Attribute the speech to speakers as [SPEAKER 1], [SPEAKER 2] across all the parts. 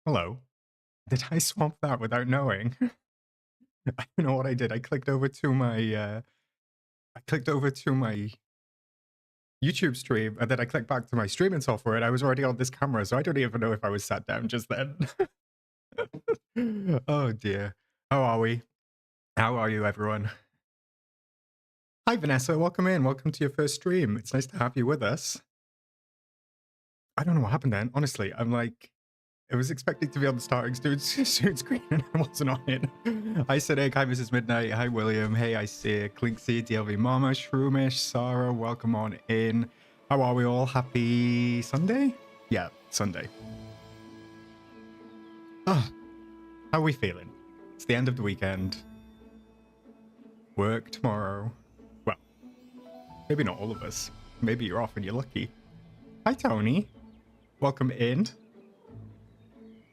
[SPEAKER 1] Hello. Did I swap that without knowing? I don't know what I did. I clicked over to my YouTube stream, and then I clicked back to my streaming software, and I was already on this camera, so I don't even know if I was sat down just then. Oh dear. How are we? How are you, everyone? Hi, Vanessa. Welcome in. Welcome to your first stream. It's nice to have you with us. I don't know what happened then. Honestly, I was expecting to be on the starting suit screen and I wasn't on it. Hi, Siddiq. Hi, Mrs. Midnight. Hi, William. Hey, I see Clinksy, DLV Mama, Shroomish, Sarah. Welcome on in. How are we all? Happy Sunday? Yeah, Sunday. Oh, how are we feeling? It's the end of the weekend. Work tomorrow. Well, maybe not all of us. Maybe you're off and you're lucky. Hi, Tony. Welcome in.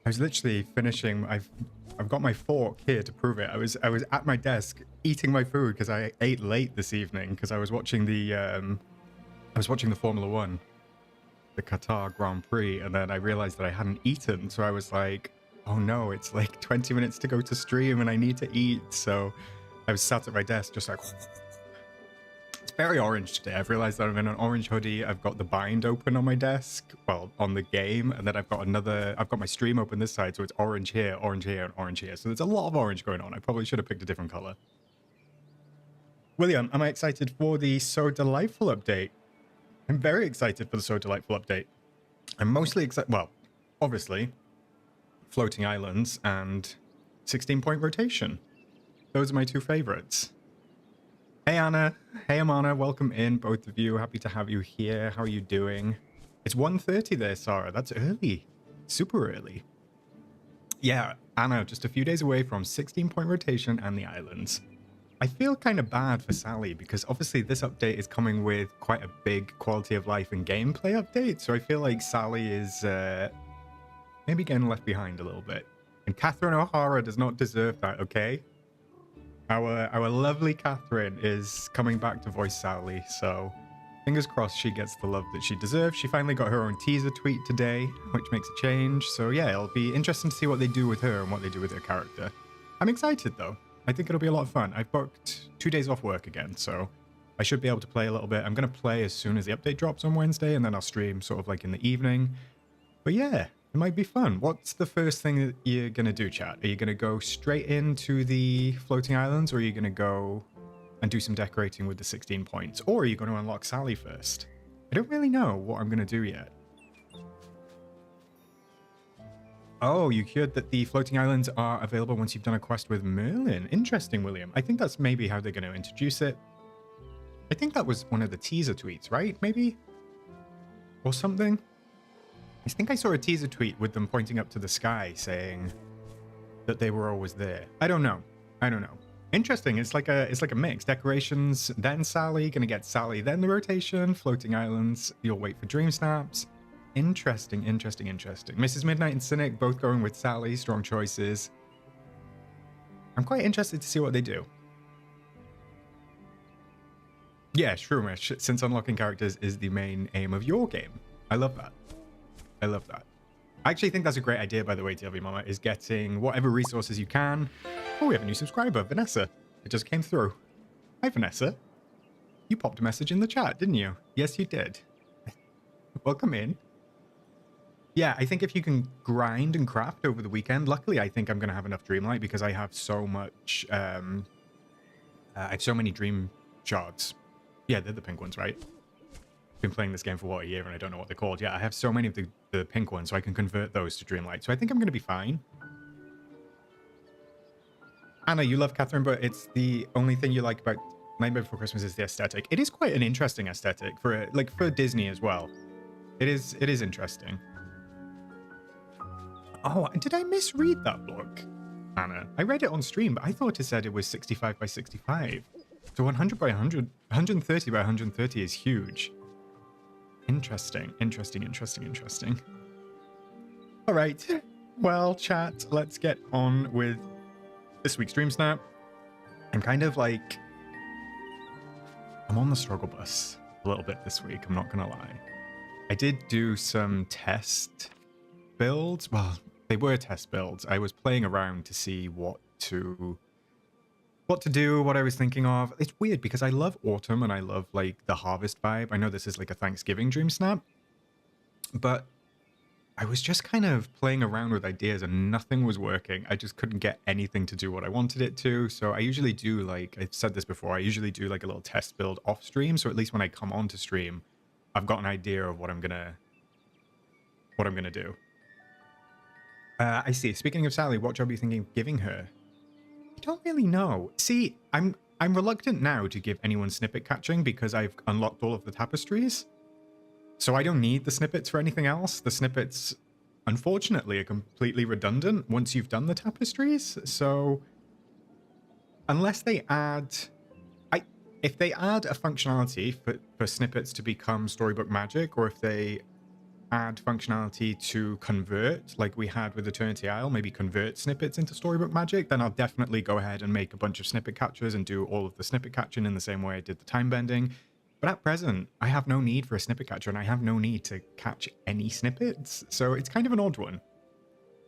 [SPEAKER 1] I was literally finishing. I've got my fork here to prove it. I was at my desk eating my food because I ate late this evening because I was watching the Formula One, the Qatar Grand Prix, and then I realized that I hadn't eaten. So I was like, oh no, it's like 20 minutes to go to stream and I need to eat. So I was sat at my desk just like. It's very orange today. I've realized that I'm in an orange hoodie. I've got the bind open on my desk, well, on the game, and then I've got my stream open this side, so it's orange here, and orange here. So there's a lot of orange going on. I probably should have picked a different color. William, am I excited for the So Delightful update? I'm very excited for the So Delightful update. I'm mostly excited, well, obviously, floating islands and 16-point rotation. Those are my two favorites. Hey, Anna. Hey, Amana. Welcome in, both of you. Happy to have you here. How are you doing? It's 1:30 there, Sarah. That's early. Super early. Yeah, Anna, just a few days away from 16-point rotation and the islands. I feel kind of bad for Sally because obviously this update is coming with quite a big quality of life and gameplay update. So I feel like Sally is maybe getting left behind a little bit. And Catherine O'Hara does not deserve that, okay? Our lovely Catherine is coming back to voice Sally, so fingers crossed she gets the love that she deserves. She finally got her own teaser tweet today, which makes a change. So yeah, it'll be interesting to see what they do with her and what they do with her character. I'm excited though. I think it'll be a lot of fun. I've booked 2 days off work again, so I should be able to play a little bit. I'm going to play as soon as the update drops on Wednesday, and then I'll stream sort of like in the evening. But yeah, it might be fun. What's the first thing that you're going to do, chat? Are you going to go straight into the floating islands, or are you going to go and do some decorating with the 16 points? Or are you going to unlock Sally first? I don't really know what I'm going to do yet. Oh, you heard that the floating islands are available once you've done a quest with Merlin. Interesting, William. I think that's maybe how they're going to introduce it. I think that was one of the teaser tweets, right? Maybe? Or something? I think I saw a teaser tweet with them pointing up to the sky saying that they were always there. I don't know. Interesting. It's like a mix. Decorations, then Sally. Gonna get Sally, then the rotation. Floating islands. You'll wait for DreamSnaps. Interesting. Mrs. Midnight and Cynic both going with Sally. Strong choices. I'm quite interested to see what they do. Yeah, Shroomish, since unlocking characters is the main aim of your game. I love that. I actually think that's a great idea, by the way, TLV Mama, is getting whatever resources you can. Oh, we have a new subscriber, Vanessa. It just came through. Hi, Vanessa. You popped a message in the chat, didn't you? Yes, you did. Welcome in. Yeah, I think if you can grind and craft over the weekend, luckily I think I'm going to have enough Dreamlight because I have so much, I have so many Dream shards. Yeah, they're the pink ones, right? Been playing this game for what, a year, and I don't know what they're called. Yeah, I have so many of the pink ones, so I can convert those to Dreamlight. So I think I'm going to be fine. Anna, you love Catherine, but it's the only thing you like about Nightmare Before Christmas is the aesthetic. It is quite an interesting aesthetic for Disney as well. It is interesting. Oh, did I misread that book, Anna? I read it on stream, but I thought it said it was 65 by 65. So 100 by 100, 130 by 130 is huge. Interesting. All right. Well, chat, let's get on with this week's DreamSnap. I'm kind of like... I'm on the struggle bus a little bit this week, I'm not going to lie. I did do some test builds. Well, they were test builds. I was playing around to see what to do, what I was thinking of. It's weird because I love autumn and I love like the harvest vibe. I know this is like a Thanksgiving DreamSnap, but I was just kind of playing around with ideas and nothing was working. I just couldn't get anything to do what I wanted it to. So I usually do, like I've said this before, I usually do like a little test build off stream. So at least when I come onto stream, I've got an idea of what I'm gonna do. I see. Speaking of Sally, what job are you thinking of giving her? I don't really know. See, I'm reluctant now to give anyone snippet catching because I've unlocked all of the tapestries. So I don't need the snippets for anything else. The snippets, unfortunately, are completely redundant once you've done the tapestries. So unless they add... if they add a functionality for snippets to become storybook magic, or if they add functionality to convert, like we had with Eternity Isle, maybe convert snippets into storybook magic, then I'll definitely go ahead and make a bunch of snippet catchers and do all of the snippet catching in the same way I did the time bending. But at present, I have no need for a snippet catcher, and I have no need to catch any snippets. So it's kind of an odd one.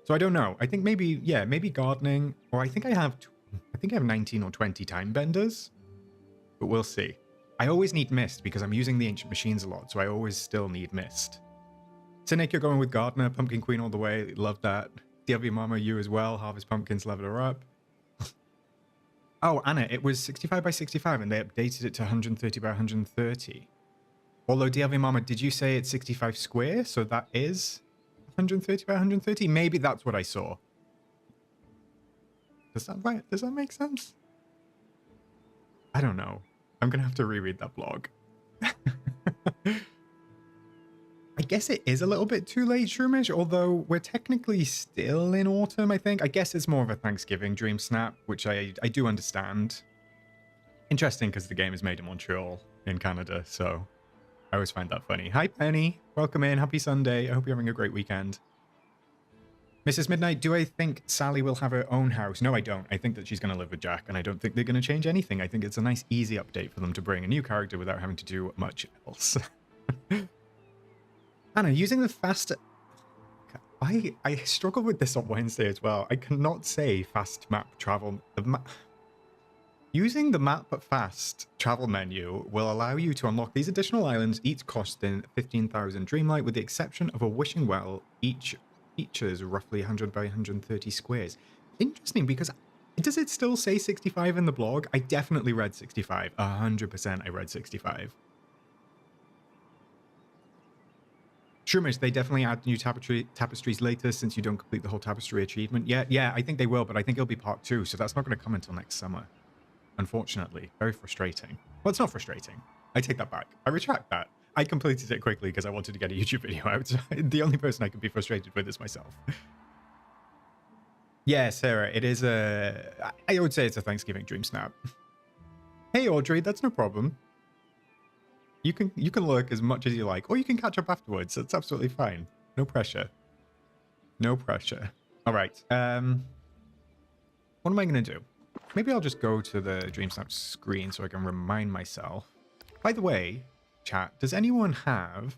[SPEAKER 1] So I don't know. I think maybe, yeah, maybe gardening, or I think I have 19 or 20 time benders, but we'll see. I always need mist because I'm using the ancient machines a lot, so I always still need mist. Cynic, you're going with gardener, pumpkin queen all the way. Love that. DLV Mama, you as well. Harvest pumpkins, level her up. Oh, Anna, it was 65 by 65 and they updated it to 130 by 130. Although, DLV Mama, did you say it's 65 square? So that is 130 by 130? Maybe that's what I saw. Does that make sense? I don't know. I'm going to have to reread that blog. I guess it is a little bit too late, Shroomish, although we're technically still in autumn, I think. I guess it's more of a Thanksgiving DreamSnap, which I do understand. Interesting, because the game is made in Montreal, in Canada, so I always find that funny. Hi, Penny. Welcome in. Happy Sunday. I hope you're having a great weekend. Mrs. Midnight, do I think Sally will have her own house? No, I don't. I think that she's going to live with Jack, and I don't think they're going to change anything. I think it's a nice, easy update for them to bring a new character without having to do much else. Anna, using the fast... I struggle with this on Wednesday as well. I cannot say fast map travel... Using the map fast travel menu will allow you to unlock these additional islands, each costing 15,000 Dreamlight, with the exception of a wishing well. Each features roughly 100 by 130 squares. Interesting, because does it still say 65 in the blog? I definitely read 65. 100% I read 65. Shroomish, they definitely add new tapestries later since you don't complete the whole tapestry achievement yet. Yeah, I think they will, but I think it'll be part 2, so that's not going to come until next summer. Unfortunately. Very frustrating. Well, it's not frustrating. I take that back. I retract that. I completed it quickly because I wanted to get a YouTube video out. The only person I can be frustrated with is myself. Yeah, Sarah, it is a... I would say it's a Thanksgiving DreamSnap. Hey, Audrey, that's no problem. You can lurk as much as you like, or you can catch up afterwards. That's absolutely fine. No pressure. No pressure. All right. What am I going to do? Maybe I'll just go to the DreamSnap screen so I can remind myself. By the way, chat, does anyone have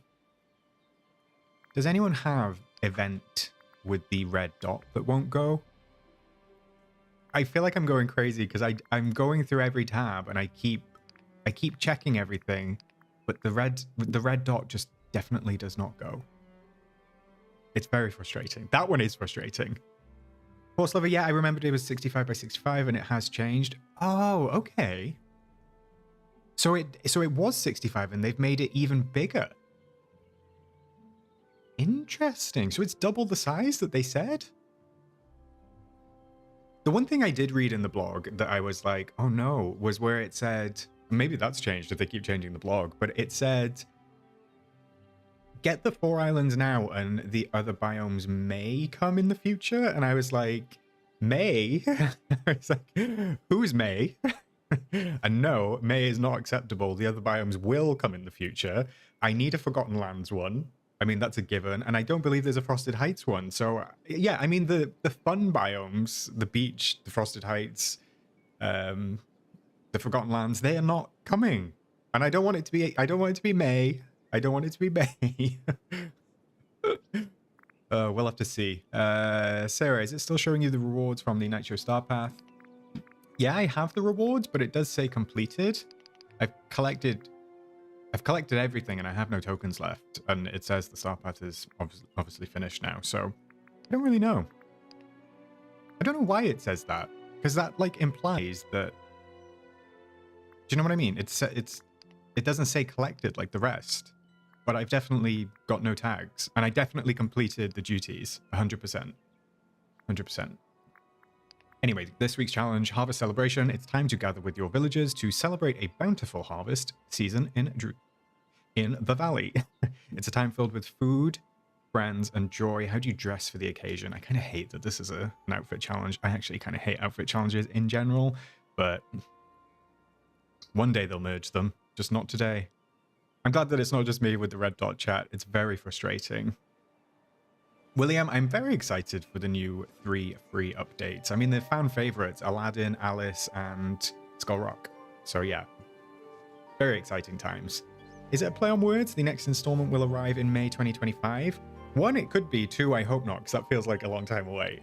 [SPEAKER 1] event with the red dot that won't go? I feel like I'm going crazy because I'm going through every tab and I keep checking everything. But the red dot just definitely does not go. It's very frustrating. That one is frustrating. Horse Lover, yeah, I remembered it was 65 by 65 and it has changed. Oh, okay. So it was 65 and they've made it even bigger. Interesting. So it's double the size that they said? The one thing I did read in the blog that I was like, oh no, was where it said... Maybe that's changed if they keep changing the blog, but it said, get the 4 islands now and the other biomes may come in the future. And I was like, May? I was like, who's May? And no, May is not acceptable. The other biomes will come in the future. I need a Forgotten Lands one. I mean, that's a given. And I don't believe there's a Frosted Heights one. So yeah, I mean, the fun biomes, the beach, the Frosted Heights, the Forgotten Lands, they are not coming. And I don't want it to be May. I don't want it to be May. We'll have to see. Sarah, is it still showing you the rewards from the Nitro Star Path? Yeah, I have the rewards, but it does say completed. I've collected everything and I have no tokens left. And it says the Star Path is obviously finished now. So I don't really know. I don't know why it says that. Because that like implies that... Do you know what I mean? It doesn't say collected like the rest. But I've definitely got no tags. And I definitely completed the duties. 100%. 100%. Anyway, this week's challenge, Harvest Celebration. It's time to gather with your villagers to celebrate a bountiful harvest season in the valley. It's a time filled with food, friends, and joy. How do you dress for the occasion? I kind of hate that this is an outfit challenge. I actually kind of hate outfit challenges in general, but one day they'll merge them, just not today. I'm glad that it's not just me with the red dot chat. It's very frustrating. William, I'm very excited for the new 3 free updates. I mean, they're fan favorites, Aladdin, Alice, and Skull Rock. So yeah, very exciting times. Is it a play on words? The next installment will arrive in May 2025. 1, it could be. 2, I hope not, because that feels like a long time away.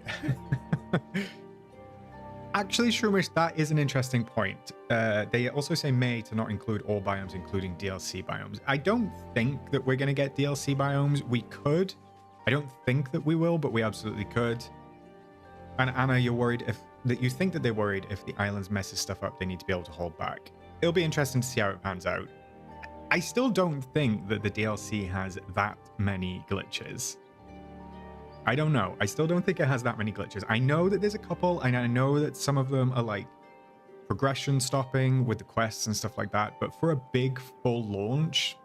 [SPEAKER 1] Actually, Shroomish, that is an interesting point. They also say May to not include all biomes, including DLC biomes. I don't think that we're going to get DLC biomes. We could. I don't think that we will, but we absolutely could. And Anna, you're worried you think that they're worried if the islands messes stuff up, they need to be able to hold back. It'll be interesting to see how it pans out. I still don't think that the DLC has that many glitches. I don't know. I still don't think it has that many glitches. I know that there's a couple, and I know that some of them are like progression stopping with the quests and stuff like that. But for a big full launch,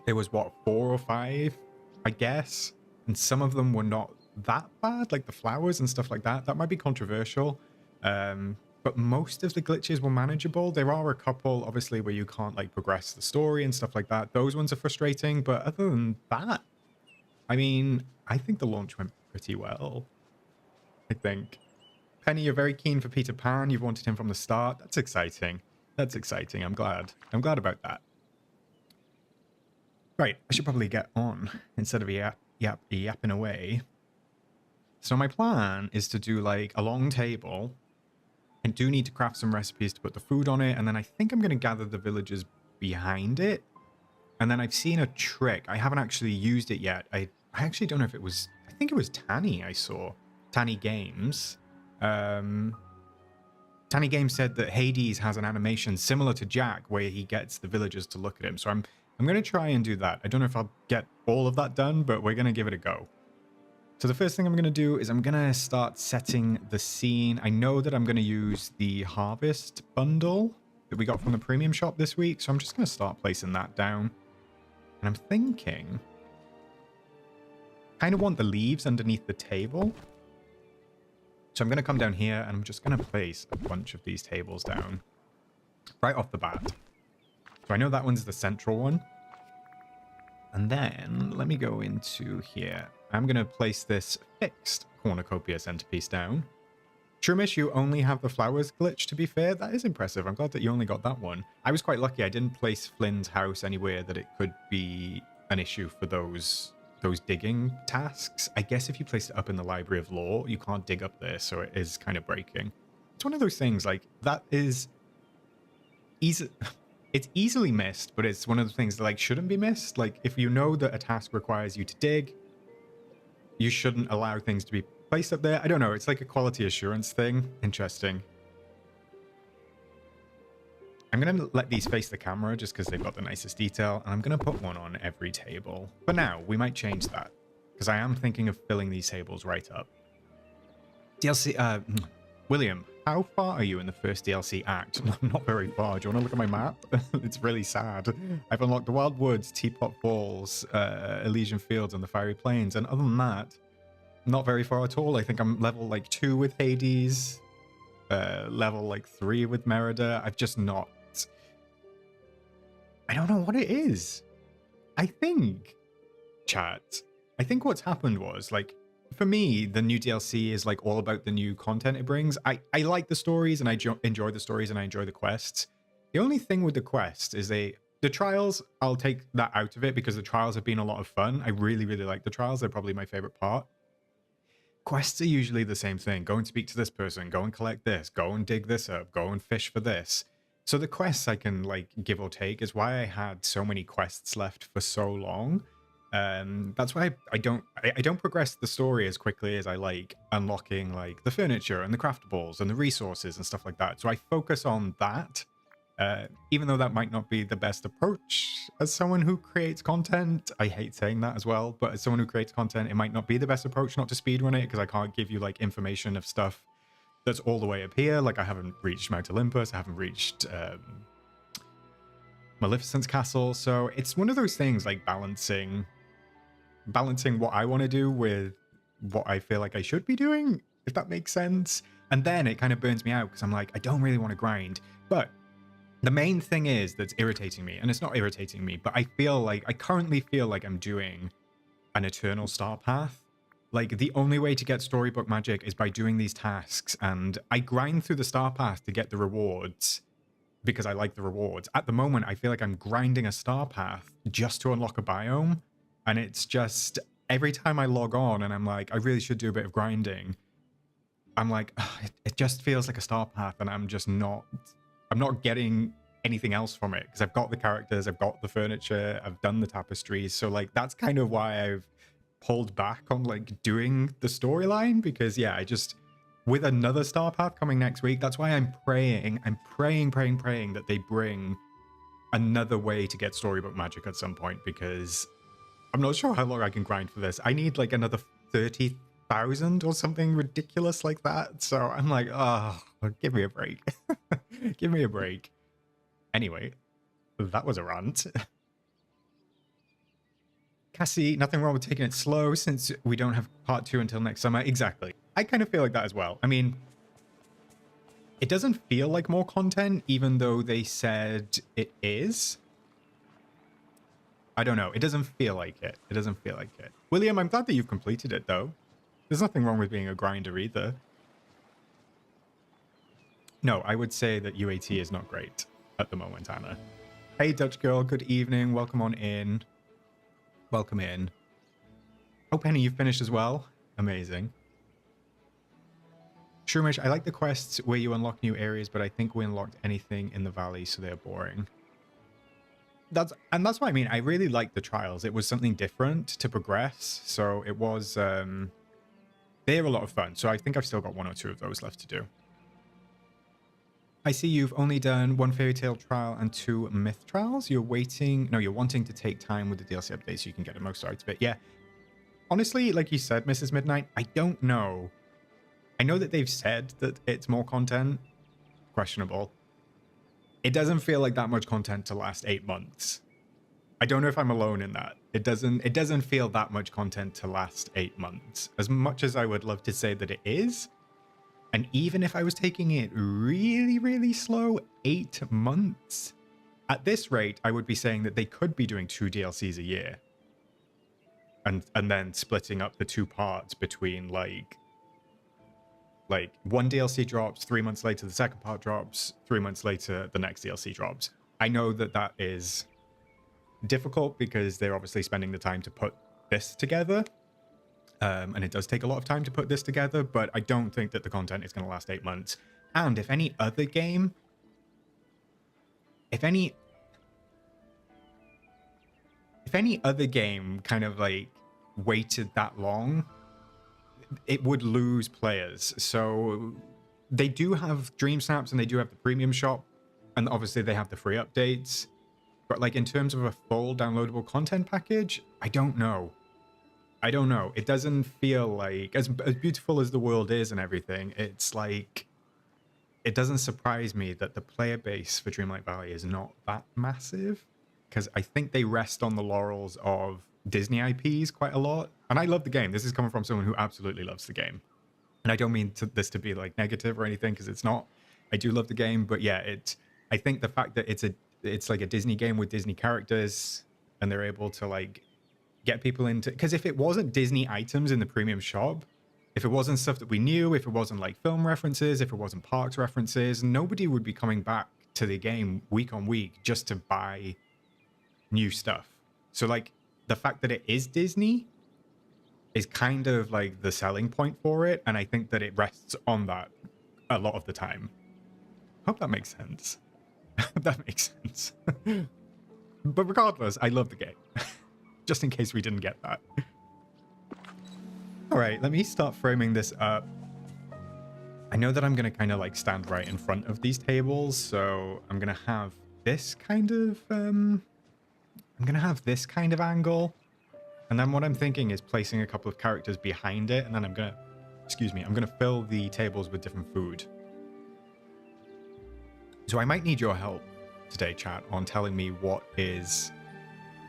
[SPEAKER 1] there was what, 4 or 5, I guess. And some of them were not that bad, like the flowers and stuff like that. That might be controversial. But most of the glitches were manageable. There are a couple, obviously, where you can't like progress the story and stuff like that. Those ones are frustrating. But other than that, I mean, I think the launch went pretty well. I think. Penny, you're very keen for Peter Pan. You've wanted him from the start. That's exciting. That's exciting. I'm glad. I'm glad about that. Right. I should probably get on instead of yapping away. So my plan is to do like a long table. I do need to craft some recipes to put the food on it, and then I think I'm going to gather the villagers behind it. And then I've seen a trick. I haven't actually used it yet. I actually don't know if it was... I think it was Tanny I saw. Tanny Games. Tanny Games said that Hades has an animation similar to Jack where he gets the villagers to look at him. So I'm going to try and do that. I don't know if I'll get all of that done, but we're going to give it a go. So the first thing I'm going to do is I'm going to start setting the scene. I know that I'm going to use the harvest bundle that we got from the premium shop this week. So I'm just going to start placing that down. And I'm thinking, kind of want the leaves underneath the table. So I'm going to come down here and I'm just going to place a bunch of these tables down right off the bat. So I know that one's the central one. And then let me go into here. I'm going to place this fixed cornucopia centerpiece down. Trumish, you only have the flowers glitch, to be fair. That is impressive. I'm glad that you only got that one. I was quite lucky. I didn't place Flynn's house anywhere that it could be an issue for those digging tasks. I guess if you place it up in the Library of Lore, you can't dig up there, so it is kind of breaking. It's one of those things, like, that is easy. It's easily missed, but it's one of the things that, like, shouldn't be missed. Like, if you know that a task requires you to dig, you shouldn't allow things to be placed up there. I don't know. It's like a quality assurance thing. Interesting. I'm going to let these face the camera just because they've got the nicest detail. And I'm going to put one on every table. For now, we might change that because I am thinking of filling these tables right up. DLC, William, how far are you in the first DLC act? Not very far. Do you want to look at my map? It's really sad. I've unlocked the Wild Woods, Teapot Falls, Elysian Fields, and the Fiery Plains. And other than that, not very far at all. I think I'm level like 2 with Hades, level like 3 with Merida. I've just not... I don't know what it is. I think, chat, I think what's happened was, like, for me, the new DLC is like all about the new content it brings. I like the stories and I enjoy the stories and I enjoy the quests. The only thing with the quests is the trials, I'll take that out of it because the trials have been a lot of fun. I really, really like the trials. They're probably my favorite part. quests are usually the same thing. Go and speak to this person, go and collect this, go and dig this up, go and fish for this. So the quests I can like give or take is why I had so many quests left for so long. That's why I don't progress the story as quickly as I like unlocking like the furniture and the craftables and the resources and stuff like that. So I focus on that. Even though that might not be the best approach as someone who creates content, I hate saying that as well, but as someone who creates content, it might not be the best approach not to speedrun it, because I can't give you like information of stuff that's all the way up here. Like I haven't reached Mount Olympus, I haven't reached Maleficent's castle, so it's one of those things like balancing what I want to do with what I feel like I should be doing, if that makes sense. And then it kind of burns me out because I'm like, I don't really want to grind, but the main thing is that's irritating me, and it's not irritating me, but I currently feel like I'm doing an eternal star path. Like the only way to get storybook magic is by doing these tasks, and I grind through the star path to get the rewards because I like the rewards. At the moment, I feel like I'm grinding a star path just to unlock a biome, and it's just every time I log on and I'm like, I really should do a bit of grinding, I'm like, it just feels like a star path, and I'm not getting anything else from it because I've got the characters, I've got the furniture, I've done the tapestries. So like that's kind of why I've pulled back on like doing the storyline, because yeah, I just, with another star path coming next week, that's why I'm praying that they bring another way to get storybook magic at some point, because I'm not sure how long I can grind for this. I need like another 30,000 or something ridiculous like that. So I'm like, oh, give me a break. Give me a break. Anyway, that was a rant. Cassie, nothing wrong with taking it slow since we don't have part 2 until next summer. Exactly. I kind of feel like that as well. I mean, it doesn't feel like more content, even though they said it is. I don't know. It doesn't feel like it. It doesn't feel like it. William, I'm glad that you've completed it, though. There's nothing wrong with being a grinder either. No, I would say that UAT is not great at the moment, Anna. Hey, Dutch girl. Good evening. Welcome on in. Welcome in. Oh, Penny, you've finished as well. Amazing. Shroomish, I like the quests where you unlock new areas, but I think we unlocked anything in the valley, so they're boring. That's what I mean. I really liked the trials. It was something different to progress, so it was they're a lot of fun. So I think I've still got 1 or 2 of those left to do. I see you've only done 1 fairy tale trial and 2 myth trials. You're wanting to take time with the DLC updates so you can get the most out of it. Yeah. Honestly, like you said, Mrs. Midnight, I don't know. I know that they've said that it's more content. Questionable. It doesn't feel like that much content to last 8 months. I don't know if I'm alone in that. It doesn't feel that much content to last 8 months. As much as I would love to say that it is. And even if I was taking it really, really slow, 8 months, at this rate, I would be saying that they could be doing 2 DLCs a year. And then splitting up the 2 parts between like 1 DLC drops, 3 months later the second part drops, 3 months later the next DLC drops. I know that that is difficult because they're obviously spending the time to put this together. And it does take a lot of time to put this together, but I don't think that the content is going to last 8 months. And if any other game, kind of like waited that long, it would lose players. So they do have DreamSnaps and they do have the premium shop, and obviously they have the free updates. But like in terms of a full downloadable content package, I don't know. It doesn't feel like, as beautiful as the world is and everything, it's like, it doesn't surprise me that the player base for Dreamlight Valley is not that massive, because I think they rest on the laurels of Disney IPs quite a lot. And I love the game. This is coming from someone who absolutely loves the game. And I don't mean this to be like negative or anything, because it's not. I do love the game, but yeah, I think the fact that it's like a Disney game with Disney characters, and they're able to like get people into, because if it wasn't Disney items in the premium shop, if it wasn't stuff that we knew, if it wasn't like film references, if it wasn't parks references, nobody would be coming back to the game week on week just to buy new stuff. So like the fact that it is Disney, is kind of like the selling point for it, and I think that it rests on that a lot of the time. Hope that makes sense. That makes sense. But regardless, I love the game. Just in case we didn't get that. All right, let me start framing this up. I know that I'm going to kind of like stand right in front of these tables, so I'm going to have this kind of angle. And then what I'm thinking is placing a couple of characters behind it, and then I'm going to fill the tables with different food. So I might need your help today, chat, on telling me what is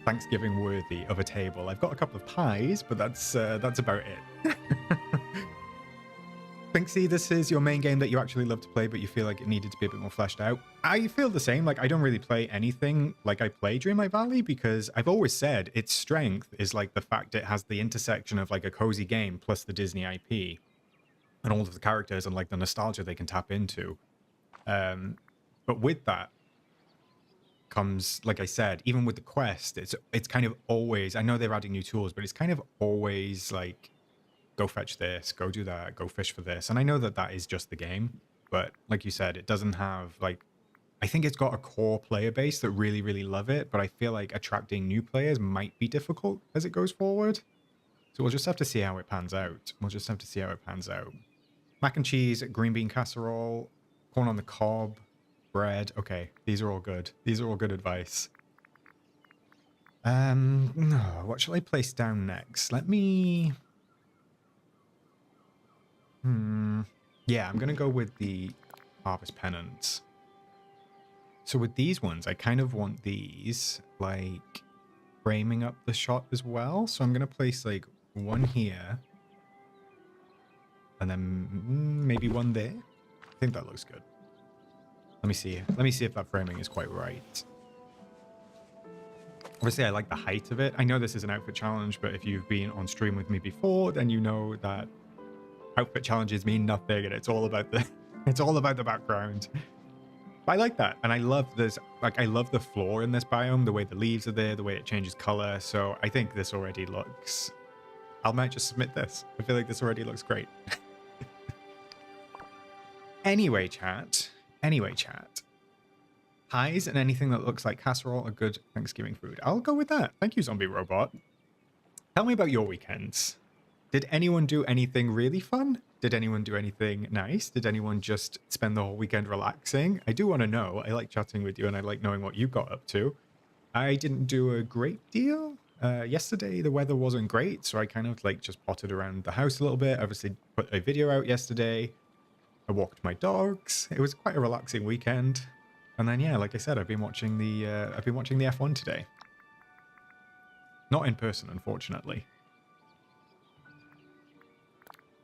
[SPEAKER 1] Thanksgiving worthy of a table. I've got a couple of pies, but that's about it. Finksy, this is your main game that you actually love to play, but you feel like it needed to be a bit more fleshed out. I feel the same. Like, I don't really play anything like I play Dreamlight Valley, because I've always said its strength is like the fact it has the intersection of like a cozy game plus the Disney IP and all of the characters and like the nostalgia they can tap into. But with that comes, like I said, even with the quest, it's kind of always, I know they're adding new tools, but it's kind of always like, go fetch this, go do that, go fish for this. And I know that that is just the game, but like you said, it doesn't have like, I think it's got a core player base that really, really love it, but I feel like attracting new players might be difficult as it goes forward. So we'll just have to see how it pans out. Mac and cheese, green bean casserole, corn on the cob, bread. Okay, these are all good. These are all good advice. No, what shall I place down next? Let me... Yeah, I'm going to go with the harvest pennants. So with these ones, I kind of want these, like, framing up the shot as well. So I'm going to place, like, one here. And then maybe one there. I think that looks good. Let me see. Let me see if that framing is quite right. Obviously, I like the height of it. I know this is an outfit challenge, but if you've been on stream with me before, then you know that outfit challenges mean nothing, and it's all about the background. But I like that, and I love this. Like, I love the floor in this biome, the way the leaves are there, the way it changes color. So I think this already looks. I might just submit this. I feel like this already looks great. Anyway, chat. Pies and anything that looks like casserole are good Thanksgiving food. I'll go with that. Thank you, Zombie Robot. Tell me about your weekends. Did anyone do anything really fun? Did anyone do anything nice? Did anyone just spend the whole weekend relaxing? I do want to know. I like chatting with you, and I like knowing what you got up to. I didn't do a great deal. Yesterday, the weather wasn't great, so I kind of like just potted around the house a little bit. Obviously, put a video out yesterday. I walked my dogs. It was quite a relaxing weekend. And then, yeah, like I said, I've been watching the F1 today. Not in person, unfortunately.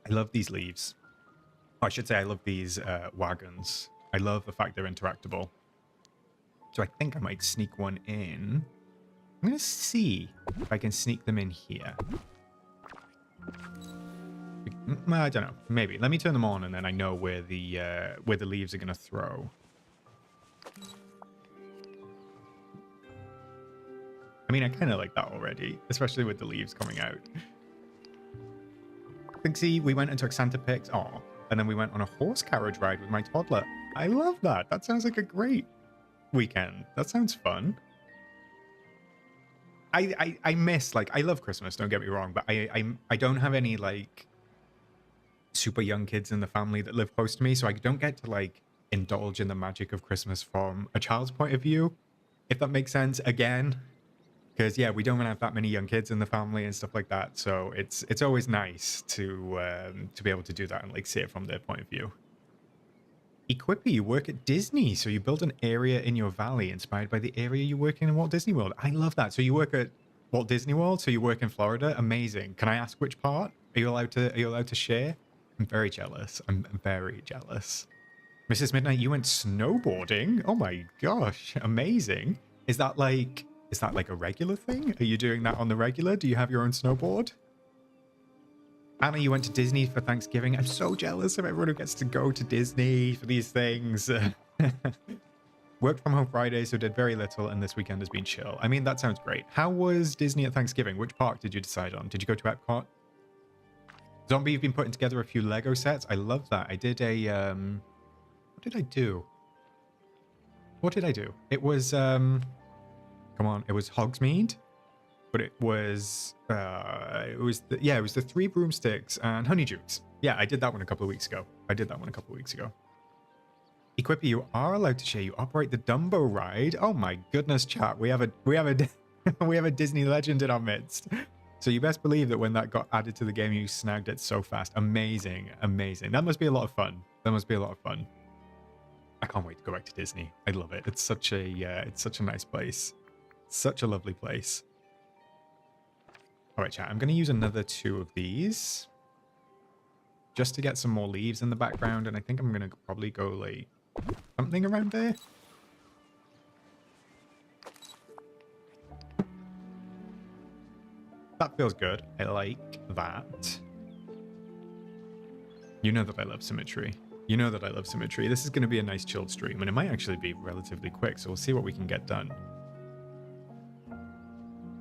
[SPEAKER 1] I love these leaves. Oh, I should say I love these wagons. I love the fact they're interactable. So I think I might sneak one in. I'm going to see if I can sneak them in here. I don't know. Maybe. Let me turn them on, and then I know where the leaves are going to throw. I mean, I kind of like that already, especially with the leaves coming out. Pixie, we went and took Santa pics. Oh, and then we went on a horse carriage ride with my toddler. I love that. That sounds like a great weekend. That sounds fun. I miss, like, I love Christmas, don't get me wrong, but I don't have any, like, super young kids in the family that live close to me, so I don't get to, like, indulge in the magic of Christmas from a child's point of view, if that makes sense. Again, because yeah, we don't have that many young kids in the family and stuff like that, so it's always nice to be able to do that and like see it from their point of view. Equippy, you work at Disney, so you build an area in your valley inspired by the area you work in Walt Disney World. I love that. So you work at Walt Disney World, so you work in Florida. Amazing. Can I ask which part? Are you allowed to share? I'm very jealous. I'm very jealous. Mrs. Midnight, you went snowboarding? Oh my gosh, amazing. Is that like a regular thing? Are you doing that on the regular? Do you have your own snowboard? Anna, you went to Disney for Thanksgiving. I'm so jealous of everyone who gets to go to Disney for these things. Worked from home Friday, so did very little, and this weekend has been chill. I mean, that sounds great. How was Disney at Thanksgiving? Which park did you decide on? Did you go to Epcot? Zombie, you've been putting together a few Lego sets. I love that. I did a what did I do? What did I do? It was come on, it was Hogsmeade, but it was it was the 3 broomsticks and honeydukes. Yeah, I did that one a couple of weeks ago. Equippy, you are allowed to share. You operate the Dumbo ride. Oh my goodness, chat. We have a we have a Disney legend in our midst. So you best believe that when that got added to the game, you snagged it so fast. Amazing, amazing. That must be a lot of fun. I can't wait to go back to Disney. I love it. It's such a nice place. Such a lovely place. All right, chat. I'm going to use another 2 of these just to get some more leaves in the background, and I think I'm going to probably go like something around there. That feels good. I like that. You know that I love symmetry. This is going to be a nice chilled stream, and it might actually be relatively quick, so we'll see what we can get done.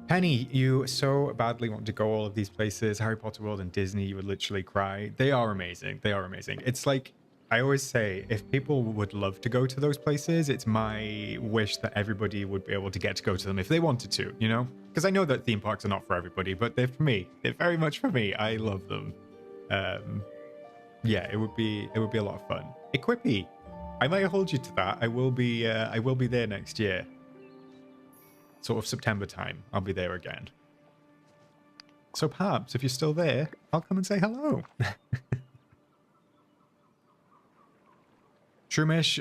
[SPEAKER 1] Penny, you so badly want to go all of these places. Harry Potter World and Disney, you would literally cry. They are amazing. It's like, I always say, if people would love to go to those places, it's my wish that everybody would be able to get to go to them if they wanted to, you know? Because I know that theme parks are not for everybody, but they're for me. They're very much for me. I love them. Yeah, it would be a lot of fun. Equippy, I might hold you to that. I will be there next year. Sort of September time, I'll be there again. So perhaps if you're still there, I'll come and say hello. Shroomish,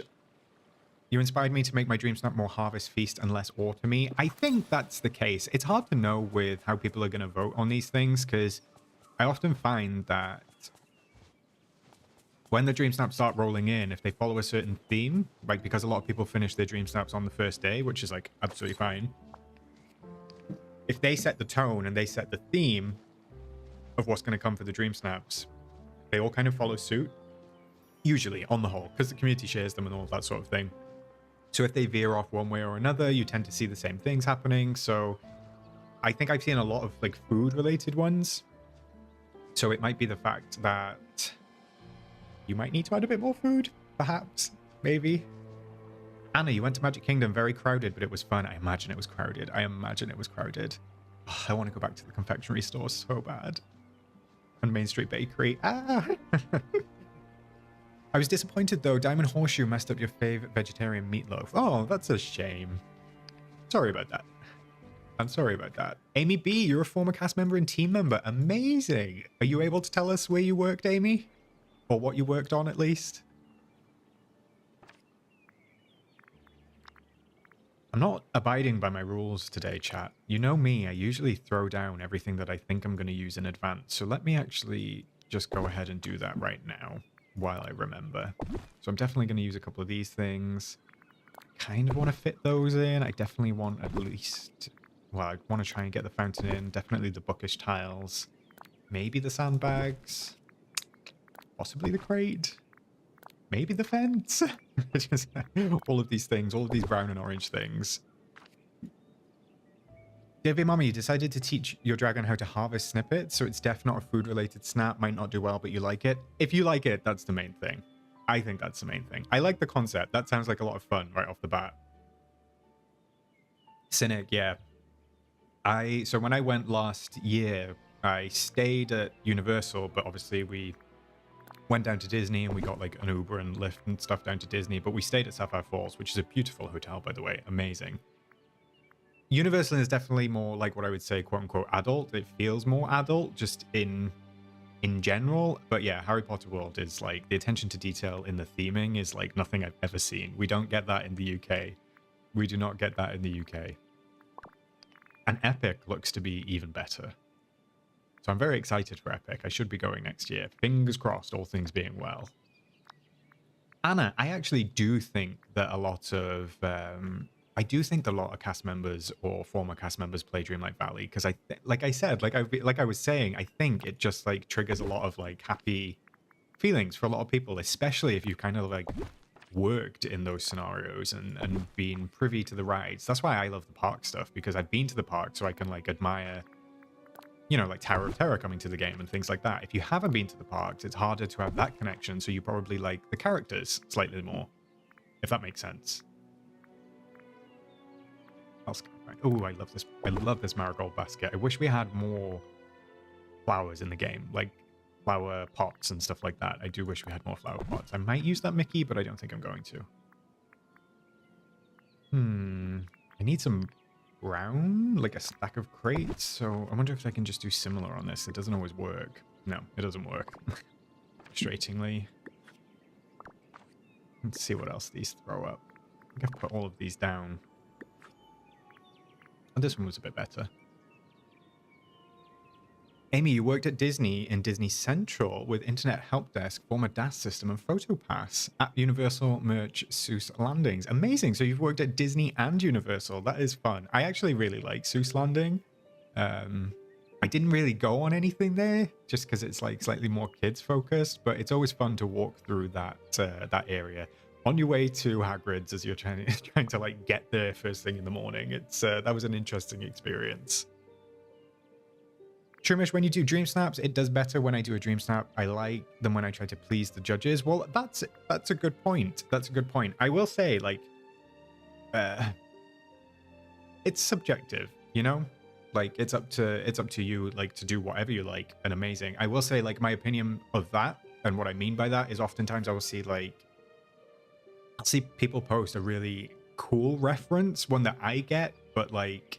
[SPEAKER 1] you inspired me to make my DreamSnap more Harvest Feast and less autumny. I think that's the case. It's hard to know with how people are going to vote on these things, because I often find that when the DreamSnaps start rolling in, if they follow a certain theme, like because a lot of people finish their DreamSnaps on the first day, which is like absolutely fine. If they set the tone and they set the theme of what's going to come for the DreamSnaps, they all kind of follow suit. Usually, on the whole, because the community shares them and all of that sort of thing. So if they veer off one way or another, you tend to see the same things happening. So I think I've seen a lot of like food-related ones. So it might be the fact that you might need to add a bit more food, perhaps, maybe. Anna, you went to Magic Kingdom, very crowded, but it was fun. I imagine it was crowded. Oh, I want to go back to the confectionery store so bad. And Main Street Bakery. Ah! I was disappointed, though. Diamond Horseshoe messed up your fave vegetarian meatloaf. Oh, that's a shame. Sorry about that. I'm sorry about that. Amy B, you're a former cast member and team member. Amazing. Are you able to tell us where you worked, Amy? Or what you worked on, at least? I'm not abiding by my rules today, chat. You know me, I usually throw down everything that I think I'm going to use in advance. So let me actually just go ahead and do that right now while I remember. So I'm definitely going to use a couple of these things. Kind of want to fit those in. I definitely want at least... Well, I want to try and get the fountain in. Definitely the bookish tiles. Maybe the sandbags. Possibly the crate. Maybe the fence. Just all of these things, all of these brown and orange things. David Mama, you decided to teach your dragon how to harvest snippets, so it's definitely not a food-related snap. Might not do well, but you like it. If you like it, that's the main thing. I think that's the main thing. I like the concept. That sounds like a lot of fun right off the bat. Cynic, yeah. So when I went last year, I stayed at Universal, but obviously we went down to Disney and we got like an Uber and Lyft and stuff down to Disney, but we stayed at Sapphire Falls, which is a beautiful hotel, by the way. Amazing. Universal is definitely more like what I would say, quote unquote, adult. It feels more adult just in general. But yeah, Harry Potter World is like, the attention to detail in the theming is like nothing I've ever seen. We don't get that in the UK. We do not get that in the UK. And Epic looks to be even better. So I'm very excited for Epic. I should be going next year. Fingers crossed, all things being well. Anna, I actually do think that a lot of... I do think that a lot of cast members or former cast members play Dreamlight Valley because like I was saying, I think it just like triggers a lot of like happy feelings for a lot of people, especially if you've kind of like worked in those scenarios and been privy to the rides. That's why I love the park stuff, because I've been to the park so I can like admire you know, like Tower of Terror coming to the game and things like that. If you haven't been to the parks, it's harder to have that connection, so you probably like the characters slightly more, if that makes sense. Oh, I love this. I love this marigold basket. I wish we had more flowers in the game, like flower pots and stuff like that. I do wish we had more flower pots. I might use that Mickey, but I don't think I'm going to. I need some brown, like a stack of crates. So I wonder if I can just do similar on this. It doesn't always work. No, it doesn't work. Frustratingly. Let's see what else these throw up. I think I've put all of these down. Oh, this one was a bit better. Amy, you worked at Disney in Disney Central with Internet Help Desk, former DAS system, and PhotoPass at Universal Merch Seuss Landings. Amazing. So you've worked at Disney and Universal. That is fun. I actually really like Seuss Landing. I didn't really go on anything there just because it's like slightly more kids focused, but it's always fun to walk through that that area on your way to Hagrid's as you're trying to like get there first thing in the morning. It's that was an interesting experience. Trumish, when you do dream snaps, it does better when I do a dream snap I like than when I try to please the judges. Well, that's a good point. That's a good point. I will say, like, it's subjective, you know? Like, it's up to you, like, to do whatever you like, and amazing. I will say, like, my opinion of that, and what I mean by that is oftentimes I will see, like, I'll see people post a really cool reference, one that I get, but, like,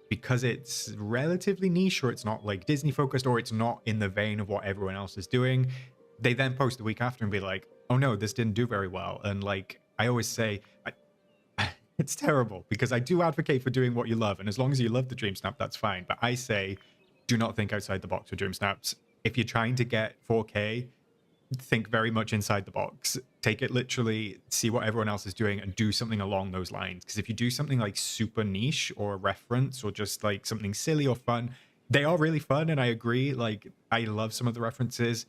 [SPEAKER 1] because it's relatively niche, or it's not like Disney focused, or it's not in the vein of what everyone else is doing, they then post the week after and be like, oh no, this didn't do very well. And like I always say, it's terrible, because I do advocate for doing what you love, and as long as you love the dream snap, that's fine. But I say, do not think outside the box with dream snaps. If you're trying to get 4K, think very much inside the box. Take it literally, see what everyone else is doing, and do something along those lines. Because if you do something like super niche or a reference, or just like something silly or fun, they are really fun, and I agree. Like, I love some of the references.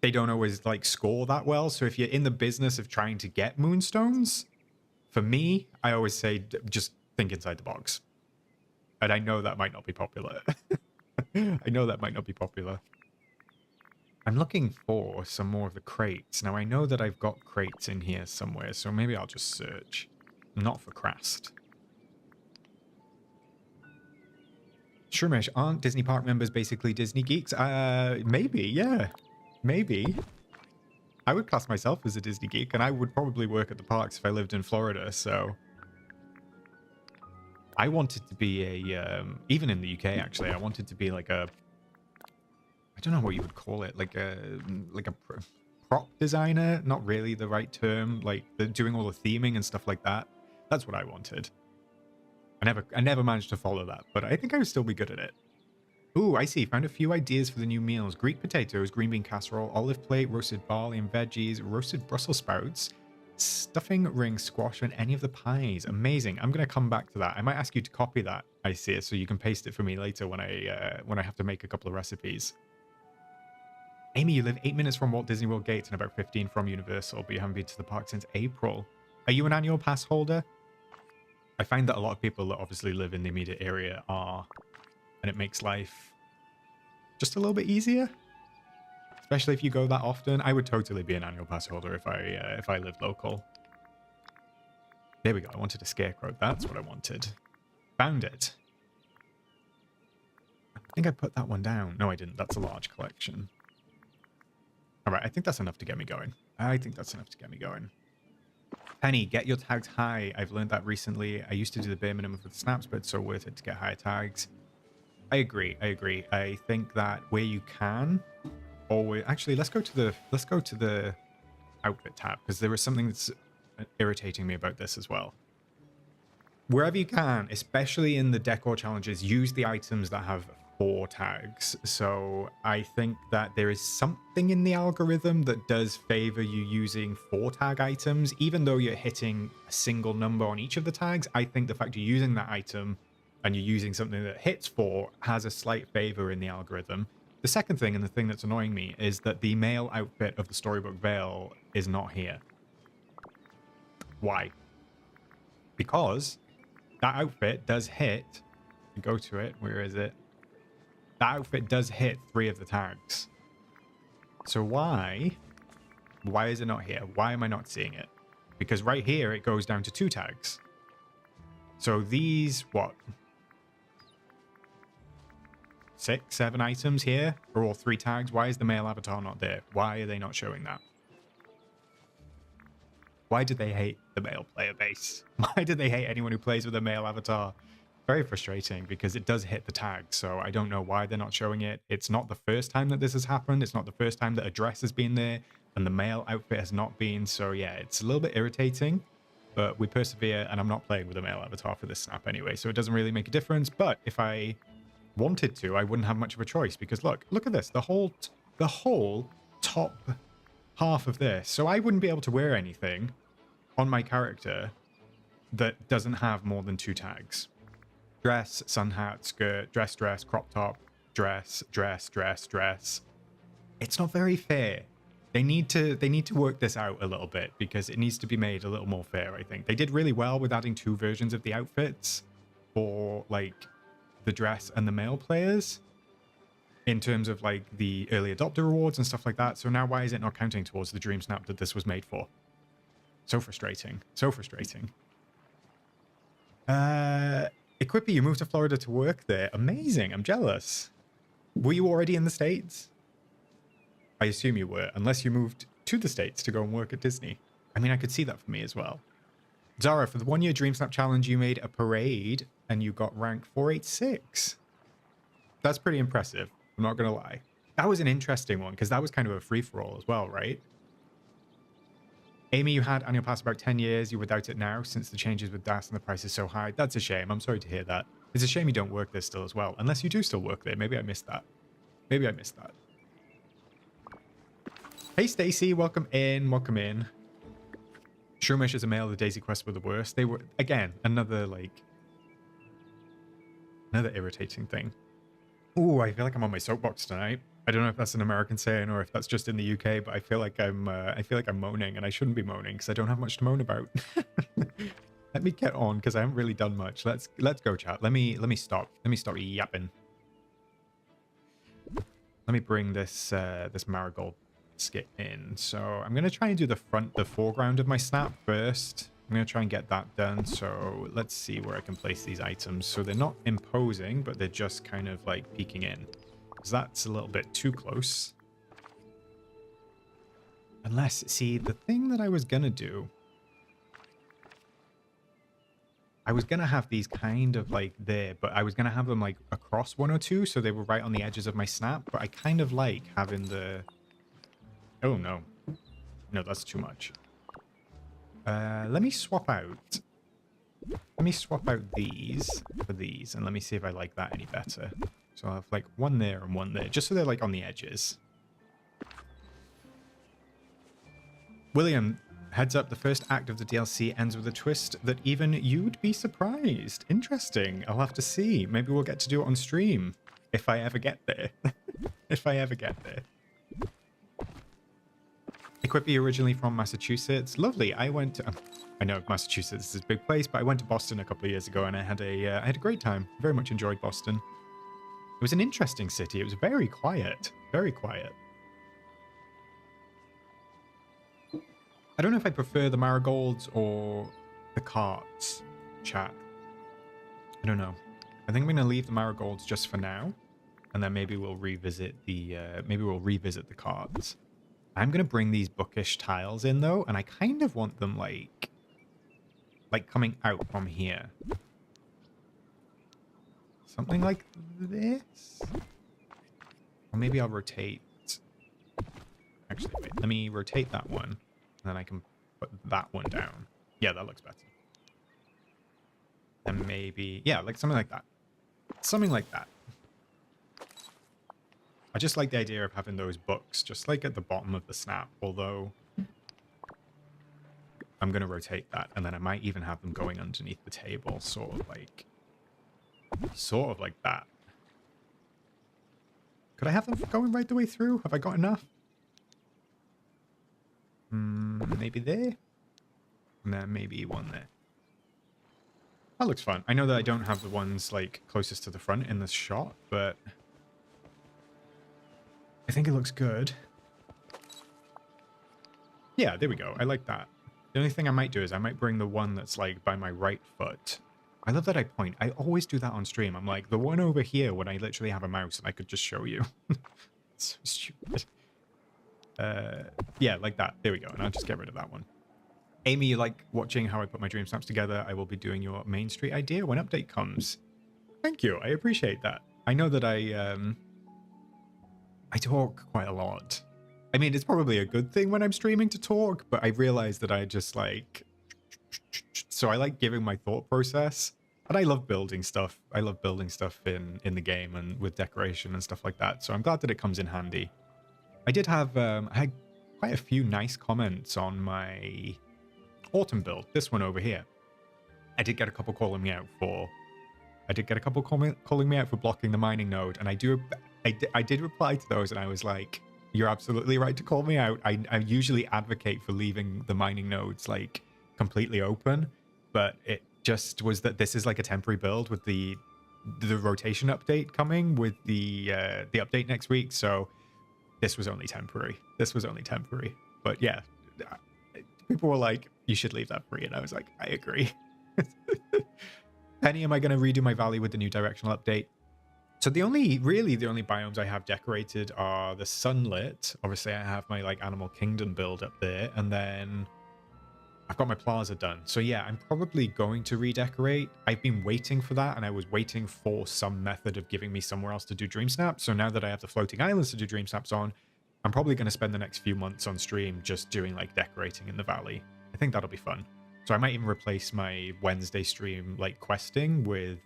[SPEAKER 1] They don't always like score that well. So if you're in the business of trying to get moonstones, for me, I always say just think inside the box. And I know that might not be popular. I know that might not be popular. I'm looking for some more of the crates. Now, I know that I've got crates in here somewhere, so maybe I'll just search. Not for Crast. Shrumish, aren't Disney Park members basically Disney geeks? Maybe, yeah. Maybe. I would class myself as a Disney geek, and I would probably work at the parks if I lived in Florida, so... I wanted to be a... even in the UK, actually, I wanted to be like a... I don't know what you would call it, like a prop designer, not really the right term, like doing all the theming and stuff like that. That's what I wanted. I never managed to follow that, but I think I would still be good at it. Ooh, I see. Found a few ideas for the new meals. Greek potatoes, green bean casserole, olive plate, roasted barley and veggies, roasted Brussels sprouts, stuffing ring squash, and any of the pies. Amazing. I'm going to come back to that. I might ask you to copy that, I see it, so you can paste it for me later when I have to make a couple of recipes. Amy, you live 8 minutes from Walt Disney World gates and about 15 from Universal, but you haven't been to the park since April. Are you an annual pass holder? I find that a lot of people that obviously live in the immediate area are, and it makes life just a little bit easier. Especially if you go that often. I would totally be an annual pass holder if I lived local. There we go. I wanted a scarecrow. That's what I wanted. Found it. I think I put that one down. No, I didn't. That's a large collection. All right, I think that's enough to get me going. Penny, get your tags high. I've learned that recently. I used to do the bare minimum for the snaps, but it's so worth it to get higher tags. I agree. I think that where you can, always actually let's go to the outfit tab, because there is something that's irritating me about this as well. Wherever you can, especially in the decor challenges, use the items that have 4 tags. So I think that there is something in the algorithm that does favor you using 4 tag items, even though you're hitting a single number on each of the tags. I think the fact you're using that item and you're using something that hits 4 has a slight favor in the algorithm. The second thing, and the thing that's annoying me, is that the male outfit of the Storybook Veil is not here. Why? Because that outfit does hit. Go to it. Where is it? That outfit does hit 3 of the tags. So why is it not here? Why am I not seeing it? Because right here, it goes down to 2 tags. So these, what? 6, 7 items here are all 3 tags. Why is the male avatar not there? Why are they not showing that? Why do they hate the male player base? Why do they hate anyone who plays with a male avatar? Very frustrating because it does hit the tag. So I don't know why they're not showing it. It's not the first time that this has happened. It's not the first time that a dress has been there and the male outfit has not been. So yeah, it's a little bit irritating, but we persevere, and I'm not playing with a male avatar for this snap anyway. So it doesn't really make a difference. But if I wanted to, I wouldn't have much of a choice because look at this. The whole top half of this. So I wouldn't be able to wear anything on my character that doesn't have more than 2 tags. Dress, sun hat, skirt, dress, crop top, dress. It's not very fair. They need to work this out a little bit because it needs to be made a little more fair, I think. They did really well with adding 2 versions of the outfits for like the dress and the male players in terms of like the early adopter rewards and stuff like that. So now why is it not counting towards the DreamSnap that this was made for? So frustrating. So frustrating. Equippy, you moved to Florida to work there. Amazing. I'm jealous. Were you already in the States? I assume you were, unless you moved to the States to go and work at Disney. I mean, I could see that for me as well. Zara, for the 1-year DreamSnap challenge, you made a parade and you got rank 486. That's pretty impressive. I'm not going to lie. That was an interesting one because that was kind of a free-for-all as well, right? Amy, you had annual pass about 10 years. You without it now since the changes with DAS and the price is so high. That's a shame. I'm sorry to hear that. It's a shame you don't work there still as well. Unless you do still work there. Maybe I missed that. Maybe I missed that. Hey, Stacy. Welcome in. Welcome in. Shroomish as a male, the Daisy Quest were the worst. They were, again, another irritating thing. Ooh, I feel like I'm on my soapbox tonight. I don't know if that's an American saying or if that's just in the UK, but I feel like I'm moaning, and I shouldn't be moaning because I don't have much to moan about. Let me get on because I haven't really done much. Let's go, chat. Let me stop. Let me stop yapping. Let me bring this this marigold skit in. So I'm gonna try and do the foreground of my snap first. I'm gonna try and get that done. So let's see where I can place these items so they're not imposing, but they're just kind of like peeking in. Because that's a little bit too close. Unless, see, the thing that I was gonna do, I was gonna have these kind of like there, but I was gonna have them like across 1 or 2, so they were right on the edges of my snap. But I kind of like having the, oh no, that's too much. Let me swap out these for these, and let me see if I like that any better. So I'll have like 1 there and 1 there, just so they're like on the edges. William, heads up, the first act of the DLC ends with a twist that even you'd be surprised. Interesting. I'll have to see. Maybe we'll get to do it on stream if I ever get there. If I ever get there. Equippy originally from Massachusetts. Lovely. I went to, I know Massachusetts is a big place, but I went to Boston a couple of years ago and I had a great time. Very much enjoyed Boston. It was an interesting city. It was very quiet. Very quiet. I don't know if I prefer the marigolds or the carts, chat. I don't know. I think I'm going to leave the marigolds just for now, and then maybe we'll revisit the carts. I'm going to bring these bookish tiles in though, and I kind of want them like coming out from here. Something like this? Or maybe I'll rotate. Actually, wait, let me rotate that one. And then I can put that one down. Yeah, that looks better. And maybe, yeah, like something like that. Something like that. I just like the idea of having those books just like at the bottom of the snap, although I'm going to rotate that. And then I might even have them going underneath the table, sort of like that. Could I have them going right the way through? Have I got enough? Maybe there? And then maybe 1 there. That looks fun. I know that I don't have the ones like closest to the front in this shot, but I think it looks good. Yeah, there we go. I like that. The only thing I might do is I might bring the one that's like by my right foot. I love that I point. I always do that on stream. I'm like, the one over here when I literally have a mouse and I could just show you. It's so stupid. Yeah, like that. There we go. And I'll just get rid of that one. Amy, you like watching how I put my dream snaps together? I will be doing your Main Street idea when update comes. Thank you. I appreciate that. I know that I talk quite a lot. I mean, it's probably a good thing when I'm streaming to talk, but I realize that I just like... So I like giving my thought process, and I love building stuff. I love building stuff in the game and with decoration and stuff like that. So I'm glad that it comes in handy. I did have... I had quite a few nice comments on my autumn build, this one over here. I did get a couple calling me out for... calling me out for blocking the mining node, and I did reply to those, and I was like, you're absolutely right to call me out. I usually advocate for leaving the mining nodes like completely open, but it just was that this is like a temporary build with the rotation update coming with the update next week, so this was only temporary. But yeah, people were like, you should leave that free, and I was like, I agree. Penny, am I going to redo my valley with the new directional update? So the only biomes I have decorated are the sunlit. Obviously, I have my like Animal Kingdom build up there, and then I've got my plaza done. So yeah, I'm probably going to redecorate. I've been waiting for that, and I was waiting for some method of giving me somewhere else to do DreamSnap. So now that I have the floating islands to do DreamSnaps on, I'm probably going to spend the next few months on stream just doing like decorating in the valley. I think that'll be fun. So I might even replace my Wednesday stream like questing with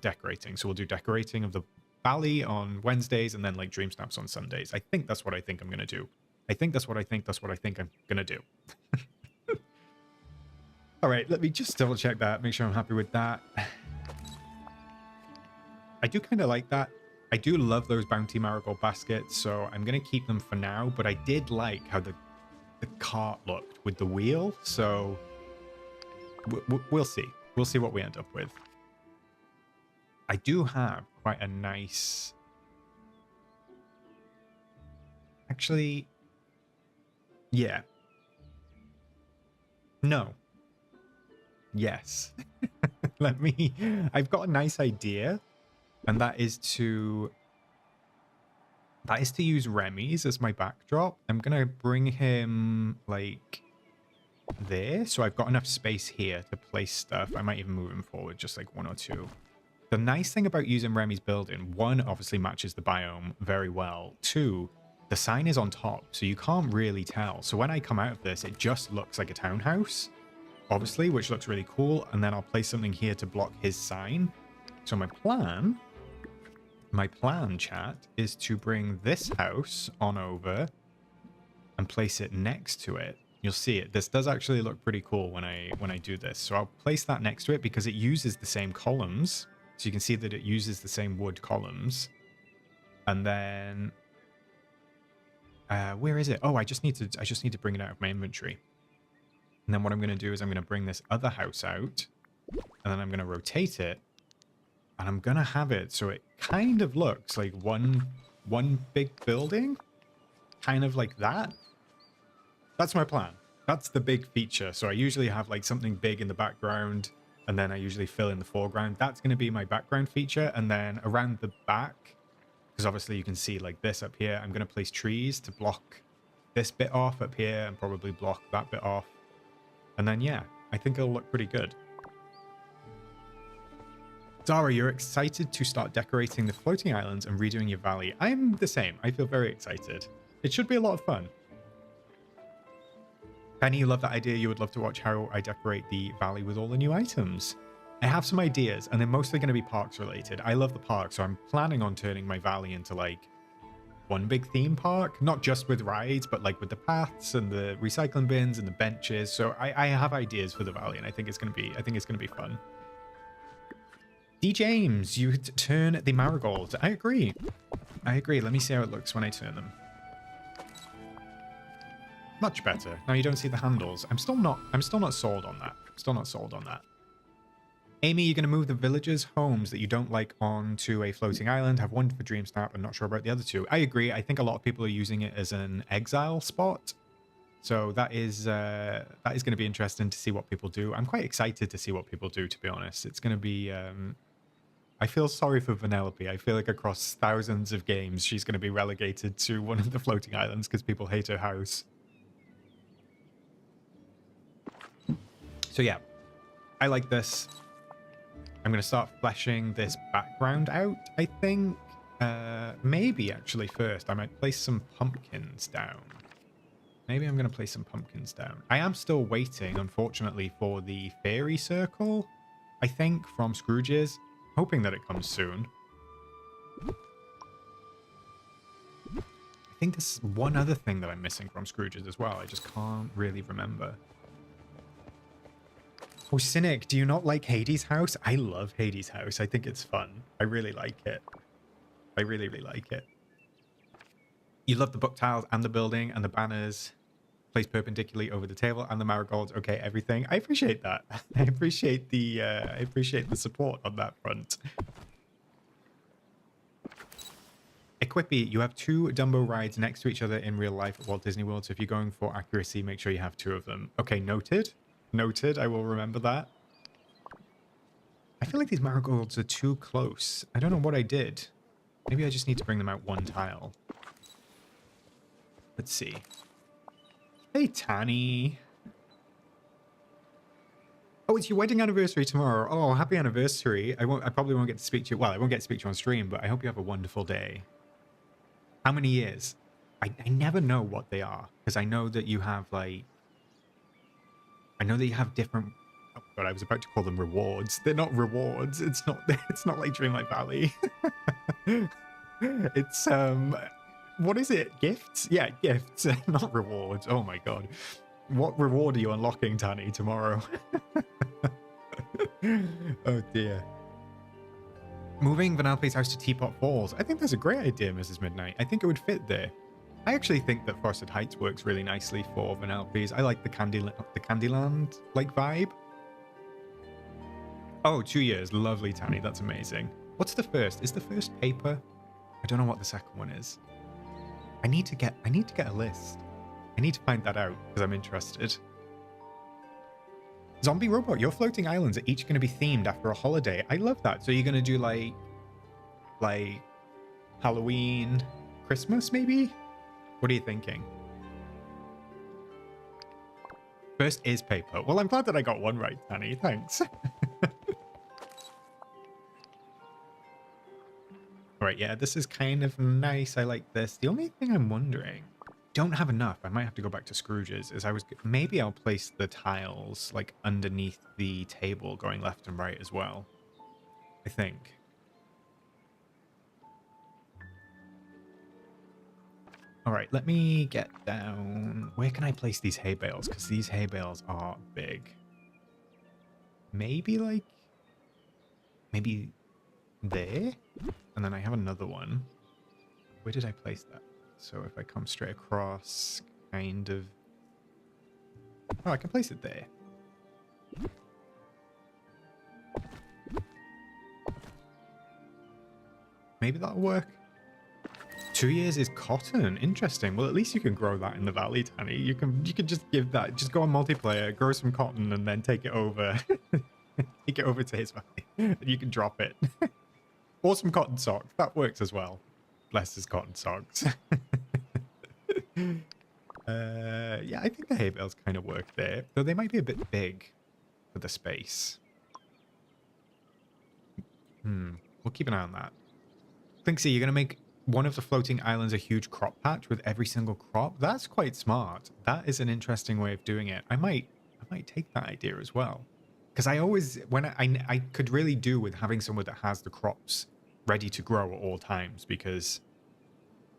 [SPEAKER 1] decorating. So we'll do decorating of the valley on Wednesdays and then like dream snaps on Sundays. I think that's what I think I'm gonna do. I think that's what I think I'm gonna do. All right, let me just double check that, make sure I'm happy with that. I do kind of like that. I do love those bounty marigold baskets, so I'm gonna keep them for now. But I did like how the cart looked with the wheel, so. We'll see. We'll see what we end up with. I do have quite a nice... Actually... Yeah. No. Yes. I've got a nice idea, and that is to use Remy's as my backdrop. I'm gonna bring him, like... there, so I've got enough space here to place stuff. I might even move him forward just like one or two. The nice thing about using Remy's building, one, obviously matches the biome very well. Two, the sign is on top, so you can't really tell. So when I come out of this, it just looks like a townhouse, obviously, which looks really cool. And then I'll place something here to block his sign. So my plan, chat, is to bring this house on over and place it next to it. You'll see it. This does actually look pretty cool when I do this. So I'll place that next to it because it uses the same columns. So you can see that it uses the same wood columns. And then where is it? Oh, I just need to bring it out of my inventory. And then what I'm going to do is I'm going to bring this other house out, and then I'm going to rotate it, and I'm going to have it so it kind of looks like one big building, kind of like that. That's my plan. That's the big feature. So I usually have like something big in the background, and then I usually fill in the foreground. That's going to be my background feature. And then around the back, because obviously you can see like this up here, I'm going to place trees to block this bit off up here and probably block that bit off. And then, yeah, I think it'll look pretty good. Zara, you're excited to start decorating the floating islands and redoing your valley. I'm the same. I feel very excited. It should be a lot of fun. Penny, you love that idea. You would love to watch how I decorate the valley with all the new items. I have some ideas, and they're mostly going to be parks related. I love the park, so I'm planning on turning my valley into like one big theme park, not just with rides, but like with the paths and the recycling bins and the benches. So I have ideas for the valley, and I think it's going to be fun. D James, you turn the marigolds. I agree. Let me see how it looks when I turn them. Much better. Now you don't see the handles. I'm still not sold on that. Amy, you're going to move the villagers' homes that you don't like onto a floating island. Have one for DreamSnap. I'm not sure about the other two. I agree. I think a lot of people are using it as an exile spot. So that is going to be interesting to see what people do. I'm quite excited to see what people do, to be honest. It's going to be... I feel sorry for Vanellope. I feel like across thousands of games, she's going to be relegated to one of the floating islands because people hate her house. So yeah, I like this. I'm going to start fleshing this background out, I think. Maybe, actually, first, I might place some pumpkins down. Maybe I'm going to place some pumpkins down. I am still waiting, unfortunately, for the fairy circle, I think, from Scrooge's. Hoping that it comes soon. I think there's one other thing that I'm missing from Scrooge's as well. I just can't really remember. Oh, Cynic, do you not like Hades' house? I love Hades' house. I think it's fun. I really like it. I really, really like it. You love the book tiles and the building and the banners placed perpendicularly over the table and the marigolds. Okay, everything. I appreciate that. I appreciate the support on that front. Equippy, you have 2 Dumbo rides next to each other in real life at Walt Disney World, so if you're going for accuracy, make sure you have 2 of them. Okay, noted. Noted, I will remember that. I feel like these marigolds are too close. I don't know what I did. Maybe I just need to bring them out 1 tile. Let's see. Hey, Tanny. Oh, it's your wedding anniversary tomorrow. Oh, happy anniversary. I probably won't get to speak to you. Well, I won't get to speak to you on stream, but I hope you have a wonderful day. How many years? I never know what they are, because I know that you have, like... I know that you have different... Oh, God, I was about to call them rewards. They're not rewards. It's not like Dreamlight Valley. It's, what is it? Gifts? Yeah, gifts, not rewards. Oh my god. What reward are you unlocking, Tanny, tomorrow? Oh dear. Moving Vanellope's house to Teapot Falls. I think that's a great idea, Mrs. Midnight. I think it would fit there. I actually think that Frosted Heights works really nicely for Vanellope's. I like the Candyland like vibe. Oh, 2 years. Lovely, Tanny. That's amazing. What's the first? Is the first paper? I don't know what the second one is. I need to get a list. I need to find that out because I'm interested. Zombie Robot, your floating islands are each going to be themed after a holiday. I love that. So you're going to do like Halloween, Christmas maybe? What are you thinking? First is paper. Well, I'm glad that I got one right, Tanny. Thanks. All right, yeah, this is kind of nice. I like this. The only thing I'm wondering, don't have enough. I might have to go back to Scrooge's. Maybe I'll place the tiles like underneath the table, going left and right as well. I think. All right, let me get down. Where can I place these hay bales? Because these hay bales are big. Maybe there? And then I have another one. Where did I place that? So if I come straight across, kind of... Oh, I can place it there. Maybe that'll work. 2 years is cotton. Interesting. Well, at least you can grow that in the valley, Tanny. You can just give that, just go on multiplayer, grow some cotton, and then take it over. Take it over to his valley. And you can drop it. Or some cotton socks. That works as well. Bless his cotton socks. Yeah, I think the hay bales kind of work there. Though they might be a bit big for the space. We'll keep an eye on that. Clinksy, you're going to make one of the floating islands a huge crop patch with every single crop? That's quite smart. That is an interesting way of doing it. I might take that idea as well. Because I always, when I could really do with having somewhere that has the crops ready to grow at all times, because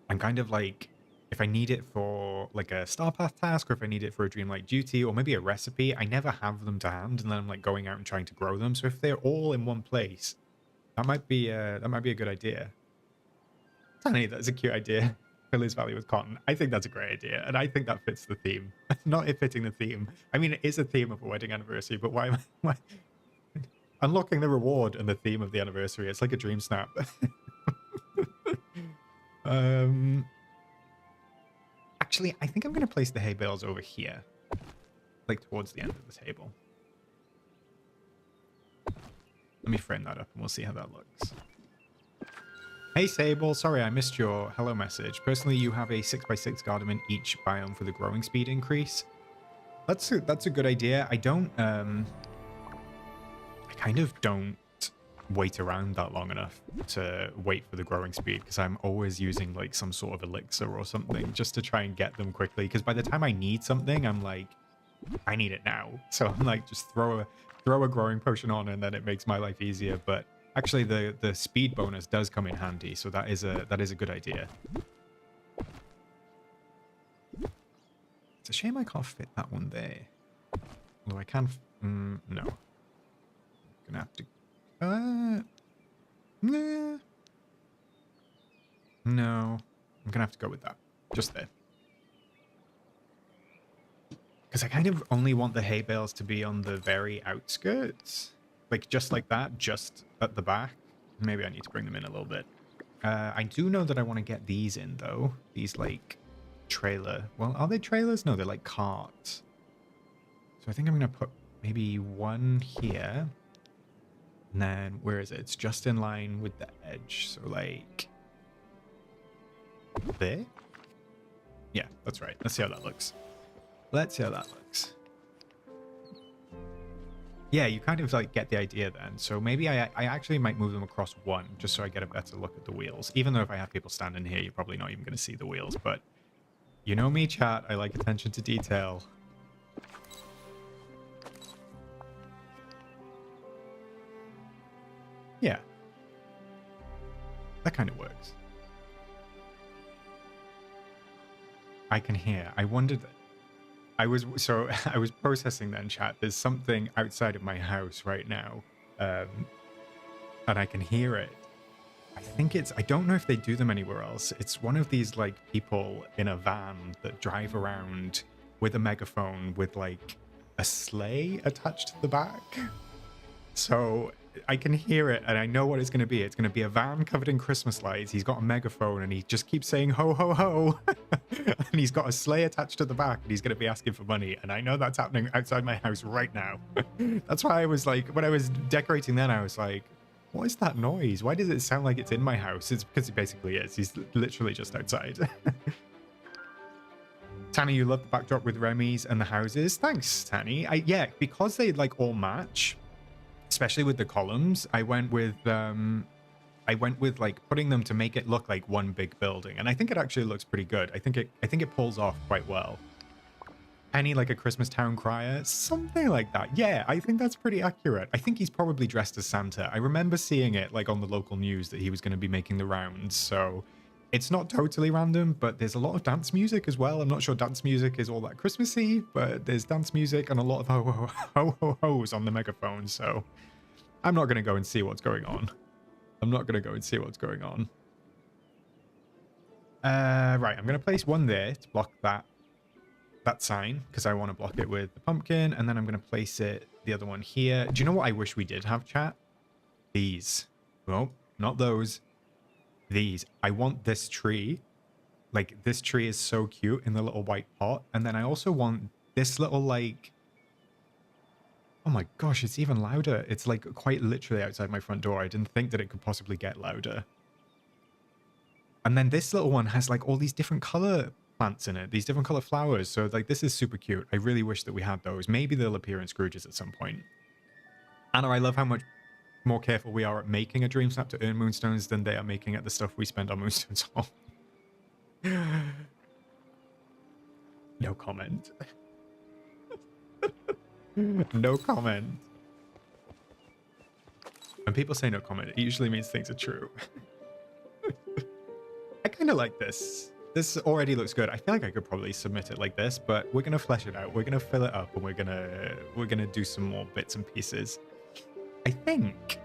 [SPEAKER 1] I'm kind of like, if I need it for like a Star Path task, or if I need it for a Dreamlight duty, or maybe a recipe, I never have them to hand, and then I'm like going out and trying to grow them. So if they're all in one place, that might be a good idea. Tanny, that's a cute idea. Fill his valley with cotton. I think that's a great idea, and I think that fits the theme. Not it fitting the theme. I mean, it is a theme of a wedding anniversary, but why? unlocking the reward and the theme of the anniversary. It's like a DreamSnap. Actually, I think I'm going to place the hay bales over here, like towards the end of the table. Let me frame that up and we'll see how that looks. Hey Sable, sorry I missed your hello message. Personally, you have a 6x6 garden in each biome for the growing speed increase. That's a good idea. I kind of don't wait around that long enough to wait for the growing speed because I'm always using like some sort of elixir or something just to try and get them quickly, because by the time I need something, I'm like, I need it now. So I'm like, just throw a growing potion on and then it makes my life easier. But actually the speed bonus does come in handy, so that is a good idea. It's a shame I can't fit that one there. Although I can no. Gonna have to nah. No. I'm gonna have to go with that. Just there. Because I kind of only want the hay bales to be on the very outskirts. Like, just like that, just at the back. Maybe I need to bring them in a little bit. I do know that I want to get these in, though. These, like, trailer. Well, are they trailers? No, they're like carts. So I think I'm going to put maybe one here. And then, where is it? It's just in line with the edge. So, like, there? Yeah, that's right. Let's see how that looks. Let's see how that looks. Yeah, you kind of like get the idea then. So maybe I actually might move them across one just so I get a better look at the wheels. Even though if I have people standing here, you're probably not even going to see the wheels. But you know me, chat. I like attention to detail. Yeah. That kind of works. I can hear. I wondered... I was processing that in chat. There's something outside of my house right now, and I can hear it. I don't know if they do them anywhere else. It's one of these like people in a van that drive around with a megaphone with like a sleigh attached to the back. So I can hear it and I know what it's going to be. It's going to be a van covered in Christmas lights. He's got a megaphone and he just keeps saying ho ho ho. And he's got a sleigh attached to the back and he's going to be asking for money. And I know that's happening outside my house right now. That's why I was like, when I was decorating then, I was like, what is that noise? Why does it sound like it's in my house? It's because it basically is. He's literally just outside. Tanny, you love the backdrop with Remy's and the houses. Thanks, Tanny. Yeah, because they like all match, especially with the columns, I went with like putting them to make it look like one big building, and I think it actually looks pretty good. I think it pulls off quite well. Penny like a Christmas town crier, something like that. Yeah, I think that's pretty accurate. I think he's probably dressed as Santa. I remember seeing it like on the local news that he was going to be making the rounds, so it's not totally random, but there's a lot of dance music as well. I'm not sure dance music is all that Christmassy, but there's dance music and a lot of ho-ho-ho's on the megaphone, so I'm not going to go and see what's going on. Right, I'm going to place one there to block that sign, because I want to block it with the pumpkin, and then I'm going to place the other one here. Do you know what I wish we did have, chat? These. Well, not those. These. I want this tree. Like, this tree is so cute in the little white pot. And then I also want this little, like... Oh my gosh, it's even louder. It's, like, quite literally outside my front door. I didn't think that it could possibly get louder. And then this little one has, like, all these different color plants in it. These different color flowers. So, like, this is super cute. I really wish that we had those. Maybe they'll appear in Scrooge's at some point. Anna, I love how much more careful we are at making a Dreamsnap to earn moonstones than they are making at the stuff we spend our moonstones on. No comment. No comment. When people say no comment, it usually means things are true. I kind of like this. This already looks good. I feel like I could probably submit it like this, but we're gonna flesh it out. We're gonna fill it up, and we're gonna do some more bits and pieces. I think.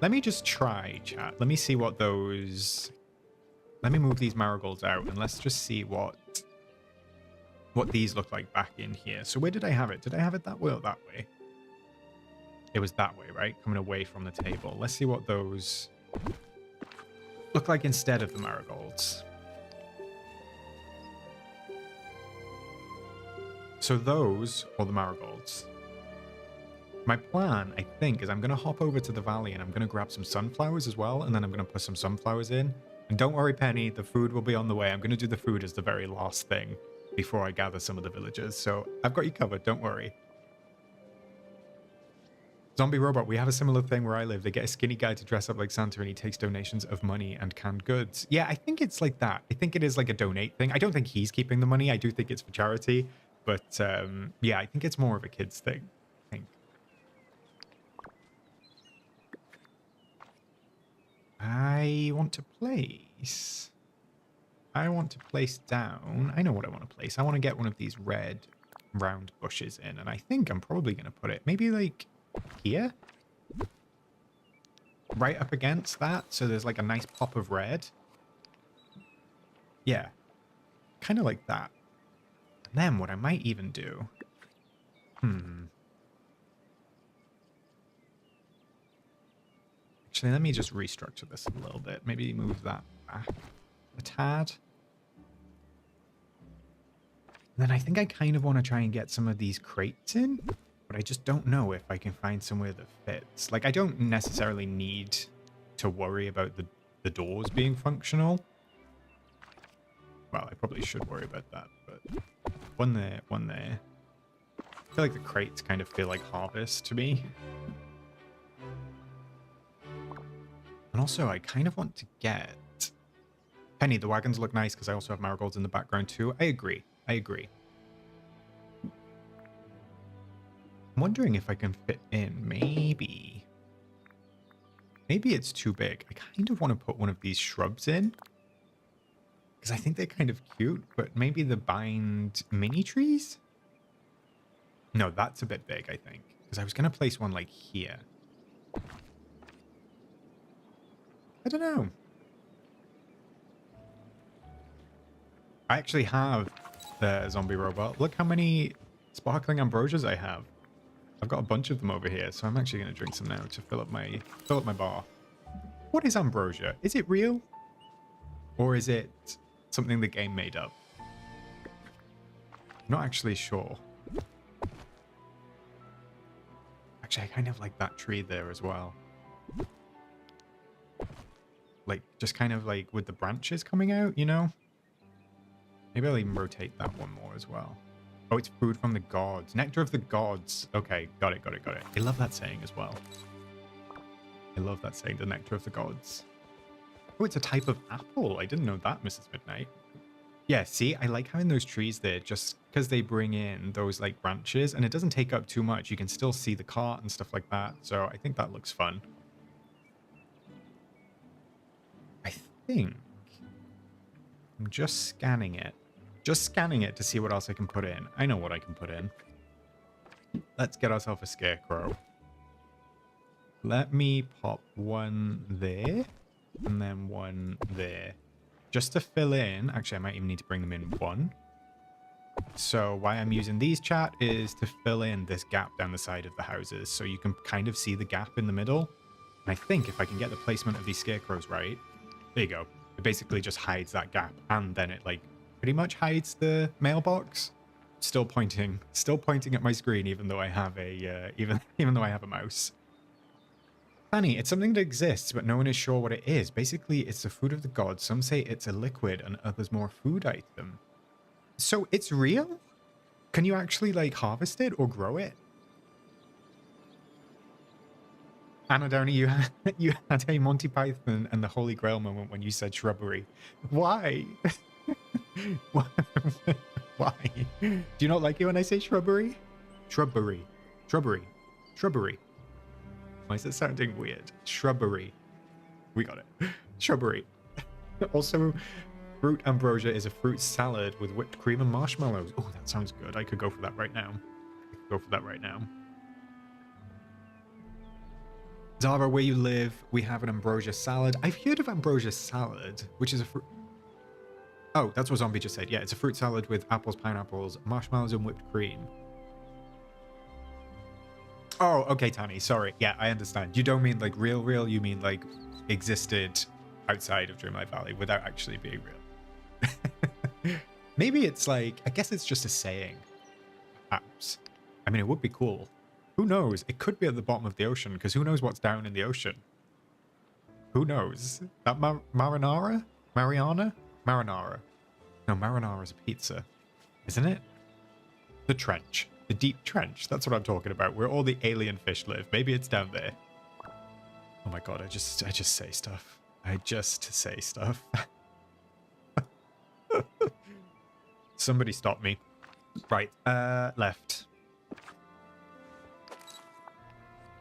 [SPEAKER 1] Let me just try, chat. Let me see what those. Let me move these marigolds out, and let's just see what these look like back in here. So where did I have it? Did I have it that way or that way? It was that way, right? Coming away from the table. Let's see what those look like instead of the marigolds. So those, or the marigolds. My plan, I think, is I'm going to hop over to the valley and I'm going to grab some sunflowers as well. And then I'm going to put some sunflowers in. And don't worry, Penny, the food will be on the way. I'm going to do the food as the very last thing before I gather some of the villagers. So I've got you covered, don't worry. Zombie Robot, we have a similar thing where I live. They get a skinny guy to dress up like Santa and he takes donations of money and canned goods. Yeah, I think it's like that. I think it is like a donate thing. I don't think he's keeping the money. I do think it's for charity. But yeah, I think it's more of a kid's thing, I think. I want to place down. I know what I want to place. I want to get one of these red round bushes in. And I think I'm probably going to put it maybe like here. Right up against that. So there's like a nice pop of red. Yeah. Kind of like that. And then what I might even do... Actually, let me just restructure this a little bit. Maybe move that back a tad. And then I think I kind of want to try and get some of these crates in. But I just don't know if I can find somewhere that fits. Like, I don't necessarily need to worry about the doors being functional. Well, I probably should worry about that, but one there, one there. I feel like the crates kind of feel like harvest to me. And also, I kind of want to get... Penny, the wagons look nice because I also have marigolds in the background too. I agree. I agree. I'm wondering if I can fit in, maybe. Maybe it's too big. I kind of want to put one of these shrubs in. Because I think they're kind of cute, but maybe the bind mini trees? No, that's a bit big, I think. Because I was going to place one like here. I don't know. I actually have the zombie robot. Look how many sparkling ambrosias I have. I've got a bunch of them over here, so I'm actually going to drink some now to fill up my bar. What is ambrosia? Is it real? Or is it something the game made up? I'm not actually sure. Actually, I kind of like that tree there as well. Like, just kind of like with the branches coming out, you know? Maybe I'll even rotate that one more as well. Oh, it's food from the gods. Nectar of the gods. Okay, got it, got it, got it. I love that saying as well. I love that saying, the nectar of the gods. Oh, it's a type of apple. I didn't know that, Mrs. Midnight. Yeah, see, I like having those trees there just because they bring in those like branches and it doesn't take up too much. You can still see the cart and stuff like that. So I think that looks fun. I think I'm just scanning it. Just scanning it to see what else I can put in. I know what I can put in. Let's get ourselves a scarecrow. Let me pop one there and then one there. Just to fill in. Actually, I might even need to bring them in one. So why I'm using these, chat, is to fill in this gap down the side of the houses. So you can kind of see the gap in the middle. And I think if I can get the placement of these scarecrows right, there you go. It basically just hides that gap. And then it like pretty much hides the mailbox. Still pointing at my screen, even though I have a even though I have a mouse. Funny, it's something that exists, but no one is sure what it is. Basically, it's the food of the gods. Some say it's a liquid, and others more food item. So it's real? Can you actually like harvest it or grow it? Anna Downey, you had a Monty Python and the Holy Grail moment when you said shrubbery. Why? Why? Do you not like it when I say shrubbery? Shrubbery. Shrubbery. Shrubbery. Why is it sounding weird? Shrubbery. We got it. Shrubbery. Also, fruit ambrosia is a fruit salad with whipped cream and marshmallows. Oh, that sounds good. I could go for that right now. Zara, where you live, we have an ambrosia salad. I've heard of ambrosia salad, which is a fruit... Oh, that's what Zombie just said. Yeah, it's a fruit salad with apples, pineapples, marshmallows, and whipped cream. Oh, okay, Tani. Sorry. Yeah, I understand. You don't mean like real. You mean like existed outside of Dreamlight Valley without actually being real. Maybe it's like, I guess it's just a saying. Perhaps. I mean, it would be cool. Who knows? It could be at the bottom of the ocean, because who knows what's down in the ocean? Who knows? That marinara? Mariana? Marinara. No, marinara is a pizza. Isn't it? The trench. The deep trench. That's what I'm talking about, where all the alien fish live. Maybe it's down there. Oh my god, I just say stuff. I just say stuff. Somebody stop me. Right, left.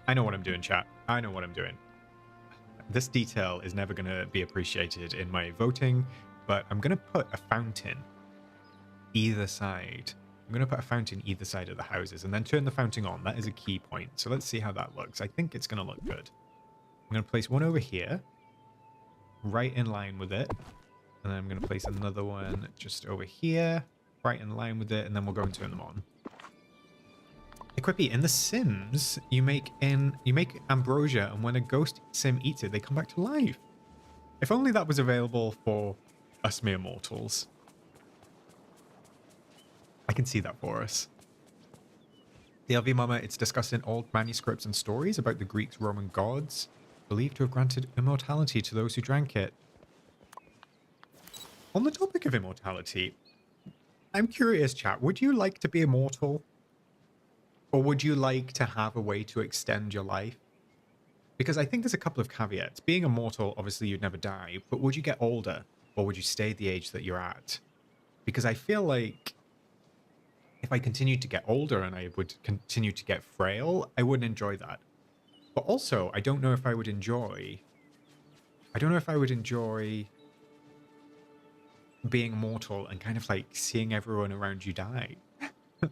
[SPEAKER 1] I know what I'm doing, chat. I know what I'm doing. This detail is never going to be appreciated in my voting, but I'm going to put a fountain either side. I'm going to put a fountain either side of the houses and then turn the fountain on. That is a key point. So let's see how that looks. I think it's going to look good. I'm going to place one over here, right in line with it. And then I'm going to place another one just over here, right in line with it, and then we'll go and turn them on. Equippy, in The Sims, you make ambrosia, and when a ghost sim eats it, they come back to life. If only that was available for us mere mortals. I can see that for us. The LV Mama, it's discussed in old manuscripts and stories about the Greeks, Roman gods, believed to have granted immortality to those who drank it. On the topic of immortality, I'm curious, chat, would you like to be immortal? Or would you like to have a way to extend your life? Because I think there's a couple of caveats. Being immortal, obviously you'd never die, but would you get older? Or would you stay at the age that you're at? Because I feel like if I continued to get older and I would continue to get frail, I wouldn't enjoy that. But also, I don't know if I would enjoy being immortal and kind of like seeing everyone around you die.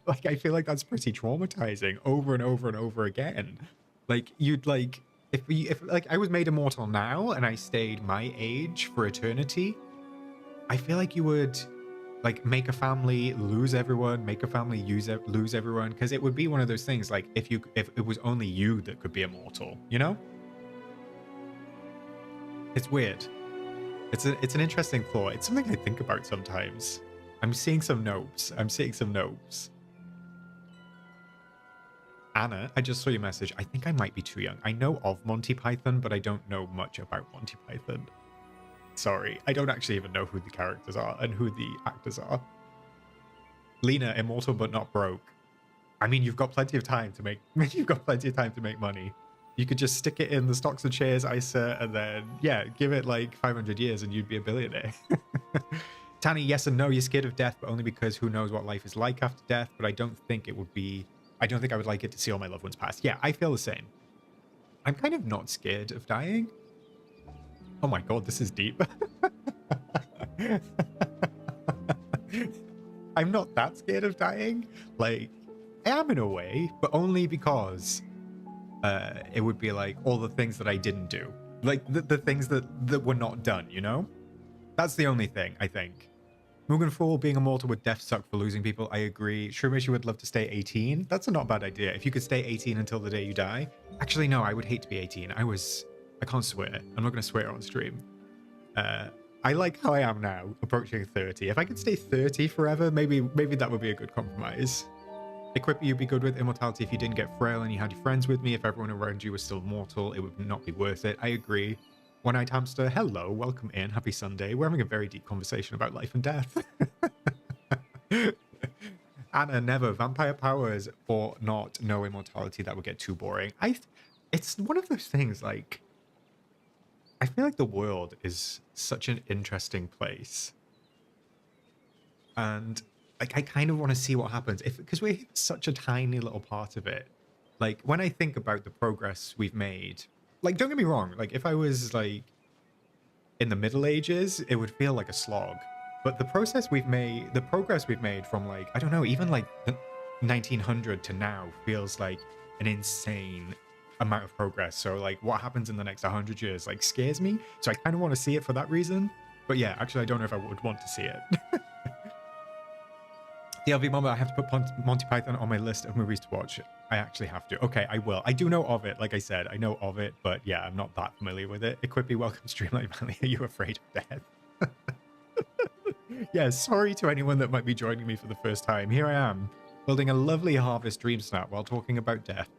[SPEAKER 1] Like, I feel like that's pretty traumatizing over and over and over again. Like, you'd like, if like I was made immortal now and I stayed my age for eternity, I feel like you would like make a family, lose everyone, make a family, lose everyone, because it would be one of those things like if it was only you that could be immortal, you know? It's weird. It's an interesting thought. It's something I think about sometimes. I'm seeing some notes. Anna, I just saw your message. I think I might be too young. I know of Monty Python, but I don't know much about Monty Python. Sorry, I don't actually even know who the characters are and who the actors are. Lena, immortal but not broke. I mean, you've got plenty of time to make money. You could just stick it in the stocks and shares ISA and then, yeah, give it like 500 years and you'd be a billionaire. Tani, yes and no, you're scared of death, but only because who knows what life is like after death, but I don't think I would like it to see all my loved ones pass. Yeah, I feel the same. I'm kind of not scared of dying. Oh my god, this is deep. I'm not that scared of dying. Like, I am in a way, but only because it would be like all the things that I didn't do. Like, the things that were not done, you know? That's the only thing, I think. Mugen Fool, being immortal would death suck for losing people. I agree. Shroomish, you would love to stay 18. That's a not bad idea. If you could stay 18 until the day you die. Actually, no, I would hate to be 18. I can't swear. I'm not going to swear on stream. I like how I am now, approaching 30. If I could stay 30 forever, maybe that would be a good compromise. Equip, you'd be good with immortality if you didn't get frail and you had your friends with me. If everyone around you was still mortal, it would not be worth it. I agree. One-eyed hamster, hello, welcome in, happy Sunday. We're having a very deep conversation about life and death. Anna, never. Vampire powers or not, no immortality, that would get too boring. It's one of those things, like, I feel like the world is such an interesting place. And, like, I kind of want to see what happens. Because we're such a tiny little part of it. Like, when I think about the progress we've made, like, don't get me wrong, like, if I was, like, in the Middle Ages, it would feel like a slog. But the progress we've made from, like, I don't know, even, like, the 1900 to now feels like an insane amount of progress. So, like, what happens in the next 100 years, like, scares me. So I kind of want to see it for that reason. But yeah, actually, I don't know if I would want to see it. DLV Mama, I have to put Monty Python on my list of movies to watch. I actually have to. Okay, I will. I do know of it. Like I said, I know of it, but yeah, I'm not that familiar with it. Equippy, welcome to Dreamlight Valley. Are you afraid of death? Yeah, sorry to anyone that might be joining me for the first time. Here I am, building a lovely harvest DreamSnap while talking about death.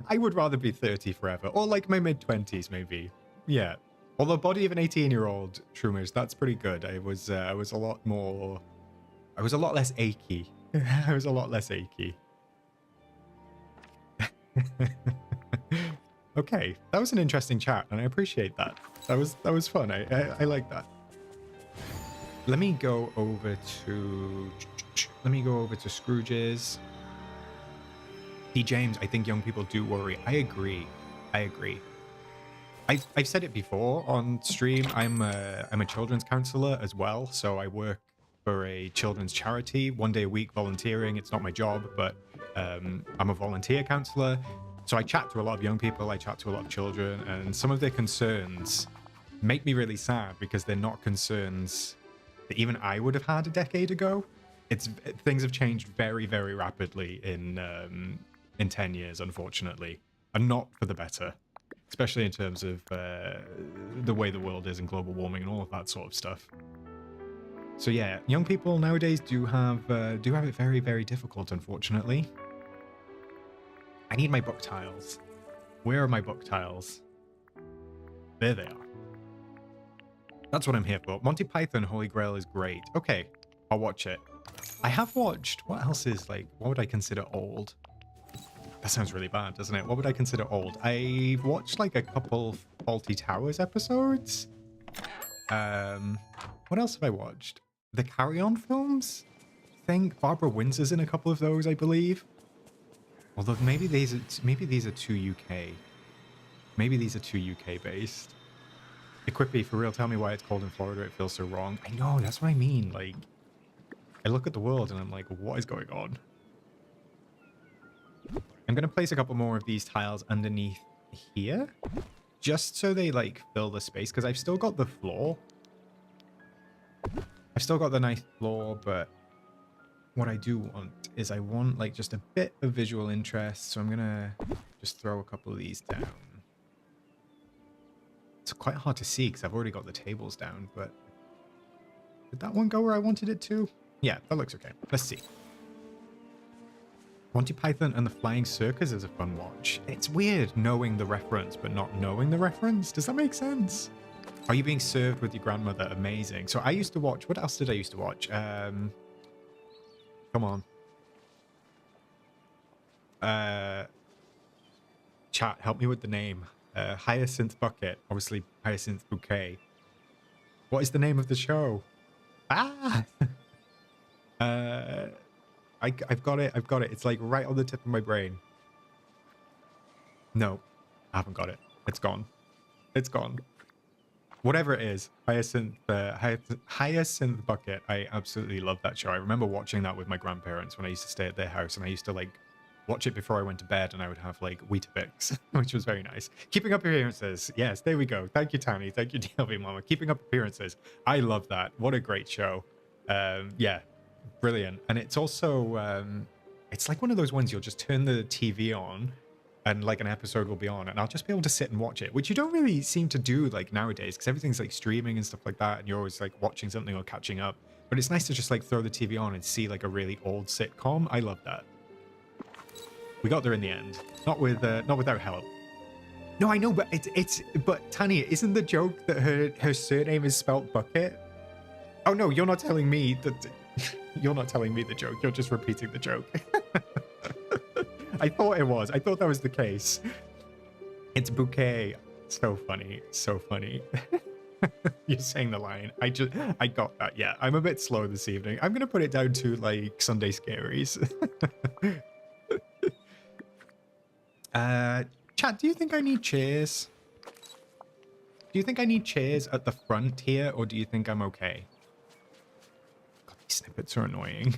[SPEAKER 1] I would rather be 30 forever, or like my mid-20s maybe. Yeah. Although body of an 18-year-old, Shroomish, that's pretty good. I was a lot more... I was a lot less achy. I was a lot less achy. Okay, that was an interesting chat, and I appreciate that. That was fun. I like that. Let me go over to... Let me go over to Scrooge's. D. James, I think young people do worry. I agree. I agree. I've said it before on stream. I'm a children's counselor as well, so I work for a children's charity, 1 day a week volunteering. It's not my job, but I'm a volunteer counselor. So I chat to a lot of young people. I chat to a lot of children, and some of their concerns make me really sad because they're not concerns that even I would have had a decade ago. Things have changed very, very rapidly in 10 years, unfortunately, and not for the better, especially in terms of the way the world is and global warming and all of that sort of stuff. So yeah, young people nowadays do have it very, very difficult, unfortunately. I need my book tiles. Where are my book tiles? There they are. That's what I'm here for. Monty Python Holy Grail is great. Okay, I'll watch it. I have watched... What else is, like... What would I consider old? That sounds really bad, doesn't it? What would I consider old? I've watched, like, a couple Faulty Towers episodes. What else have I watched? The Carry On films? I think Barbara Windsor's in a couple of those, I believe. Although maybe these are too UK. Maybe these are too UK based. Equippy, for real, tell me why it's cold in Florida. It feels so wrong. I know, that's what I mean. Like, I look at the world and I'm like, what is going on? I'm going to place a couple more of these tiles underneath here. Just so they, like, fill the space. Because I've still got the floor. I've still got the nice floor, but what I do want is I want, like, just a bit of visual interest. So I'm going to just throw a couple of these down. It's quite hard to see because I've already got the tables down, but did that one go where I wanted it to? Yeah, that looks okay. Let's see. Monty Python and the Flying Circus is a fun watch. It's weird knowing the reference, but not knowing the reference. Does that make sense? Are you being served with your grandmother? Amazing. So I used to watch... What else did I used to watch? Come on. Chat, help me with the name. Hyacinth Bucket. Obviously, Hyacinth Bouquet. What is the name of the show? Ah! I've got it. I've got it. It's like right on the tip of my brain. No, I haven't got it. It's gone. It's gone. Whatever it is, Hyacinth Bucket. I absolutely love that show. I remember watching that with my grandparents when I used to stay at their house, and I used to like watch it before I went to bed, and I would have like Weetabix, which was very nice. Keeping Up Appearances. Yes, there we go. Thank you, Tani. Thank you, DLV Mama. Keeping Up Appearances. I love that. What a great show. Yeah. Brilliant. And it's also it's like one of those ones you'll just turn the TV on and like an episode will be on and I'll just be able to sit and watch it, which you don't really seem to do like nowadays because everything's like streaming and stuff like that and you're always like watching something or catching up. But it's nice to just like throw the TV on and see like a really old sitcom. I love that. We got there in the end. Not without help. No, I know, but but Tanya, isn't the joke that her surname is spelt Bucket? Oh no, you're not telling me that. You're not telling me the joke. You're just repeating the joke. I thought it was. I thought that was the case. It's Bouquet. So funny. So funny. You're saying the line. I got that. Yeah, I'm a bit slow this evening. I'm going to put it down to like Sunday Scaries. Chat, do you think I need chairs? Do you think I need chairs at the front here, or do you think I'm okay? These snippets are annoying.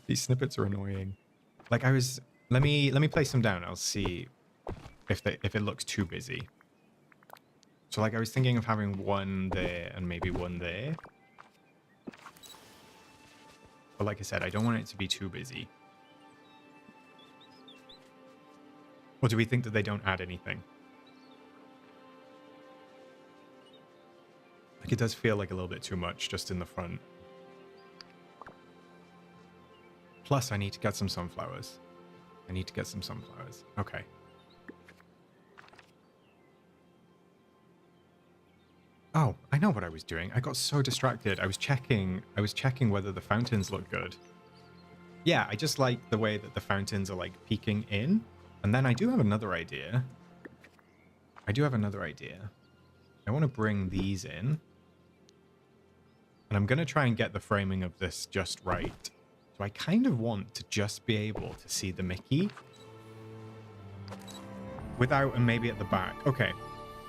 [SPEAKER 1] These snippets are annoying. Like I was... Let me place them down. I'll see if it looks too busy. So like I was thinking of having one there and maybe one there. But like I said, I don't want it to be too busy. Or do we think that they don't add anything? Like it does feel like a little bit too much just in the front. Plus I need to get some sunflowers. I need to get some sunflowers. Okay. Oh, I know what I was doing. I got so distracted. I was checking whether the fountains look good. Yeah, I just like the way that the fountains are like peeking in. And then I do have another idea. I want to bring these in. And I'm going to try and get the framing of this just right. So I kind of want to just be able to see the Mickey. Without, and maybe at the back. Okay.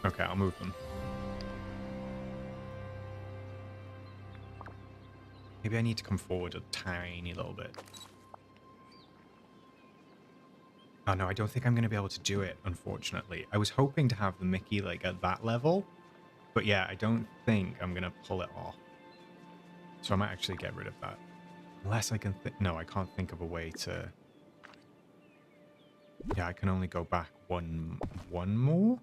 [SPEAKER 1] Okay, I'll move them. Maybe I need to come forward a tiny little bit. Oh no, I don't think I'm going to be able to do it, unfortunately. I was hoping to have the Mickey like at that level. But yeah, I don't think I'm going to pull it off. So I might actually get rid of that. Unless I can no, I can't think of a way to... Yeah, I can only go back one more?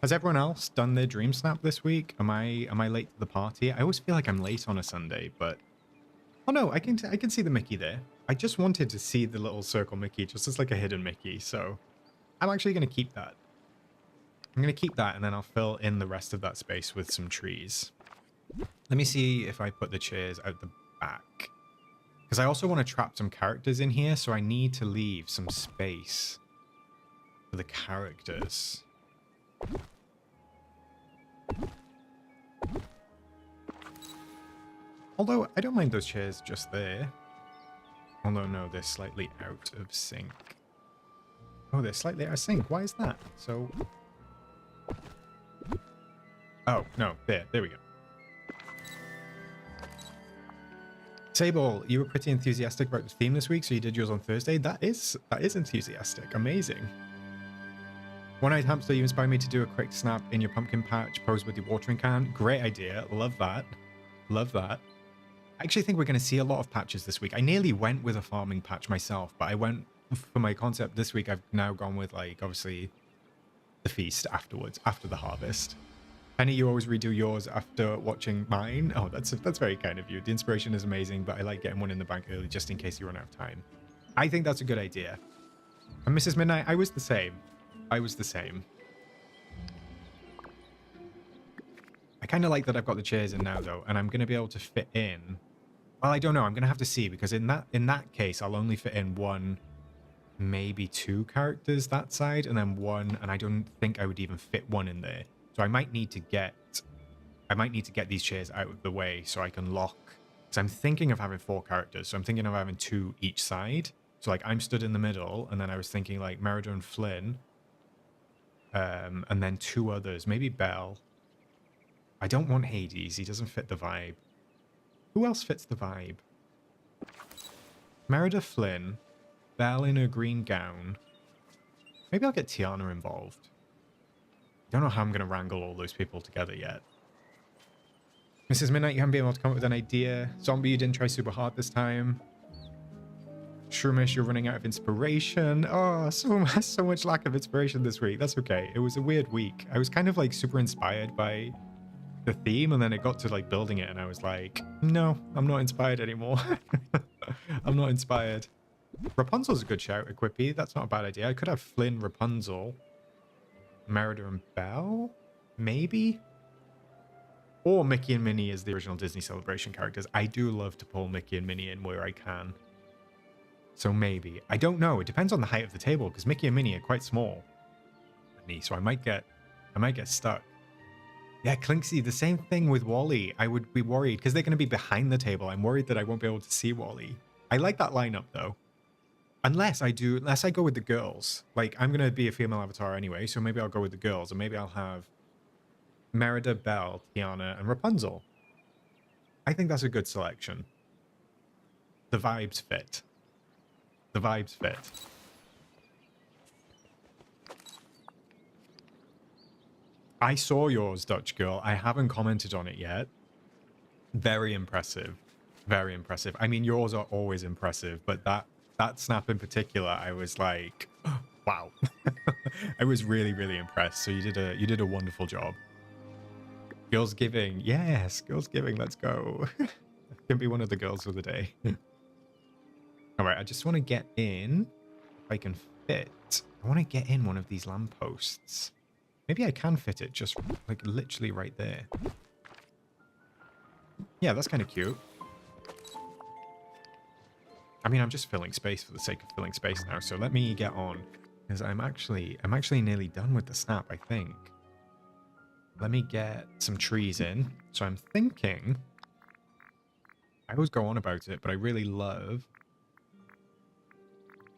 [SPEAKER 1] Has everyone else done their DreamSnap this week? Am I late to the party? I always feel like I'm late on a Sunday, but... Oh no, I can see the Mickey there. I just wanted to see the little circle Mickey, just as like a hidden Mickey, so... I'm actually going to keep that. I'm going to keep that, and then I'll fill in the rest of that space with some trees. Let me see if I put the chairs out the back. Because I also want to trap some characters in here, so I need to leave some space for the characters. Although, I don't mind those chairs just there. Although, no, they're slightly out of sync. Oh, they're slightly out of sync. Why is that? So... Oh, no. There we go. Sable, you were pretty enthusiastic about the theme this week, so you did yours on Thursday. That is enthusiastic. Amazing. One-eyed hamster, you inspired me to do a quick snap in your pumpkin patch pose with your watering can. Great idea. Love that. Love that. I actually think we're going to see a lot of patches this week. I nearly went with a farming patch myself, but I went for my concept this week. I've now gone with, like, obviously the feast afterwards, after the harvest. Penny, you always redo yours after watching mine. Oh, that's very kind of you. The inspiration is amazing, but I like getting one in the bank early just in case you run out of time. I think that's a good idea. And Mrs. Midnight, I was the same. I was the same. I kind of like that I've got the chairs in now, though, and I'm going to be able to fit in. Well, I don't know. I'm going to have to see, because in that case, I'll only fit in one, maybe two characters that side, and then one, and I don't think I would even fit one in there. So I might need to get these chairs out of the way so I can lock. Because I'm thinking of having 4 characters, so I'm thinking of having 2 each side. So like I'm stood in the middle, and then I was thinking like Merida and Flynn, and then 2 others, maybe Belle. I don't want Hades. He doesn't fit the vibe. Who else fits the vibe? Merida, Flynn, Belle in her green gown. Maybe I'll get Tiana involved. I don't know how I'm going to wrangle all those people together yet. Mrs. Midnight, you haven't been able to come up with an idea. Zombie, you didn't try super hard this time. Shroomish, you're running out of inspiration. Oh, so much lack of inspiration this week. That's okay. It was a weird week. I was kind of like super inspired by the theme, and then it got to like building it, and I was like, no, I'm not inspired anymore. I'm not inspired. Rapunzel's a good shout, Equippy. That's not a bad idea. I could have Flynn, Rapunzel, Merida and Belle, maybe? Or Mickey and Minnie as the original Disney Celebration characters. I do love to pull Mickey and Minnie in where I can. So maybe. I don't know. It depends on the height of the table, because Mickey and Minnie are quite small. So I might get stuck. Yeah, Clinksy, the same thing with Wally. I would be worried, because they're going to be behind the table. I'm worried that I won't be able to see Wally. I like that lineup, though. Unless I go with the girls. Like, I'm going to be a female avatar anyway, so maybe I'll go with the girls, and maybe I'll have Merida, Belle, Tiana, and Rapunzel. I think that's a good selection. The vibes fit. The vibes fit. I saw yours, Dutch girl. I haven't commented on it yet. Very impressive. Very impressive. I mean, yours are always impressive, but that snap in particular, I was like, wow. I was really, really impressed. So you did a wonderful job. Girls Giving. Yes, Girls Giving. Let's go. Can be one of the girls of the day. All right, I just want to get in. If I can fit. I want to get in one of these lampposts. Maybe I can fit it just like literally right there. Yeah, that's kind of cute. I mean, I'm just filling space for the sake of filling space now. So let me get on, because I'm actually nearly done with the snap, I think. Let me get some trees in. So I'm thinking, I always go on about it, but I really love,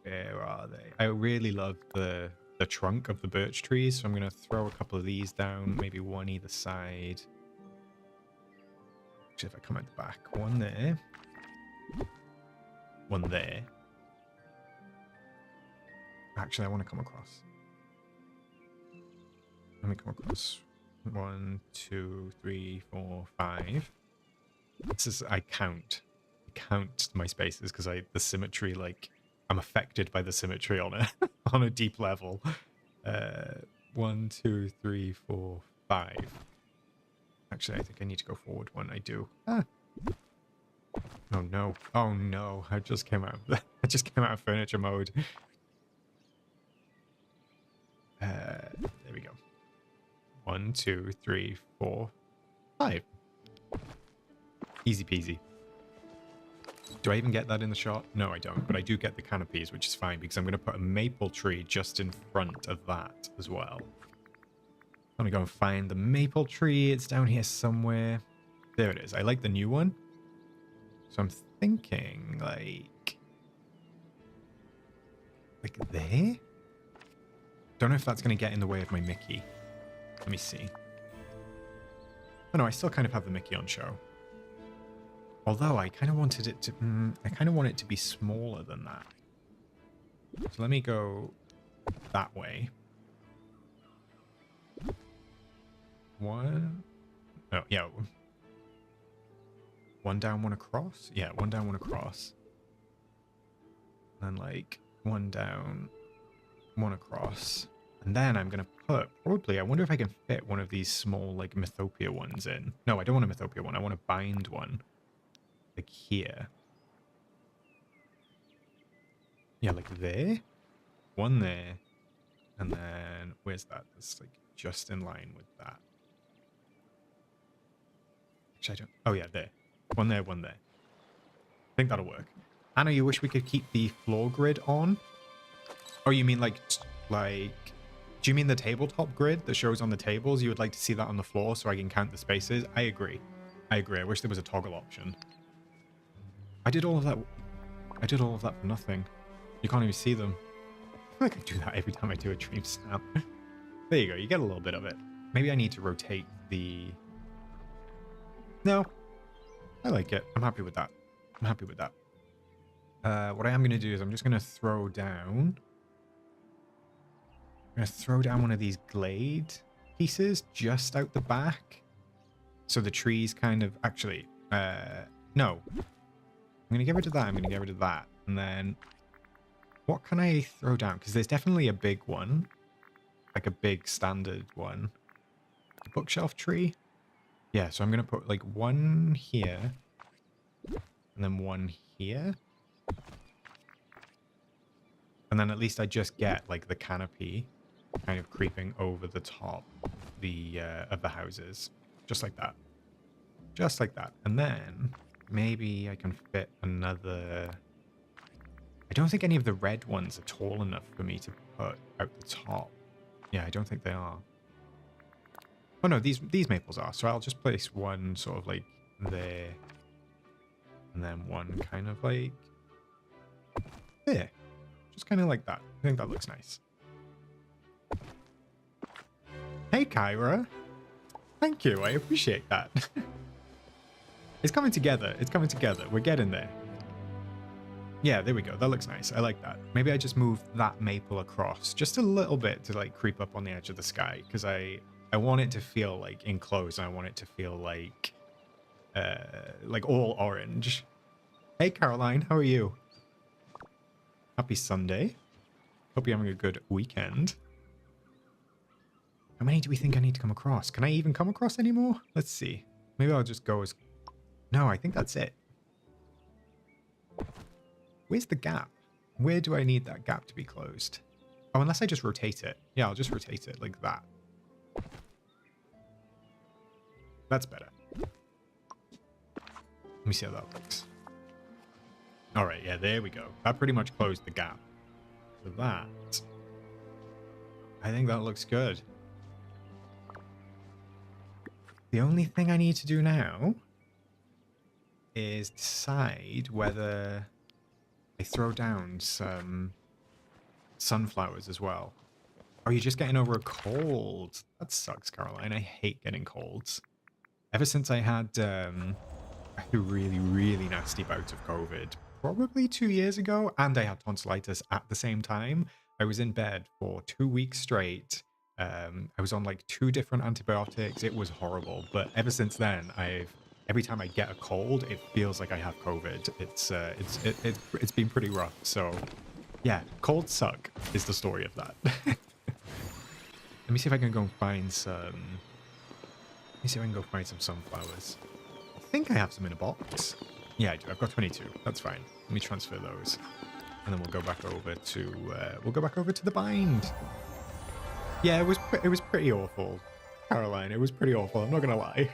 [SPEAKER 1] where are they? I really love the trunk of the birch trees. So I'm going to throw a couple of these down, maybe one either side. Actually, if I come out the back, one there. One there. Actually, I want to come across. Let me come across. 1, 2, 3, 4, 5. This is, I count my spaces because the symmetry, like, I'm affected by the symmetry on it on a deep level. 1, 2, 3, 4, 5. Actually, I think I need to go forward one. I do. Ah. Oh no! Oh no! I just came out. I just came out of furniture mode. There we go. 1, 2, 3, 4, 5. Easy peasy. Do I even get that in the shot? No, I don't. But I do get the canopies, which is fine because I'm going to put a maple tree just in front of that as well. I'm going to go and find the maple tree. It's down here somewhere. There it is. I like the new one. So I'm thinking like there? Don't know if that's going to get in the way of my Mickey. Let me see. Oh no, I still kind of have the Mickey on show. Although I kind of wanted it to, I kind of want it to be smaller than that. So let me go that way. One. Oh, yeah. One down, one across? Yeah, one down, one across. And then like one down, one across. And then I'm going to put, probably, I wonder if I can fit one of these small like Mythopia ones in. No, I don't want a Mythopia one. I want a bind one. Like here. Yeah, like there. One there. And then, where's that? It's like just in line with that. Actually, I don't, oh yeah, there. One there, one there. I think that'll work. Anna, you wish we could keep the floor grid on? Oh, you mean like, do you mean the tabletop grid that shows on the tables? You would like to see that on the floor so I can count the spaces? I agree. I agree. I wish there was a toggle option. I did all of that. I did all of that for nothing. You can't even see them. I feel like I do that every time I do a DreamSnap. There you go. You get a little bit of it. Maybe I need to rotate the... No. I like it. I'm happy with that. I'm happy with that. What I am going to do is I'm just going to throw down... I'm going to throw down one of these glade pieces just out the back. So the trees kind of... Actually, no. I'm going to get rid of that. I'm going to get rid of that. And then what can I throw down? Because there's definitely a big one. Like a big standard one. A bookshelf tree. Yeah, so I'm going to put like one here. And then one here. And then at least I just get like the canopy kind of creeping over the top of the houses. Just like that. Just like that. And then maybe I can fit another... I don't think any of the red ones are tall enough for me to put out the top. Yeah, I don't think they are. Oh no, these maples are. So I'll just place one sort of like there. And then one kind of like there. Just kind of like that. I think that looks nice. Hey, Kyra. Thank you. I appreciate that. It's coming together. It's coming together. We're getting there. Yeah, there we go. That looks nice. I like that. Maybe I just move that maple across just a little bit to like creep up on the edge of the sky because I I want it to feel like enclosed, and I want it to feel like all orange. Hey Caroline, how are you? Happy Sunday. Hope you're having a good weekend. How many do we think I need to come across? Can I even come across anymore? Let's see. Maybe I'll just go as... No, I think that's it. Where's the gap? Where do I need that gap to be closed? Oh, unless I just rotate it. Yeah, I'll just rotate it like that. That's better. Let me see how that looks. All right, yeah, there we go. That pretty much closed the gap. So that... I think that looks good. The only thing I need to do now is decide whether I throw down some sunflowers as well. Oh, you're just getting over a cold. That sucks, Caroline. I hate getting colds. Ever since I had a really, really nasty bout of COVID, probably 2 years ago, and I had tonsillitis at the same time, I was in bed for 2 weeks straight. I was on like 2 different antibiotics. It was horrible. But ever since then, every time I get a cold, it feels like I have COVID. It's been pretty rough. So yeah, colds suck is the story of that. Let me see if I can go and find some... Let me see if I can go find some sunflowers. I think I have some in a box. Yeah, I do. I've got 22. That's fine. Let me transfer those. And then we'll go back over to the bind. Yeah, it was pretty awful, Caroline. It was pretty awful. I'm not gonna lie.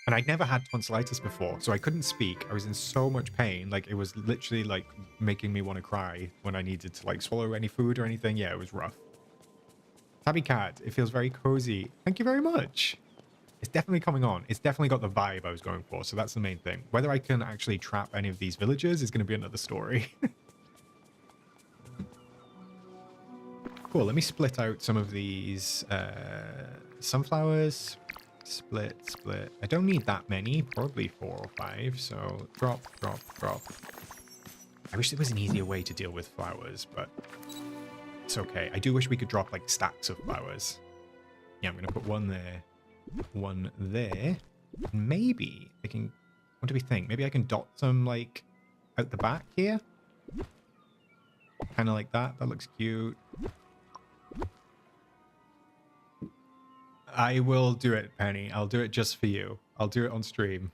[SPEAKER 1] And I'd never had tonsillitis before, so I couldn't speak. I was in so much pain. Like, it was literally like making me want to cry when I needed to like swallow any food or anything. Yeah, it was rough. Tabby Cat, it feels very cozy. Thank you very much. It's definitely coming on. It's definitely got the vibe I was going for, so that's the main thing. Whether I can actually trap any of these villagers is going to be another story. Cool, let me split out some of these sunflowers. Split. I don't need that many, probably 4 or 5, so drop. I wish there was an easier way to deal with flowers, but it's okay. I do wish we could drop like stacks of flowers. Yeah, I'm going to put one there, one there. And maybe I can, what do we think? Maybe I can dot some like out the back here. Kind of like that. That looks cute. I will do it, Penny. I'll do it just for you. I'll do it on stream.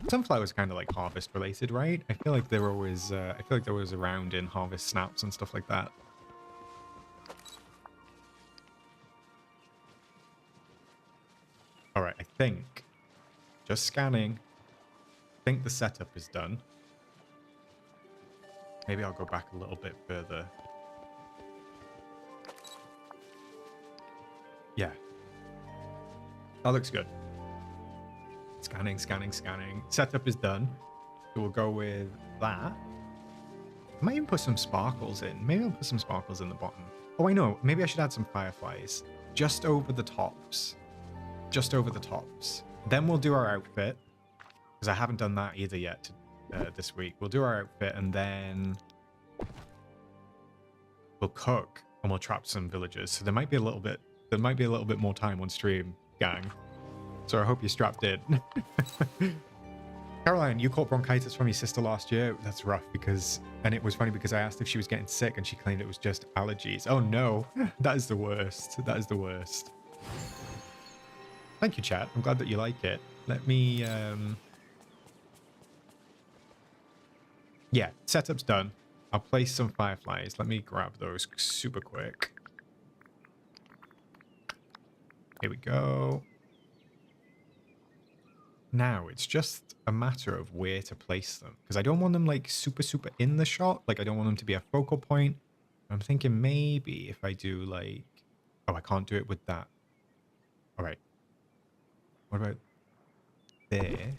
[SPEAKER 1] Sunflowers kind of like harvest related, right? I feel like they're always around in harvest snaps and stuff like that. All right, I think just scanning. I think the setup is done. Maybe I'll go back a little bit further. Yeah. That looks good. Scanning. Setup is done. So we'll go with that. I might even put some sparkles in. Maybe I'll put some sparkles in the bottom. Oh, I know. Maybe I should add some fireflies. Just over the tops. Then we'll do our outfit. Because I haven't done that either yet this week. We'll do our outfit and then we'll cook and we'll trap some villagers. So there might be a little bit more time on stream, gang. So I hope you're strapped in. Caroline, you caught bronchitis from your sister last year. That's rough and it was funny because I asked if she was getting sick and she claimed it was just allergies. Oh no, that is the worst. Thank you, chat. I'm glad that you like it. Let me, yeah, setup's done. I'll place some fireflies. Let me grab those super quick. Here we go. Now it's just a matter of where to place them because I don't want them like super in the shot. Like I don't want them to be a focal point. I'm thinking maybe if I do like, oh, I can't do it with that. All right. What about there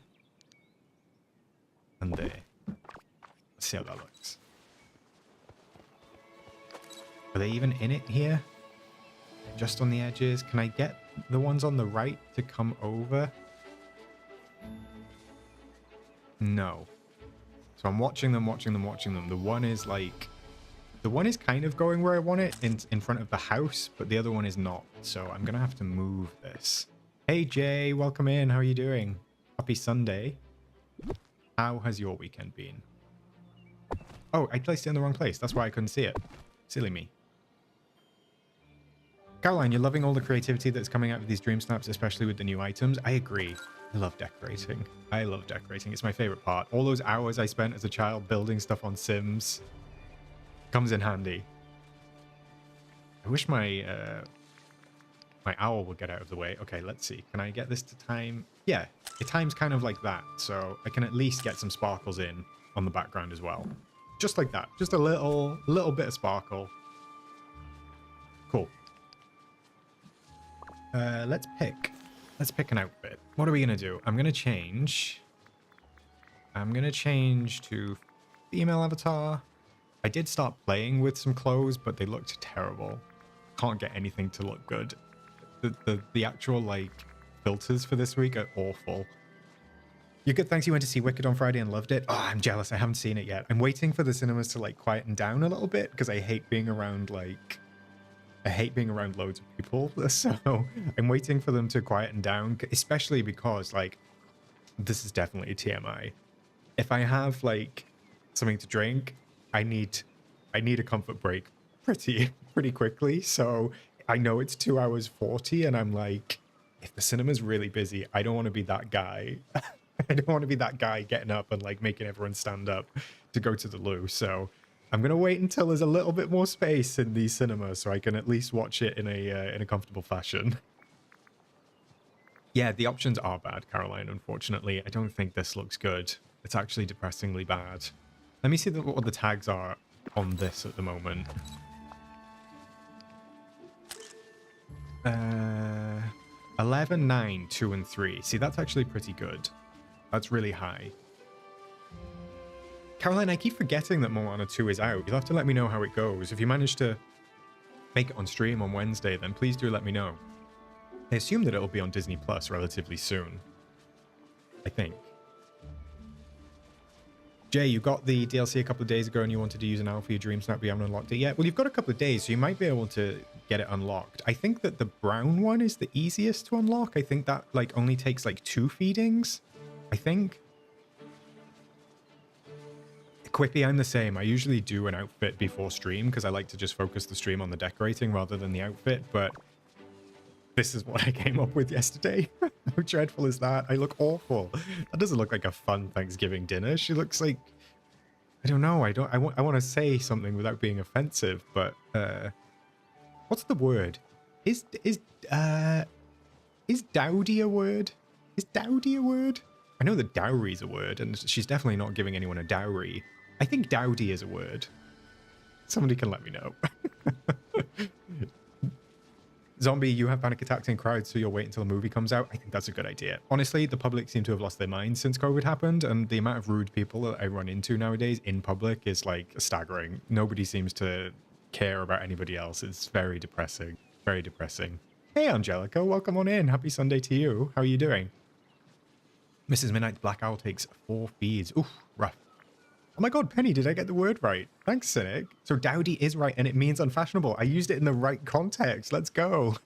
[SPEAKER 1] and there? Let's see how that looks. Are they even in it here? Just on the edges? Can I get the ones on the right to come over? No. So I'm watching them. The one is like The one is kind of going where I want it, in front of the house, but the other one is not. So I'm going to have to move this. Hey, Jay, welcome in. How are you doing? Happy Sunday. How has your weekend been? Oh, I placed it in the wrong place. That's why I couldn't see it. Silly me. Caroline, you're loving all the creativity that's coming out of these dream snaps, especially with the new items. I agree. I love decorating. I love decorating. It's my favorite part. All those hours I spent as a child building stuff on Sims comes in handy. I wish my my owl would get out of the way. Okay, let's see. Can I get this to time? Yeah, it times kind of like that. So I can at least get some sparkles in on the background as well. Just like that. Just a little bit of sparkle. Cool. Let's pick an outfit. What are we gonna do? I'm gonna change to female avatar. I did start playing with some clothes, but they looked terrible. Can't get anything to look good. The actual like filters for this week are awful. You're good, thanks. You went to see Wicked on Friday and loved it. Oh, I'm jealous. I haven't seen it yet. I'm waiting for the cinemas to like quieten down a little bit because I hate being around loads of people. So I'm waiting for them to quieten down, especially because like this is definitely a TMI. If I have like something to drink, I need a comfort break pretty quickly. So I know it's 2 hours 40 and I'm like, if the cinema's really busy, I don't want to be that guy. I don't want to be that guy getting up and like making everyone stand up to go to the loo. So I'm going to wait until there's a little bit more space in the cinema so I can at least watch it in a comfortable fashion. Yeah, the options are bad, Caroline, unfortunately. I don't think this looks good. It's actually depressingly bad. Let me see what the tags are on this at the moment. 11, 9, 2, and 3. See, that's actually pretty good. That's really high. Caroline, I keep forgetting that Moana 2 is out. You'll have to let me know how it goes. If you manage to make it on stream on Wednesday, then please do let me know. I assume that it'll be on Disney Plus relatively soon. I think. Jay, you got the DLC a couple of days ago and you wanted to use an hour for your DreamSnap, but you haven't unlocked it yet. Well, you've got a couple of days, so you might be able to get it unlocked. I think that the brown one is the easiest to unlock. I think that like only takes like 2 feedings. I think. Quippy, I'm the same. I usually do an outfit before stream because I like to just focus the stream on the decorating rather than the outfit, but this is what I came up with yesterday. How dreadful is that? I look awful. That doesn't look like a fun Thanksgiving dinner. She looks like, I don't know. I want to say something without being offensive, but what's the word? Is dowdy a word? Is dowdy a word? I know that dowry is a word, and she's definitely not giving anyone a dowry. I think dowdy is a word. Somebody can let me know. Zombie, you have panic attacks in crowds, so you'll wait until a movie comes out. I think that's a good idea. Honestly, the public seem to have lost their minds since COVID happened, and the amount of rude people that I run into nowadays in public is like staggering. Nobody seems to care about anybody else. It's very depressing. Very depressing. Hey, Angelica, welcome on in. Happy Sunday to you. How are you doing? Mrs. Midnight's Black Owl takes 4 feeds. Oof, rough. Oh my god, Penny, did I get the word right? Thanks, Cynic. So dowdy is right, and it means unfashionable. I used it in the right context. Let's go.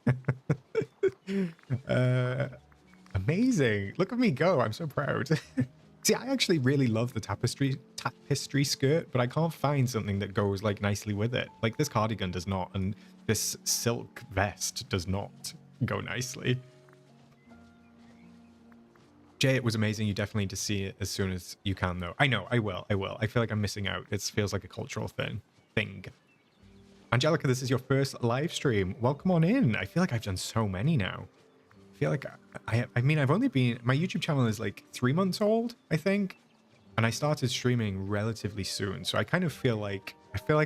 [SPEAKER 1] Amazing. Look at me go. I'm so proud. See, I actually really love the tapestry skirt, but I can't find something that goes like nicely with it. Like this cardigan does not, and this silk vest does not go nicely. Jay, it was amazing. You definitely need to see it as soon as you can, though. I know, I will. I feel like I'm missing out. It feels like a cultural thing. Angelica, this is your first live stream. Welcome on in. I feel like I've done so many now. I feel like, I mean, I've only been, my YouTube channel is like 3 months old, I think. And I started streaming relatively soon. So I kind of feel like,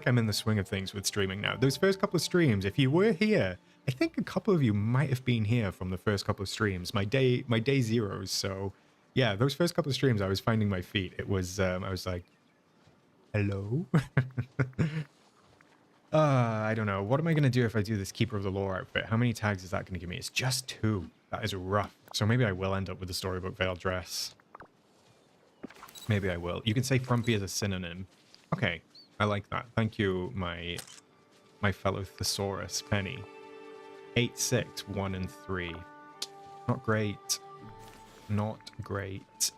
[SPEAKER 1] I'm in the swing of things with streaming now. Those first couple of streams, if you were here, I think a couple of you might have been here from the first couple of streams, my day zeros. So yeah, those first couple of streams, I was finding my feet. It was, I was like, hello? I don't know. What am I going to do if I do this Keeper of the Lore outfit? How many tags is that going to give me? It's just 2. That is rough. So maybe I will end up with the Storybook Veil dress. Maybe I will. You can say frumpy as a synonym. Okay. I like that. Thank you, my fellow thesaurus, Penny. 8, 6, 1, and 3. Not great. Not great.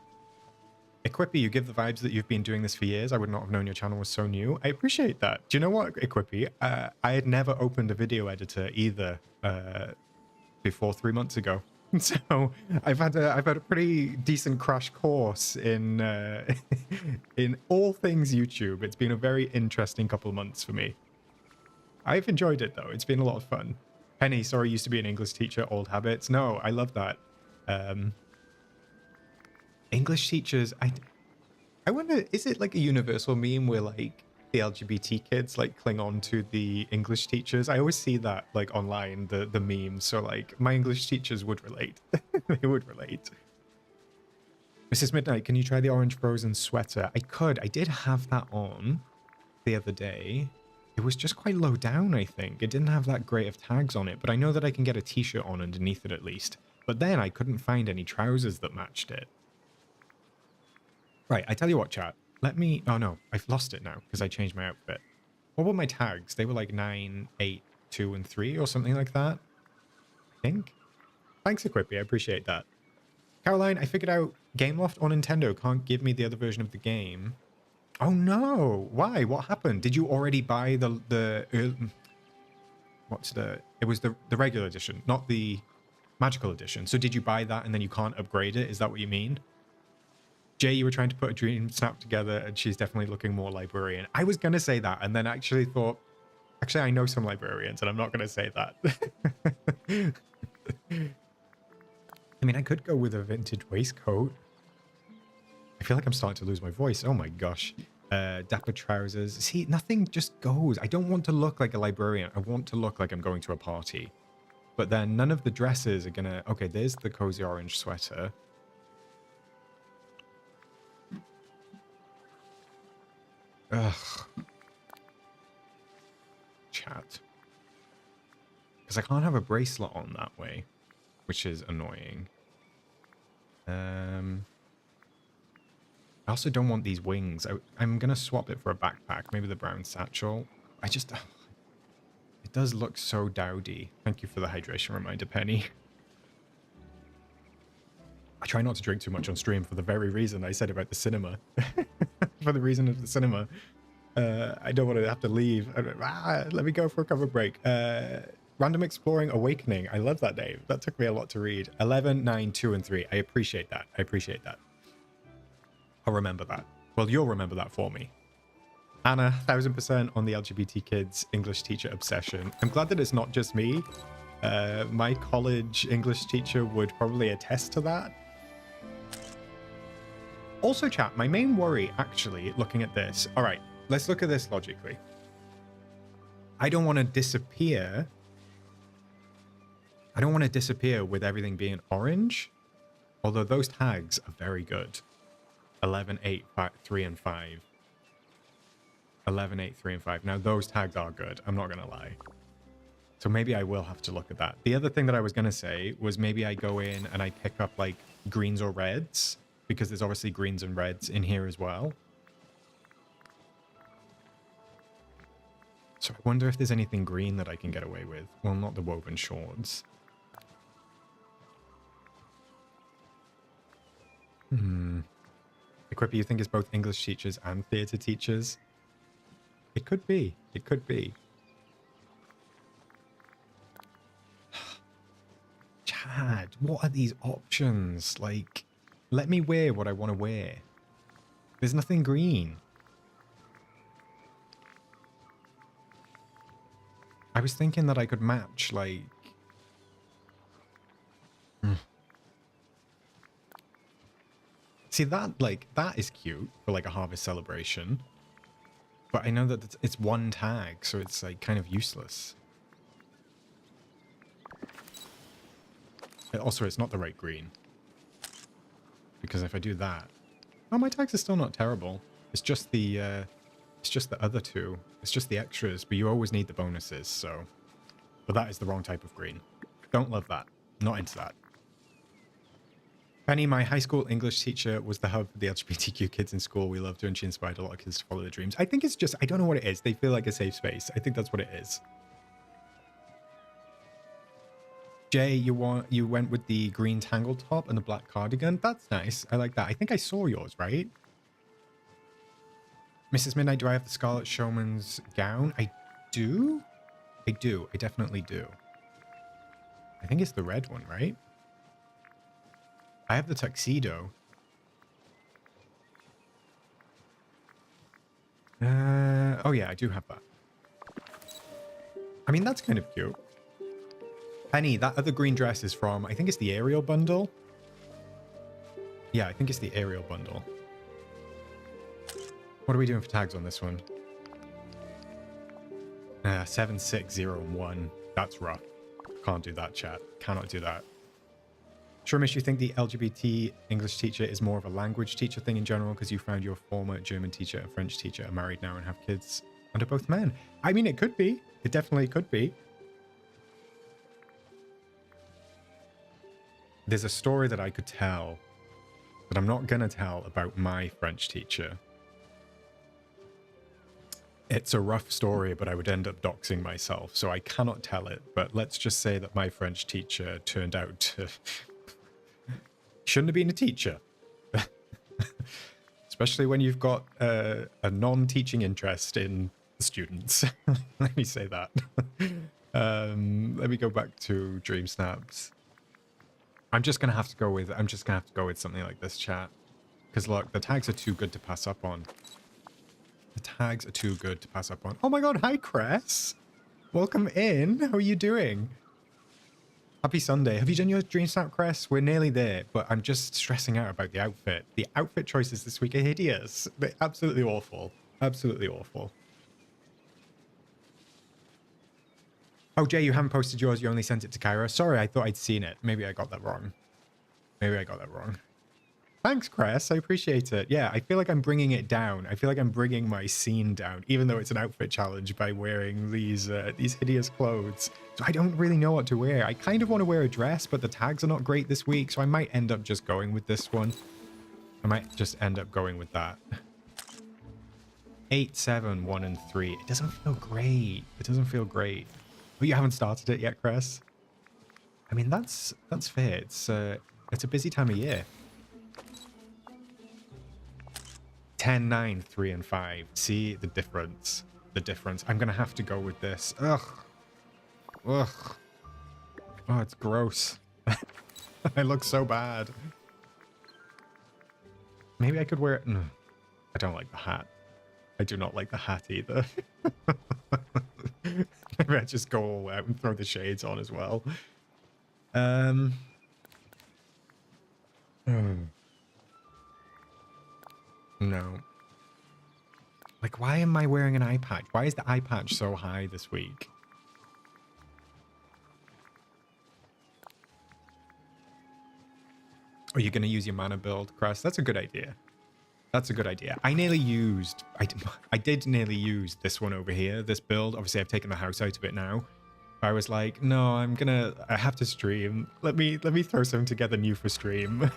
[SPEAKER 1] Equippy, you give the vibes that you've been doing this for years. I would not have known your channel was so new. I appreciate that. Do you know what, Equippy? I had never opened a video editor either before 3 months ago. So I've had a pretty decent crash course in in all things YouTube. It's been a very interesting couple of months for me. I've enjoyed it though. It's been a lot of fun. Penny, sorry, used to be an English teacher. Old habits. No, I love that. English teachers. I wonder, is it like a universal meme where like the LGBT kids like cling on to the English teachers? I always see that like online, the memes. So like my English teachers would relate. They would relate. Mrs. Midnight, can you try the orange frozen sweater? I could. I did have that on the other day. It was just quite low down, I think. It didn't have that great of tags on it, but I know that I can get a t-shirt on underneath it at least. But then I couldn't find any trousers that matched it. Right, I tell you what, chat. Let me... Oh, no. I've lost it now because I changed my outfit. What were my tags? They were like 9, 8, 2, and 3 or something like that. I think. Thanks, Equippy. I appreciate that. Caroline, I figured out Gameloft on Nintendo can't give me the other version of the game. Oh, no. Why? What happened? Did you already buy the what's the... It was the regular edition, not the magical edition. So did you buy that and then you can't upgrade it? Is that what you mean? Jay, you were trying to put a DreamSnap together and she's definitely looking more librarian. I was going to say that and then actually thought, actually, I know some librarians and I'm not going to say that. I mean, I could go with a vintage waistcoat. I feel like I'm starting to lose my voice. Oh my gosh. Dapper trousers. See, nothing just goes. I don't want to look like a librarian. I want to look like I'm going to a party. But then none of the dresses are going to... Okay, there's the cozy orange sweater. Ugh. Chat. Because I can't have a bracelet on that way, which is annoying. I also don't want these wings. I'm going to swap it for a backpack, maybe the brown satchel. I just... It does look so dowdy. Thank you for the hydration reminder, Penny. I try not to drink too much on stream for the very reason I said about the cinema. For the reason of the cinema. I don't want to have to leave. Let me go for a cover break. Random Exploring Awakening. I love that name. That took me a lot to read. 11, 9, 2, and 3. I appreciate that. I appreciate that. I'll remember that. Well, you'll remember that for me. Anna, 1000% on the LGBT kids English teacher obsession. I'm glad that it's not just me. My college English teacher would probably attest to that. Also, chat, my main worry, actually, looking at this... All right, let's look at this logically. I don't want to disappear. I don't want to disappear with everything being orange. Although those tags are very good. 11, 8, 5, 3, and 5. 11, 8, 3, and 5. Now, those tags are good. I'm not going to lie. So maybe I will have to look at that. The other thing that I was going to say was maybe I go in and I pick up, like, greens or reds. Because there's obviously greens and reds in here as well. So I wonder if there's anything green that I can get away with. Well, not the woven shorts. Equippy, you think it's both English teachers and theatre teachers? It could be. It could be. Chad, what are these options? Like... Let me wear what I want to wear. There's nothing green. I was thinking that I could match, like... See, that, like, that is cute for, like, a harvest celebration. But I know that it's one tag, so it's, like, kind of useless. Also, it's not the right green. Because if I do that... Oh, my tags are still not terrible. It's just the other two. It's just the extras, but you always need the bonuses, so... But that is the wrong type of green. Don't love that. Not into that. Penny, my high school English teacher was the hub for the LGBTQ kids in school. We loved her and she inspired a lot of kids to follow their dreams. I think it's just, I don't know what it is. They feel like a safe space. I think that's what it is. Jay, you went with the green tangle top and the black cardigan. That's nice. I like that. I think I saw yours, right? Mrs. Midnight, do I have the Scarlet Showman's gown? I do. I do. I definitely do. I think it's the red one, right? I have the tuxedo. Oh yeah, I do have that. I mean, that's kind of cute. Penny, that other green dress is from, I think it's the Ariel bundle. Yeah, I think it's the Ariel bundle. What are we doing for tags on this one? 7601. That's rough. Can't do that, chat. Cannot do that. Shrimish, you think the LGBT English teacher is more of a language teacher thing in general because you found your former German teacher and French teacher are married now and have kids and are both men? I mean, it could be. It definitely could be. There's a story that I could tell that I'm not going to tell about my French teacher. It's a rough story, but I would end up doxing myself, so I cannot tell it. But let's just say that my French teacher turned out to... shouldn't have been a teacher. Especially when you've got a non-teaching interest in students. Let me say that. Let me go back to DreamSnaps. I'm just gonna have to go with something like this, chat. Because look, the tags are too good to pass up on. The tags are too good to pass up on. Oh my god, hi Cress! Welcome in. How are you doing? Happy Sunday. Have you done your DreamSnap, Cress? We're nearly there, but I'm just stressing out about the outfit. The outfit choices this week are hideous. They're absolutely awful. Absolutely awful. Oh, Jay, you haven't posted yours. You only sent it to Kyra. Sorry, I thought I'd seen it. Maybe I got that wrong. Maybe I got that wrong. Thanks, Cress. I appreciate it. Yeah, I feel like I'm bringing it down. I feel like I'm bringing my scene down, even though it's an outfit challenge by wearing these hideous clothes. So I don't really know what to wear. I kind of want to wear a dress, but the tags are not great this week, so I might end up just going with this one. I might just end up going with that. 8, 7, 1, and 3. It doesn't feel great. It doesn't feel great. But you haven't started it yet, Cress? I mean, that's fair. It's a busy time of year. 10, 9, 3, and 5. See the difference. The difference. I'm going to have to go with this. Ugh. Ugh. Oh, it's gross. I look so bad. Maybe I could wear it. No, I don't like the hat. I do not like the hat either. Maybe I just go all out and throw the shades on as well. No. Like, why am I wearing an eye patch? Why is the eye patch so high this week? Are you going to use your mana build, Crest? That's a good idea. That's a good idea. I nearly used... I did nearly use this one over here, this build. Obviously, I've taken the house out of it now. I was like, no, I have to stream. Let me throw something together new for stream.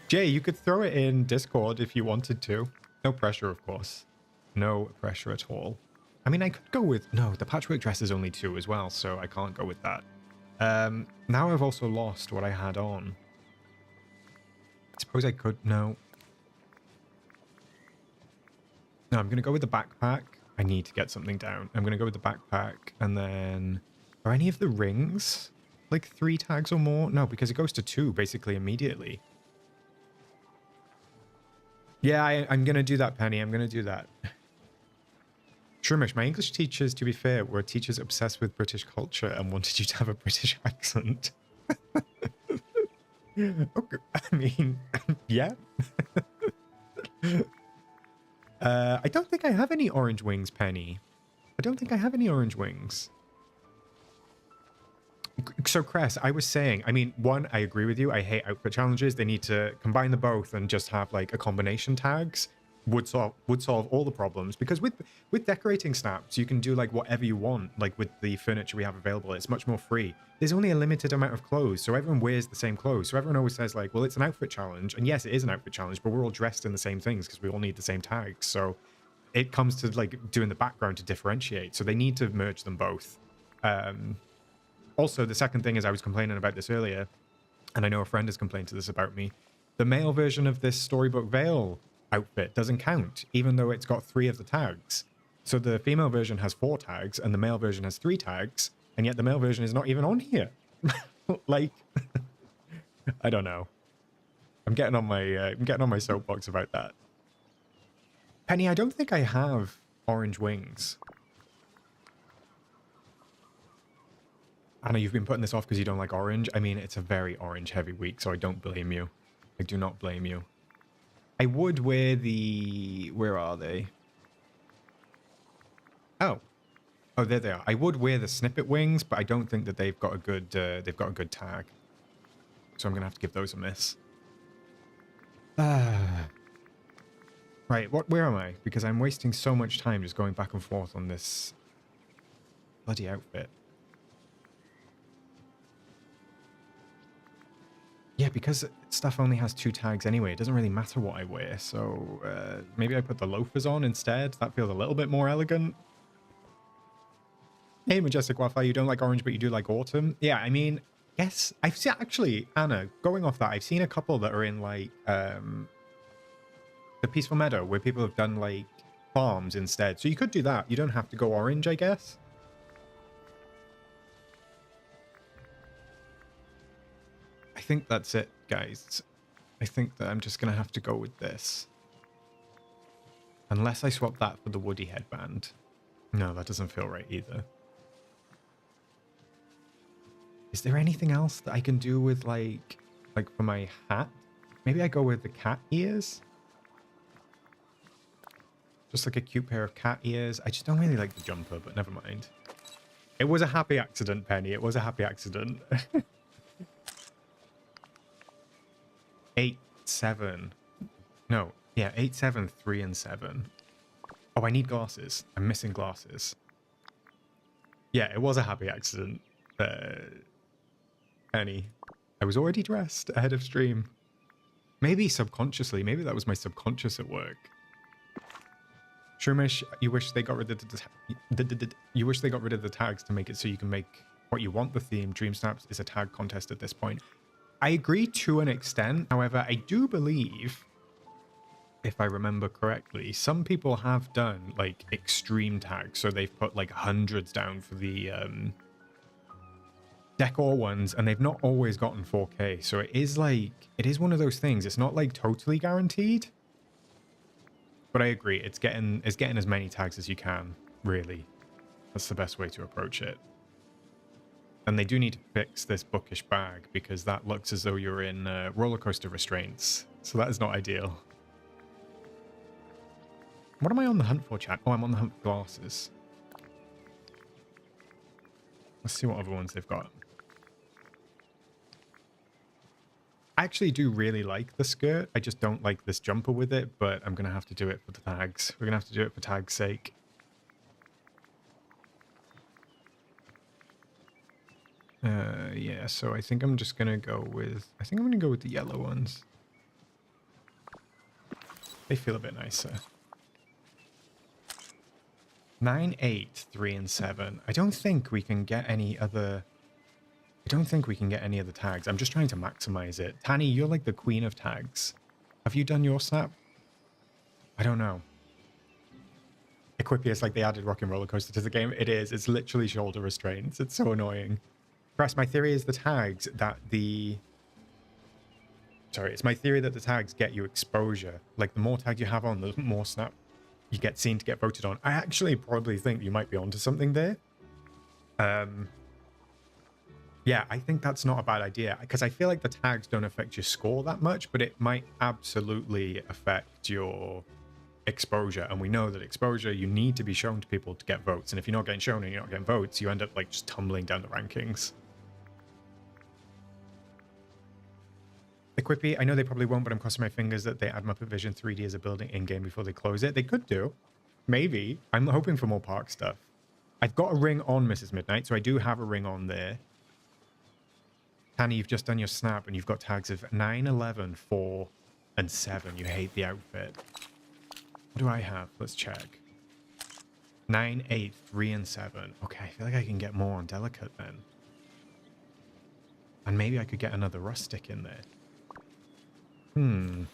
[SPEAKER 1] Jay, you could throw it in Discord if you wanted to. No pressure, of course. No pressure at all. I mean, I could go with... No, the patchwork dress is only 2 as well, so I can't go with that. Now I've also lost what I had on. I suppose I could... No. No, I'm going to go with the backpack. I need to get something down. I'm going to go with the backpack, and then... Are any of the rings like 3 tags or more? No, because it goes to 2 basically immediately. Yeah, I'm going to do that, Penny. I'm going to do that. Shrimish, my English teachers, to be fair, were teachers obsessed with British culture and wanted you to have a British accent. Okay, I mean, yeah. I don't think I have any orange wings, Penny. I don't think I have any orange wings. So, Cress, I was saying, I mean, one, I agree with you. I hate outfit challenges. They need to combine the both and just have, like, a combination tags. would solve all the problems, because with decorating snaps you can do like whatever you want. Like with the furniture we have available, it's much more free. There's only a limited amount of clothes, so everyone wears the same clothes. So everyone always says like, well, it's an outfit challenge, and yes, it is an outfit challenge, but we're all dressed in the same things because we all need the same tags. So it comes to like doing the background to differentiate, so they need to merge them both. Also, the second thing is, I was complaining about this earlier, and I know a friend has complained to this about me. The male version of this Storybook Veil outfit doesn't count, even though it's got 3 of the tags. So the female version has 4 tags, and the male version has 3 tags, and yet the male version is not even on here. Like, I don't know. I'm getting on my soapbox about that. Penny, I don't think I have orange wings. Anna, you've been putting this off because you don't like orange. I mean, it's a very orange-heavy week, so I don't blame you. I do not blame you. I would wear the... Where are they? Oh. Oh, there they are. I would wear the snippet wings, but I don't think that they've got a good tag. So I'm going to have to give those a miss. Right, where am I? Because I'm wasting so much time just going back and forth on this bloody outfit. Yeah, because stuff only has 2 tags anyway, it doesn't really matter what I wear, so maybe I put the loafers on instead. That feels a little bit more elegant. Hey, Majestic Wildfire, you don't like orange, but you do like autumn? Yeah, I mean, yes. I've seen, actually, Anna, going off that, I've seen a couple that are in, like, the Peaceful Meadow, where people have done, like, farms instead. So you could do that. You don't have to go orange, I guess. I think that's it, guys. I think that I'm just going to have to go with this. Unless I swap that for the Woody headband. No, that doesn't feel right either. Is there anything else that I can do with, like for my hat? Maybe I go with the cat ears? Just like a cute pair of cat ears. I just don't really like the jumper, but never mind. It was a happy accident, Penny. It was a happy accident. 8, 7. No, yeah, 8, 7, 3, and 7. Oh, I need glasses. I'm missing glasses. Yeah, it was a happy accident. Penny. I was already dressed ahead of stream. Maybe subconsciously. Maybe that was my subconscious at work. Shroomish, you wish they got rid of you wish they got rid of the tags to make it so you can make what you want the theme. DreamSnap is a tag contest at this point. I agree to an extent. However, I do believe, if I remember correctly, some people have done like extreme tags. So they've put like hundreds down for the decor ones, and they've not always gotten 4K. So it is one of those things. It's not like totally guaranteed. But I agree, it's getting as many tags as you can, really. That's the best way to approach it. And they do need to fix this bookish bag, because that looks as though you're in roller coaster restraints. So that is not ideal. What am I on the hunt for, chat? Oh, I'm on the hunt for glasses. Let's see what other ones they've got. I actually do really like the skirt. I just don't like this jumper with it, but I'm going to have to do it for the tags. We're going to have to do it for tag's sake. Yeah, so I think I'm just going to go with... I think I'm going to go with the yellow ones. They feel a bit nicer. 9, 8, 3, and 7. I don't think we can get any other... I don't think we can get any other tags. I'm just trying to maximize it. Tanny, you're like the queen of tags. Have you done your snap? I don't know. Equipius, like they added Rockin' Roller Coaster to the game. It is. It's literally shoulder restraints. It's so annoying. Press, my theory is the tags that the... Sorry, it's my theory that the tags get you exposure. Like the more tags you have on, the more snap you get seen to get voted on. I actually probably think you might be onto something there. Yeah, I think that's not a bad idea, because I feel like the tags don't affect your score that much, but it might absolutely affect your exposure. And we know that exposure, you need to be shown to people to get votes. And if you're not getting shown and you're not getting votes, you end up like just tumbling down the rankings. Equippy, I know they probably won't, but I'm crossing my fingers that they add Muppet Vision 3D as a building in-game before they close it. They could do. Maybe. I'm hoping for more park stuff. I've got a ring on Mrs. Midnight, so I do have a ring on there. Tanny, you've just done your snap, and you've got tags of 9, 11, 4, and 7. You hate the outfit. What do I have? Let's check. 9, 8, 3, and 7. Okay, I feel like I can get more on Delicate then. And maybe I could get another rustic in there. I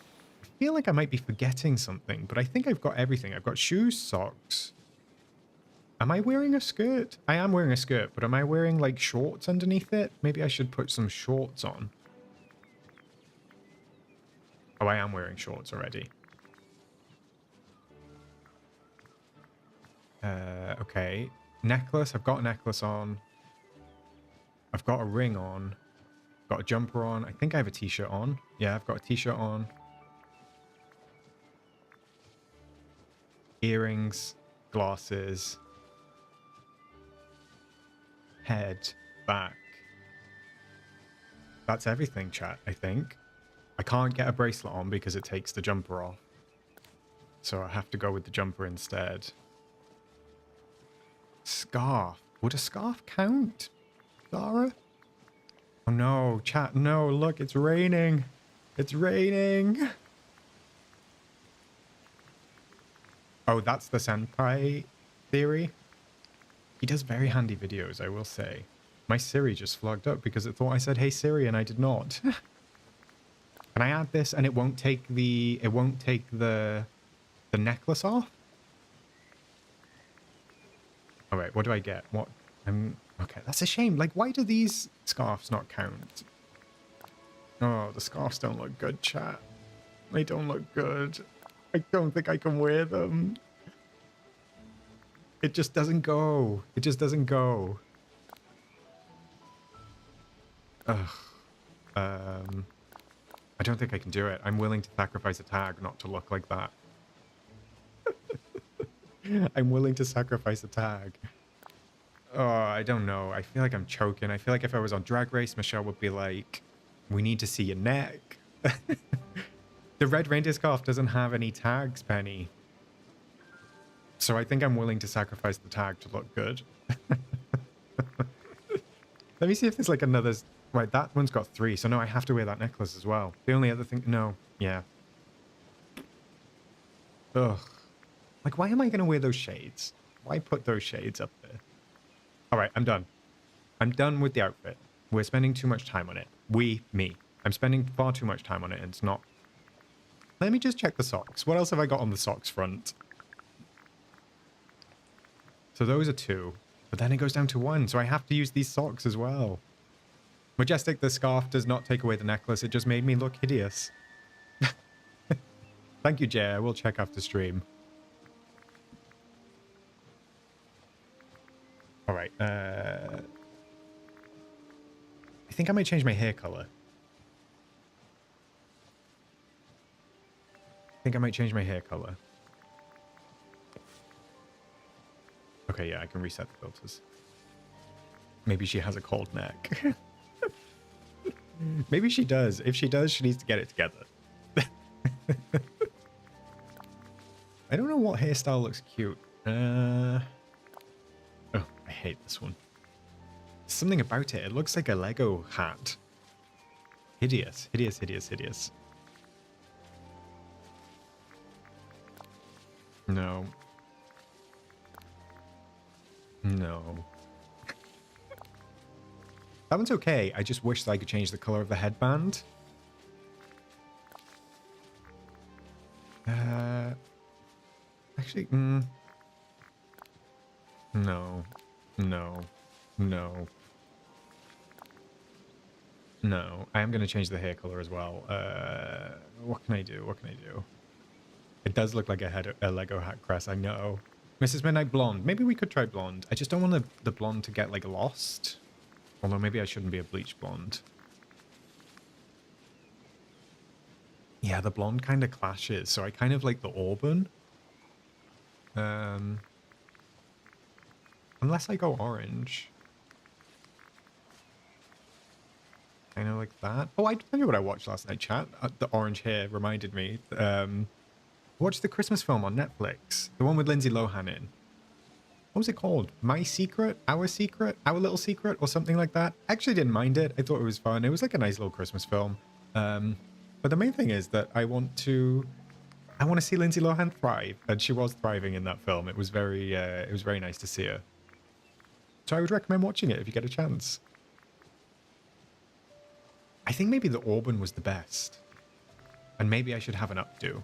[SPEAKER 1] feel like I might be forgetting something, but I think I've got everything. I've got shoes, socks. Am I wearing a skirt? I am wearing a skirt, but am I wearing like shorts underneath it? Maybe I should put some shorts on. Oh, I am wearing shorts already. Okay. Necklace. I've got a necklace on. I've got a ring on. Got a jumper on. I think I have a t-shirt on. Yeah, I've got a t-shirt on. Earrings, glasses, head, back. That's everything, chat, I think. I can't get a bracelet on because it takes the jumper off. So I have to go with the jumper instead. Scarf. Would a scarf count, Zara? Oh no, chat, no, look, it's raining. It's raining. Oh, that's the senpai theory. He does very handy videos, I will say. My Siri just flagged up because it thought I said, "Hey Siri," and I did not. Can I add this and it won't take the necklace off? All right, what do I get? What? Okay, that's a shame. Like, why do these scarves not count? Oh, the scarves don't look good, chat. They don't look good. I don't think I can wear them. It just doesn't go. It just doesn't go. Ugh. I don't think I can do it. I'm willing to sacrifice a tag not to look like that. I'm willing to sacrifice a tag. Oh, I don't know. I feel like I'm choking. I feel like if I was on Drag Race, Michelle would be like, "We need to see your neck." The red reindeer scarf doesn't have any tags, Penny. So I think I'm willing to sacrifice the tag to look good. Let me see if there's like another... Right, that one's got 3. So no, I have to wear that necklace as well. The only other thing... No. Yeah. Ugh. Like, why am I going to wear those shades? Why put those shades up there? All right, I'm done. I'm done with the outfit. We're spending too much time on it. Me. I'm spending far too much time on it, and it's not... Let me just check the socks. What else have I got on the socks front? So those are 2. But then it goes down to 1, so I have to use these socks as well. Majestic, the scarf does not take away the necklace. It just made me look hideous. Thank you, Jay. I will check after stream. All right. I think I might change my hair color. Okay, yeah, I can reset the filters. Maybe she has a cold neck. Maybe she does. If she does, she needs to get it together. I don't know what hairstyle looks cute. Oh, I hate this one. Something about it. It looks like a Lego hat. Hideous. Hideous, hideous, hideous. No. No. That one's okay. I just wish that I could change the color of the headband. Actually, no. No. No. No. I am going to change the hair color as well. What can I do? What can I do? It does look like a Lego hat crest, I know. Mrs. Midnight blonde. Maybe we could try blonde. I just don't want the blonde to get, like, lost. Although maybe I shouldn't be a bleach blonde. Yeah, the blonde kind of clashes, so I kind of like the auburn. Unless I go orange. Kind of like that. Oh, I tell you what I watched last night, chat. The orange hair reminded me. Watched the Christmas film on Netflix. The one with Lindsay Lohan in. What was it called? My Secret? Our Secret? Our Little Secret? Or something like that. I actually didn't mind it. I thought it was fun. It was like a nice little Christmas film. But the main thing is that I want to see Lindsay Lohan thrive. And she was thriving in that film. It was very nice to see her. So I would recommend watching it if you get a chance. I think maybe the Auburn was the best. And maybe I should have an updo.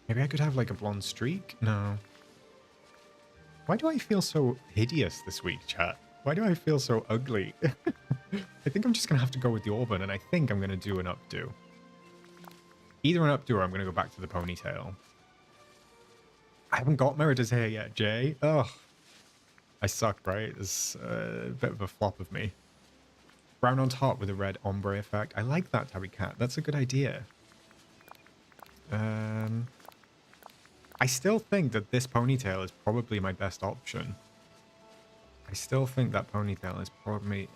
[SPEAKER 1] Maybe I could have like a blonde streak? No. Why do I feel so hideous this week, chat? Why do I feel so ugly? I think I'm just going to have to go with the Auburn, and I think I'm going to do an updo. Either an updo or I'm going to go back to the ponytail. I haven't got Merida's hair yet, Jay. Ugh. I suck, right? It's a bit of a flop of me. Brown on top with a red ombre effect. I like that, Tabby Cat. That's a good idea. I still think that this ponytail is probably my best option. I still think that ponytail is probably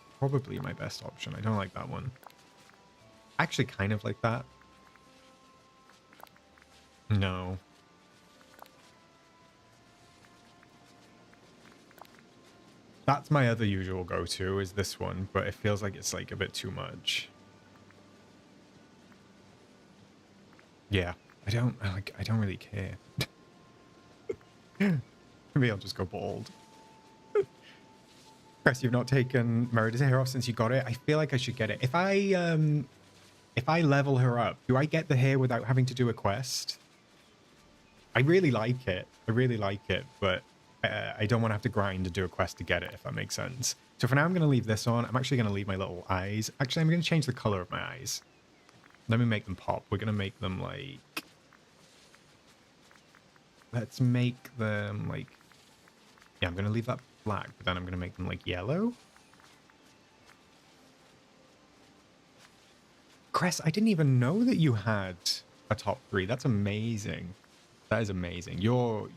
[SPEAKER 1] my best option. I don't like that one. I actually kind of like that. No. That's my other usual go-to, is this one, but it feels like it's like a bit too much. Yeah, I don't really care. Maybe I'll just go bald. Chris, you've not taken Merida's hair off since you got it. I feel like I should get it. If I level her up, do I get the hair without having to do a quest? I really like it. I really like it, but I don't want to have to grind to do a quest to get it, if that makes sense. So for now, I'm going to leave this on. I'm actually going to leave my little eyes. Actually, I'm going to change the color of my eyes. Let me make them pop. We're going to make them like... Let's make them like... Yeah, I'm going to leave that black, but then I'm going to make them like yellow. Cress, I didn't even know that you had a top 3. That's amazing. That is amazing. Your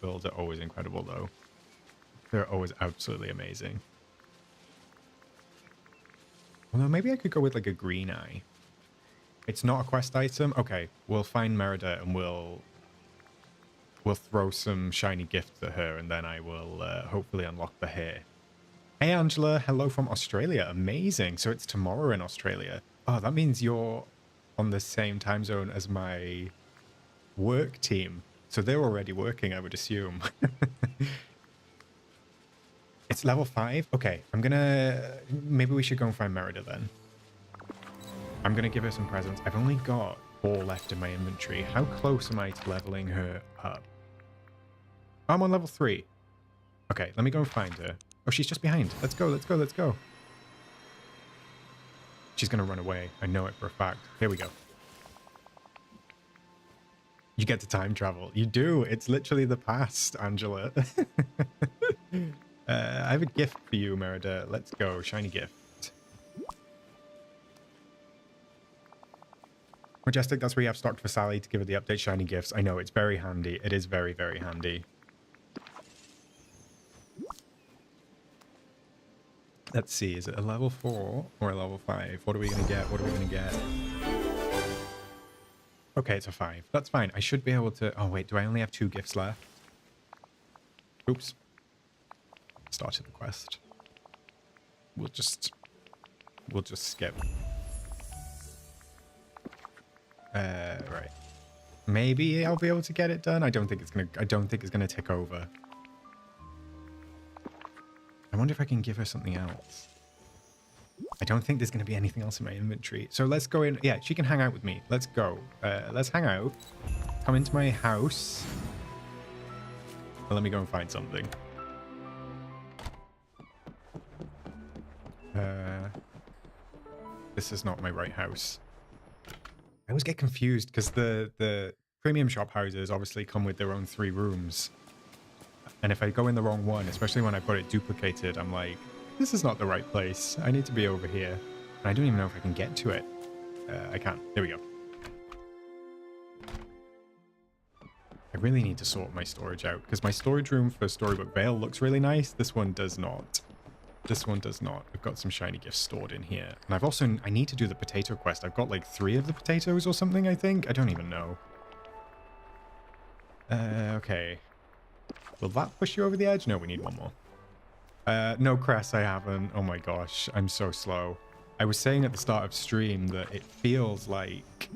[SPEAKER 1] builds are always incredible, though. They're always absolutely amazing. Although maybe I could go with like a green eye. It's not a quest item. Okay, we'll find Merida and we'll throw some shiny gifts at her, and then I will hopefully unlock the hair. Hey, Angela. Hello from Australia. Amazing. So it's tomorrow in Australia. Oh, that means you're on the same time zone as my work team. So they're already working, I would assume. It's level 5? Okay, maybe we should go and find Merida then. I'm gonna give her some presents. I've only got 4 left in my inventory. How close am I to leveling her up? I'm on level 3. Okay, let me go and find her. Oh, she's just behind. Let's go, let's go, let's go. She's gonna run away. I know it for a fact. Here we go. You get to time travel. You do. It's literally the past, Angela. I have a gift for you, Merida. Let's go. Shiny gift. Majestic, that's where you have stocked for Sally to give her the update shiny gifts. I know, it's very handy. It is very, very handy. Let's see. Is it a level 4 or a level 5? What are we going to get? What are we going to get? Okay, it's a 5. That's fine. I should be able to... Oh, wait. Do I only have 2 gifts left? Oops. Started the quest. We'll just skip. Right. Maybe I'll be able to get it done. I don't think it's gonna tick over. I wonder if I can give her something else. I don't think there's going to be anything else in my inventory. So let's go in. Yeah, she can hang out with me. Let's go. Let's hang out. Come into my house. Well, let me go and find something. This is not my right house. I always get confused because the premium shop houses obviously come with their own 3 rooms. And if I go in the wrong one, especially when I've got it duplicated, I'm like, this is not the right place. I need to be over here. And I don't even know if I can get to it. I can't. There we go. I really need to sort my storage out because my storage room for Storybook Vale looks really nice. This one does not. This one does not. We've got some shiny gifts stored in here. And I've also... I need to do the potato quest. I've got like 3 of the potatoes or something, I think. I don't even know. Okay. Will that push you over the edge? No, we need one more. No cress, I haven't. Oh my gosh, I'm so slow. I was saying at the start of stream that it feels like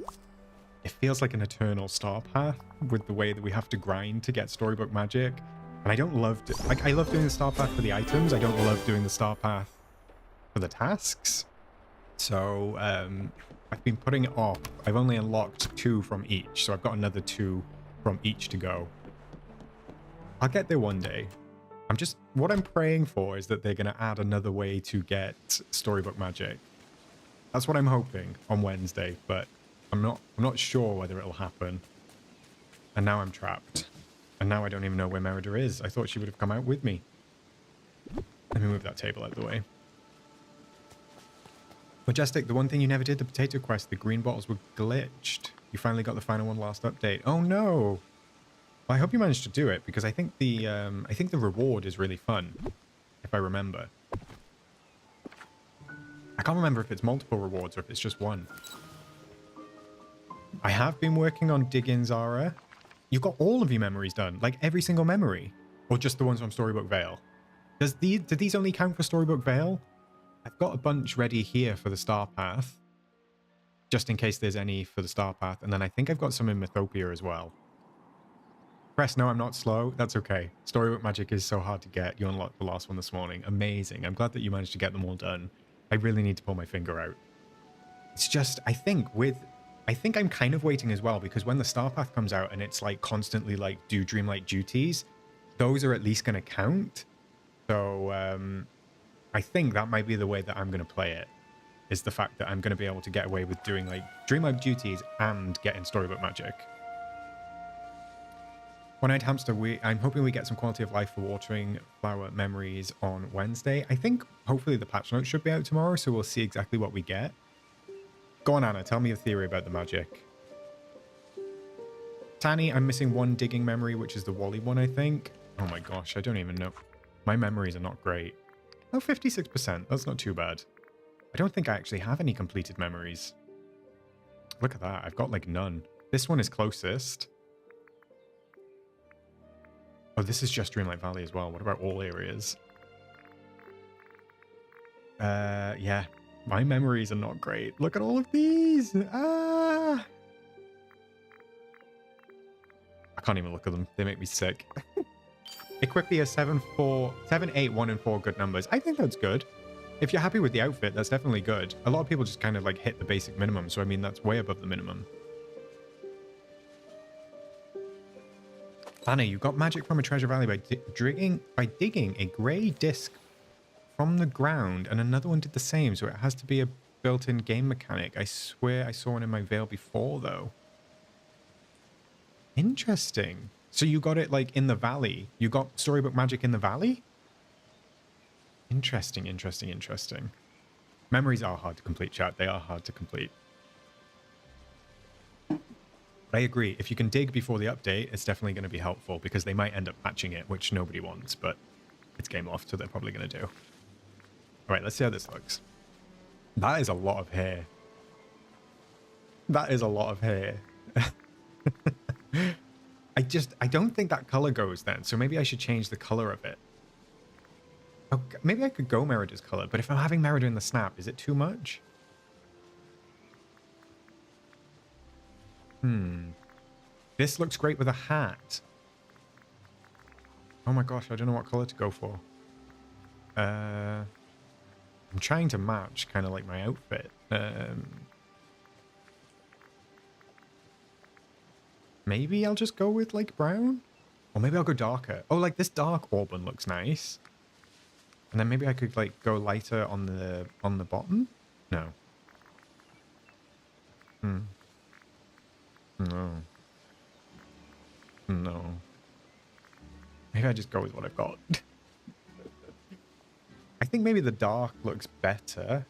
[SPEAKER 1] an eternal star path with the way that we have to grind to get storybook magic. And I don't love like I love doing the star path for the items. I don't love doing the star path for the tasks. So I've been putting it off. I've only unlocked 2 from each, so I've got another 2 from each to go. I'll get there one day. What I'm praying for is that they're going to add another way to get storybook magic. That's what I'm hoping on Wednesday, but I'm not sure whether it'll happen. And now I'm trapped. And now I don't even know where Merida is. I thought she would have come out with me. Let me move that table out of the way. Majestic, the one thing you never did, the potato quest, the green bottles were glitched. You finally got the final one last update. Oh no! Well, I hope you managed to do it, because I think the reward is really fun, if I remember. I can't remember if it's multiple rewards or if it's just one. I have been working on digging Zara. You got all of your memories done, like every single memory, or just the ones from Storybook Vale? Do these only count for Storybook Vale? I've got a bunch ready here for the Star Path, just in case there's any for the Star Path, and then I think I've got some in Mythopia as well. Press, no, I'm not slow. That's okay. Storybook magic is so hard to get. You unlocked the last one this morning. Amazing. I'm glad that you managed to get them all done. I really need to pull my finger out. It's just, I think I'm kind of waiting as well, because when the Star Path comes out and it's like constantly like do Dreamlight duties, those are at least going to count. So I think that might be the way that I'm going to play it, is the fact that I'm going to be able to get away with doing like Dreamlight duties and getting Storybook magic. One-eyed hamster, I'm hoping we get some quality of life for watering flower memories on Wednesday. I think hopefully the patch notes should be out tomorrow, so we'll see exactly what we get. Go on, Anna, tell me your theory about the magic. Tanny, I'm missing 1 digging memory, which is the Wally one, I think. Oh my gosh, I don't even know. My memories are not great. Oh, 56%. That's not too bad. I don't think I actually have any completed memories. Look at that. I've got like none. This one is closest. Oh, this is just Dreamlight Valley as well. What about all areas? Yeah. My memories are not great. Look at all of these. Ah! I can't even look at them. They make me sick. Equipia 7, 8, 1, and 4 good numbers. I think that's good. If you're happy with the outfit, that's definitely good. A lot of people just kind of like hit the basic minimum. So, I mean, that's way above the minimum. Anna, you got magic from a treasure valley by digging a grey disc from the ground, and another one did the same, so it has to be a built-in game mechanic. I swear I saw one in my Vale before, though. Interesting. So you got it, like, in the valley. You got storybook magic in the valley? Interesting, interesting, interesting. Memories are hard to complete, chat. They are hard to complete. But I agree. If you can dig before the update, it's definitely going to be helpful, because they might end up patching it, which nobody wants, but it's game loft, so they're probably going to do. All right, let's see how this looks. That is a lot of hair. That is a lot of hair. I don't think that color goes then, so maybe I should change the color of it. Oh, maybe I could go Merida's color, but if I'm having Merida in the snap, is it too much? This looks great with a hat. Oh my gosh, I don't know what color to go for. I'm trying to match kind of like my outfit. Maybe I'll just go with like brown? Or maybe I'll go darker. Oh, like this dark auburn looks nice. And then maybe I could like go lighter on the bottom? No. No. No. Maybe I just go with what I've got. I think maybe the dark looks better.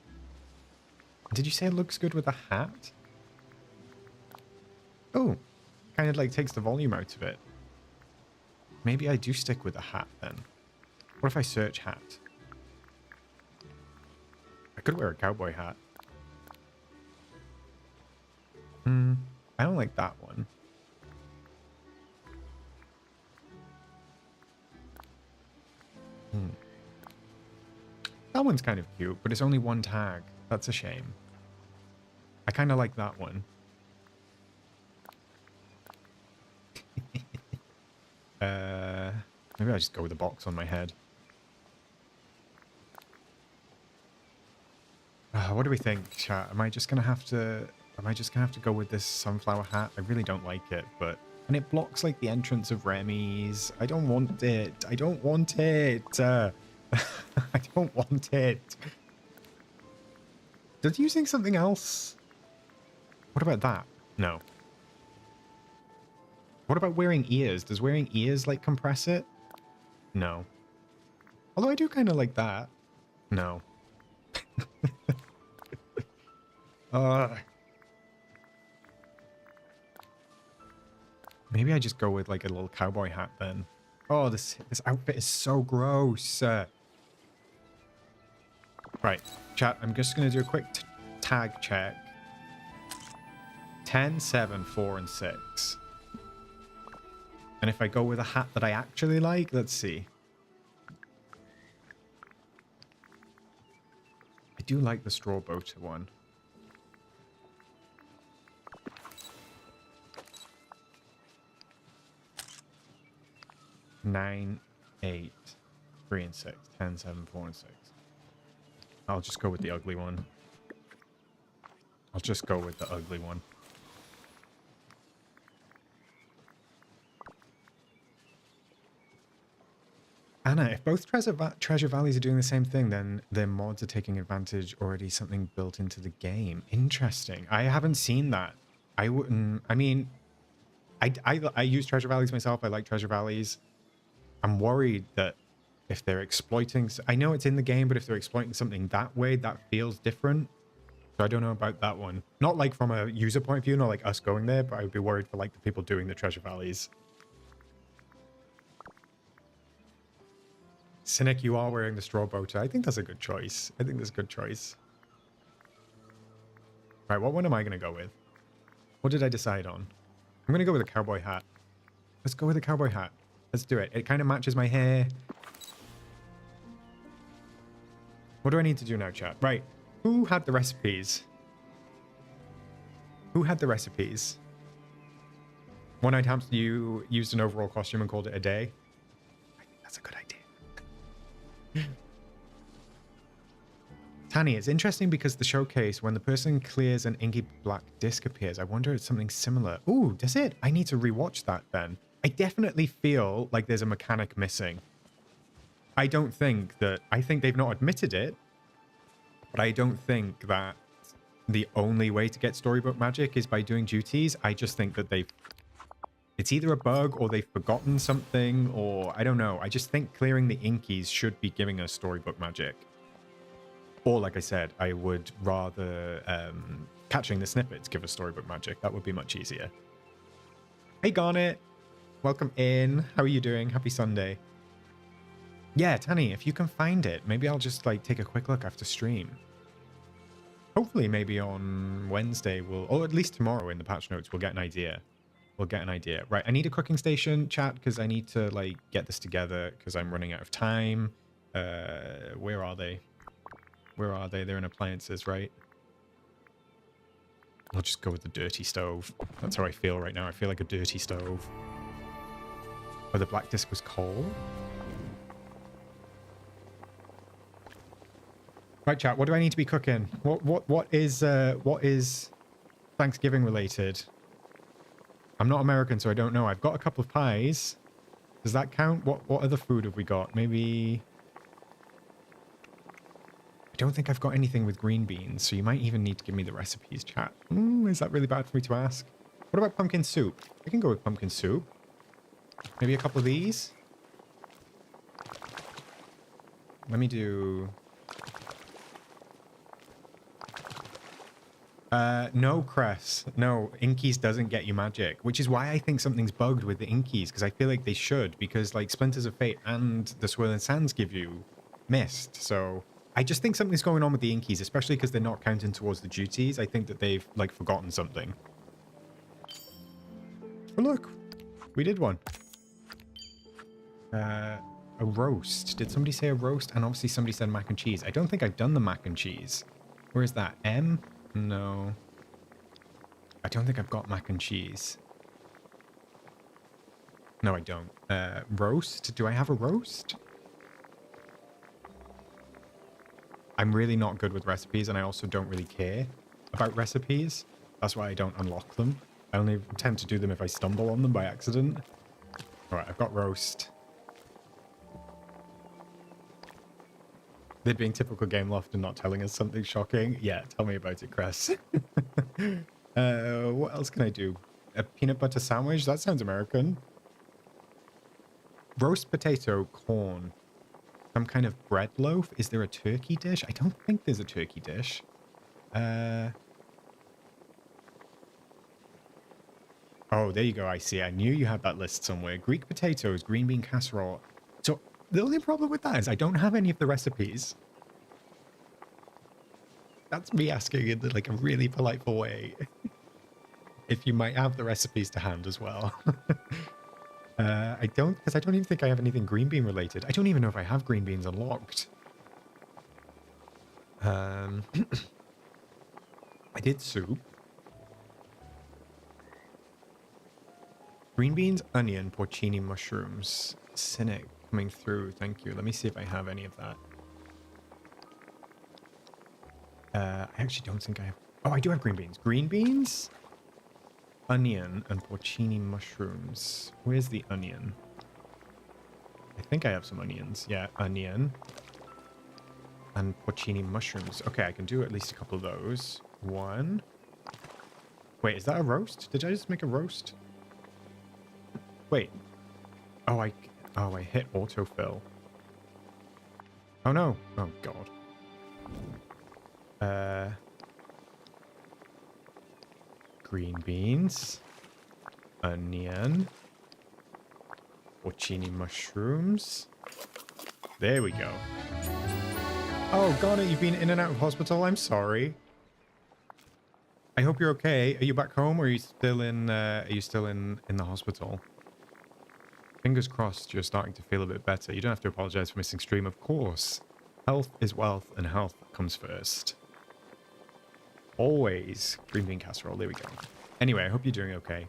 [SPEAKER 1] Did you say it looks good with a hat? Oh, kind of like takes the volume out of it. Maybe I do stick with a hat then. What if I search hat? Could wear a cowboy hat. I don't like that one. That one's kind of cute, but it's only one tag. That's a shame. I kind of like that one. Maybe I just go with a box on my head. What do we think, chat? Am I just gonna have to go with this sunflower hat? I really don't like it, but and it blocks like the entrance of Remy's. I don't want it. I don't want it. I don't want it. Does using something else? What about that? No. What about wearing ears? Does wearing ears like compress it? No. Although I do kind of like that. No. Maybe I just go with like a little cowboy hat then. Oh, this outfit is so gross. Right, chat, I'm just going to do a quick tag check. 10, 7, 4, and 6. And if I go with a hat that I actually like, let's see. I do like the straw boater one. Nine, 8, 3, and 6. 10, 7, 4, and 6. I'll just go with the ugly one. I'll just go with the ugly one. Anna, if both Treasure Valleys are doing the same thing, then their mods are taking advantage already something built into the game. Interesting. I haven't seen that. I wouldn't... I mean, I use Treasure Valleys myself. I like Treasure Valleys. I'm worried that if they're exploiting... I know it's in the game, but if they're exploiting something that way, that feels different. So I don't know about that one. Not like from a user point of view, not like us going there, but I would be worried for like the people doing the Treasure Valleys. Cynic, you are wearing the straw boater. I think that's a good choice. I think that's a good choice. Right, what one am I going to go with? What did I decide on? I'm going to go with a cowboy hat. Let's go with a cowboy hat. Let's do it. It kind of matches my hair. What do I need to do now, chat? Right. Who had the recipes? Who had the recipes? One-eyed hamster, you used an overall costume and called it a day. I think that's a good idea. Tanny, it's interesting because the showcase, when the person clears an inky black disc appears, I wonder if it's something similar. Ooh, does it? I need to rewatch that then. I definitely feel like there's a mechanic missing. I think they've not admitted it, but I don't think that the only way to get storybook magic is by doing duties. I just think that it's either a bug or they've forgotten something, or I don't know. I just think clearing the inkies should be giving us storybook magic. Or like I said, I would rather catching the snippets give us storybook magic. That would be much easier. Hey Garnet, welcome in. How are you doing? Happy Sunday. Yeah, Tanny, if you can find it, maybe I'll just like take a quick look after stream. Hopefully maybe on Wednesday or at least tomorrow in the patch notes, we'll get an idea. Right, I need a cooking station, chat, because I need to like get this together because I'm running out of time. Where are they? They're in appliances, right? I'll just go with the dirty stove. That's how I feel right now. I feel like a dirty stove. Oh, the black disc was coal? Right, chat, what do I need to be cooking? What is Thanksgiving related? I'm not American, so I don't know. I've got a couple of pies. Does that count? What other food have we got? Maybe... I don't think I've got anything with green beans, so you might even need to give me the recipes, chat. Is that really bad for me to ask? What about pumpkin soup? I can go with pumpkin soup. Maybe a couple of these? Let me do... no, Cress. No, Inkies doesn't get you magic, which is why I think something's bugged with the Inkies, because I feel like they should, because like Splinters of Fate and the Swirling Sands give you mist, so I just think something's going on with the inkies, especially because they're not counting towards the duties. I think that they've, like, forgotten something. Oh, look. We did one. A roast. Did somebody say a roast? And obviously somebody said mac and cheese. I don't think I've done the mac and cheese. Where is that? M? No. I don't think I've got mac and cheese. No, I don't. Roast? Do I have a roast? I'm really not good with recipes, and I also don't really care about recipes. That's why I don't unlock them. I only tend to do them if I stumble on them by accident. All right, I've got roast. They're being typical Game Loft and not telling us something shocking. Yeah, tell me about it, Cress. What else can I do? A peanut butter sandwich? That sounds American. Roast potato, corn. Some kind of bread loaf. Is there a turkey dish? I don't think there's a turkey dish. Oh, there you go. I see. I knew you had that list somewhere. Greek potatoes, green bean casserole. So the only problem with that is I don't have any of the recipes. That's me asking in like a really polite way. If you might have the recipes to hand as well. I don't, because I don't even think I have anything green bean related. I don't even know if I have green beans unlocked. I did soup. Green beans, onion, porcini, mushrooms. Cynic coming through. Thank you. Let me see if I have any of that. I actually don't think I have. Oh, I do have green beans. Green beans? Onion and porcini mushrooms. Where's the onion? I think I have some onions. Yeah, onion. And porcini mushrooms. Okay, I can do at least a couple of those. One. Wait, is that a roast? Did I just make a roast? Wait. Oh, I hit autofill. Oh no. Oh god. Green beans, onion, porcini mushrooms. There we go. Oh, Ghana, you've been in and out of hospital. I'm sorry. I hope you're okay. Are you back home, or are you still in? Are you still in the hospital? Fingers crossed, you're starting to feel a bit better. You don't have to apologize for missing stream, of course. Health is wealth, and health comes first. Always. Green bean casserole. There we go. Anyway, I hope you're doing okay.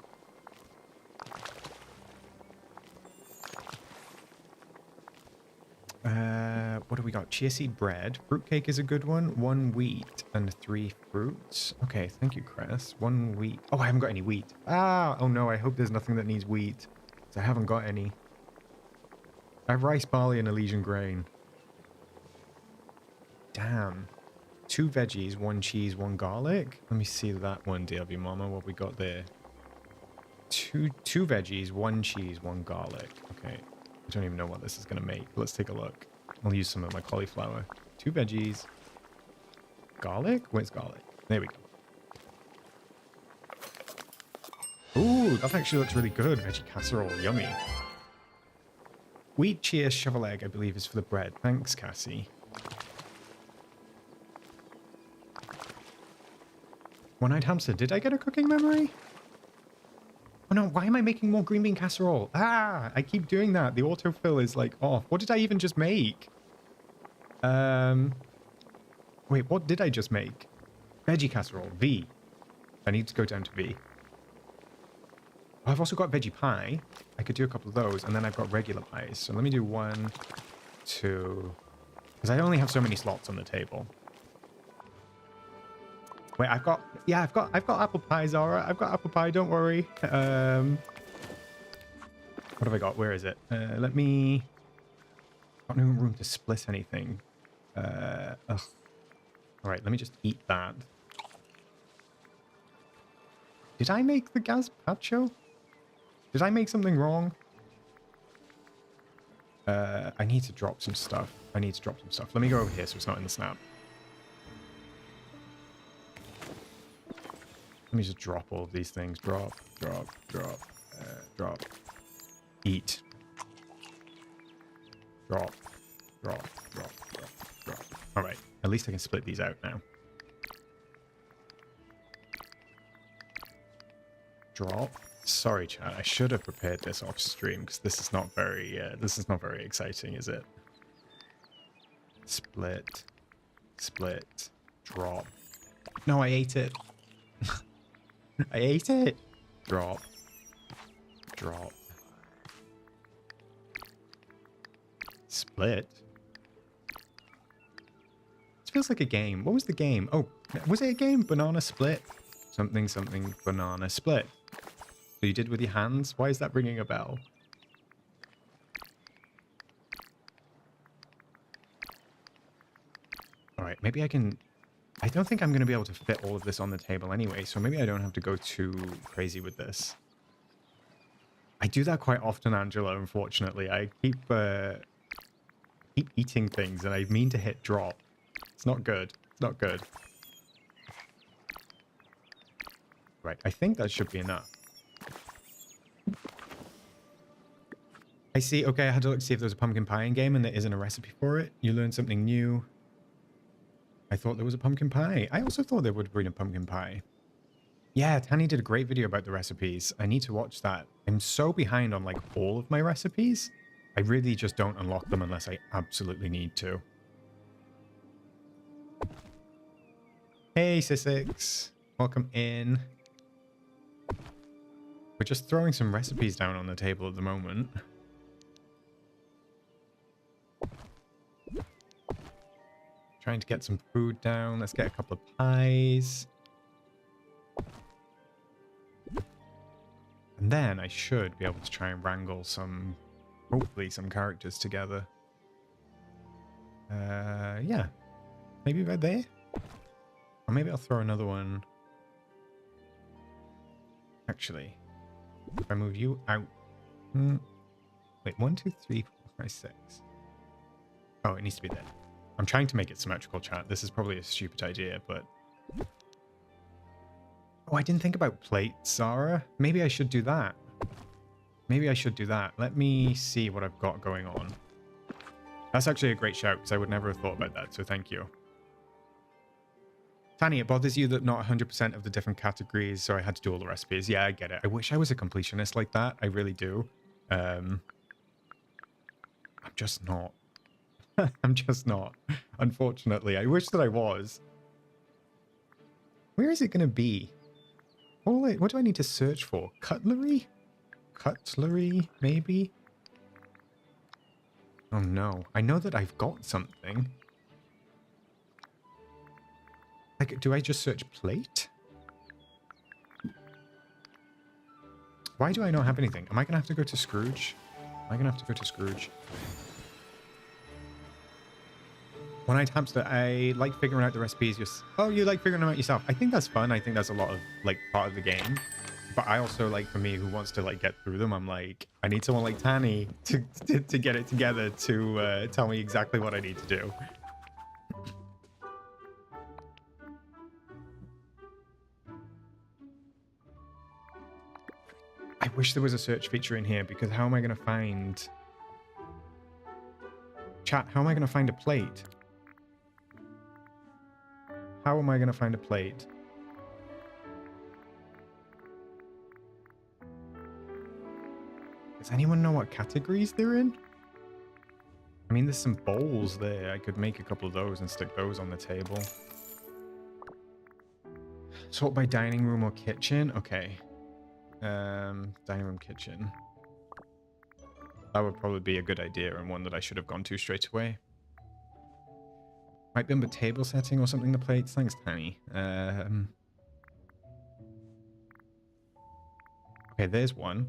[SPEAKER 1] What do we got? Chia seed bread. Fruitcake is a good one. 1 wheat and 3 fruits. Okay, thank you, Cress. 1 wheat. Oh, I haven't got any wheat. Ah, oh no, I hope there's nothing that needs wheat. I haven't got any. I have rice, barley, and Elysian grain. Damn. 2 veggies, 1 cheese, 1 garlic. Let me see that one, DLB Mama. What we got there? Two veggies, 1 cheese, 1 garlic. Okay. I don't even know what this is going to make. Let's take a look. I'll use some of my cauliflower. 2 veggies. Garlic? Where's garlic? There we go. Ooh, that actually looks really good. Veggie casserole. Yummy. Wheat, chia, shovel egg, I believe, is for the bread. Thanks, Cassie. One-eyed hamster. Did I get a cooking memory? Oh no, why am I making more green bean casserole? Ah, I keep doing that. The autofill is like off. What did I even just make? Wait, what did I just make? Veggie casserole, V. I need to go down to V. Oh, I've also got veggie pie. I could do a couple of those, and then I've got regular pies. So let me do 1, 2, because I only have so many slots on the table. Wait, I've got apple pie, Zara. I've got apple pie, don't worry. What have I got? Where is it? Let me... Got no room to split anything. Ugh. All right, let me just eat that. Did I make the gazpacho? Did I make something wrong? I need to drop some stuff. Let me go over here so it's not in the snap. Let me just drop all of these things. Drop. Eat. Drop. All right, at least I can split these out now. Drop. Sorry, chat. I should have prepared this off stream because this is not very exciting, is it? Split, split, drop. No, I ate it. I ate it. Drop, drop, split. This feels like a game. What was the game? Oh, was it a game? Banana split. Something, something, banana split. So you did with your hands? Why is that ringing a bell? All right, maybe I can... I don't think I'm going to be able to fit all of this on the table anyway, so maybe I don't have to go too crazy with this. I do that quite often, Angela, unfortunately. I keep eating things and I mean to hit drop. It's not good. It's not good. Right, I think that should be enough. I see. Okay, I had to look to see if there was a pumpkin pie in game and there isn't a recipe for it. You learned something new. I thought there was a pumpkin pie. I also thought there would have been a pumpkin pie. Yeah, Tanny did a great video about the recipes. I need to watch that. I'm so behind on like all of my recipes. I really just don't unlock them unless I absolutely need to. Hey, Sissix. Welcome in. We're just throwing some recipes down on the table at the moment. Trying to get some food down. Let's get a couple of pies. And then I should be able to try and wrangle some, hopefully some characters together. Yeah. Maybe right there? Or maybe I'll throw another one. Actually, if I move you out. Wait, 1, 2, 3, 4, 5, 6. Oh, it needs to be there. I'm trying to make it symmetrical, chat. This is probably a stupid idea, but... Oh, I didn't think about plates, Zara. Maybe I should do that. Maybe I should do that. Let me see what I've got going on. That's actually a great shout, because I would never have thought about that, so thank you. Tanny, it bothers you that not 100% of the different categories, so I had to do all the recipes. Yeah, I get it. I wish I was a completionist like that. I really do. I'm just not. I'm just not. Unfortunately, I wish that I was. Where is it going to be? What do I need to search for? Cutlery? Cutlery, maybe? Oh no. I know that I've got something. Like, do I just search plate? Why do I not have anything? Am I going to have to go to Scrooge? Am I going to have to go to Scrooge? One-eyed hamster, I like figuring out the recipes. Oh, you like figuring them out yourself. I think that's fun. I think that's a lot of, like, part of the game. But I also, like, for me, who wants to, like, get through them, I'm like, I need someone like Tanny to get it together to tell me exactly what I need to do. I wish there was a search feature in here, because how am I going to find... Chat, how am I going to find a plate? How am I going to find a plate? Does anyone know what categories they're in? I mean, there's some bowls there. I could make a couple of those and stick those on the table. Sort by dining room or kitchen? Okay. Dining room, kitchen. That would probably be a good idea and one that I should have gone to straight away. Might be on the table setting or something, the plates. Thanks, Tanny. Okay, there's one.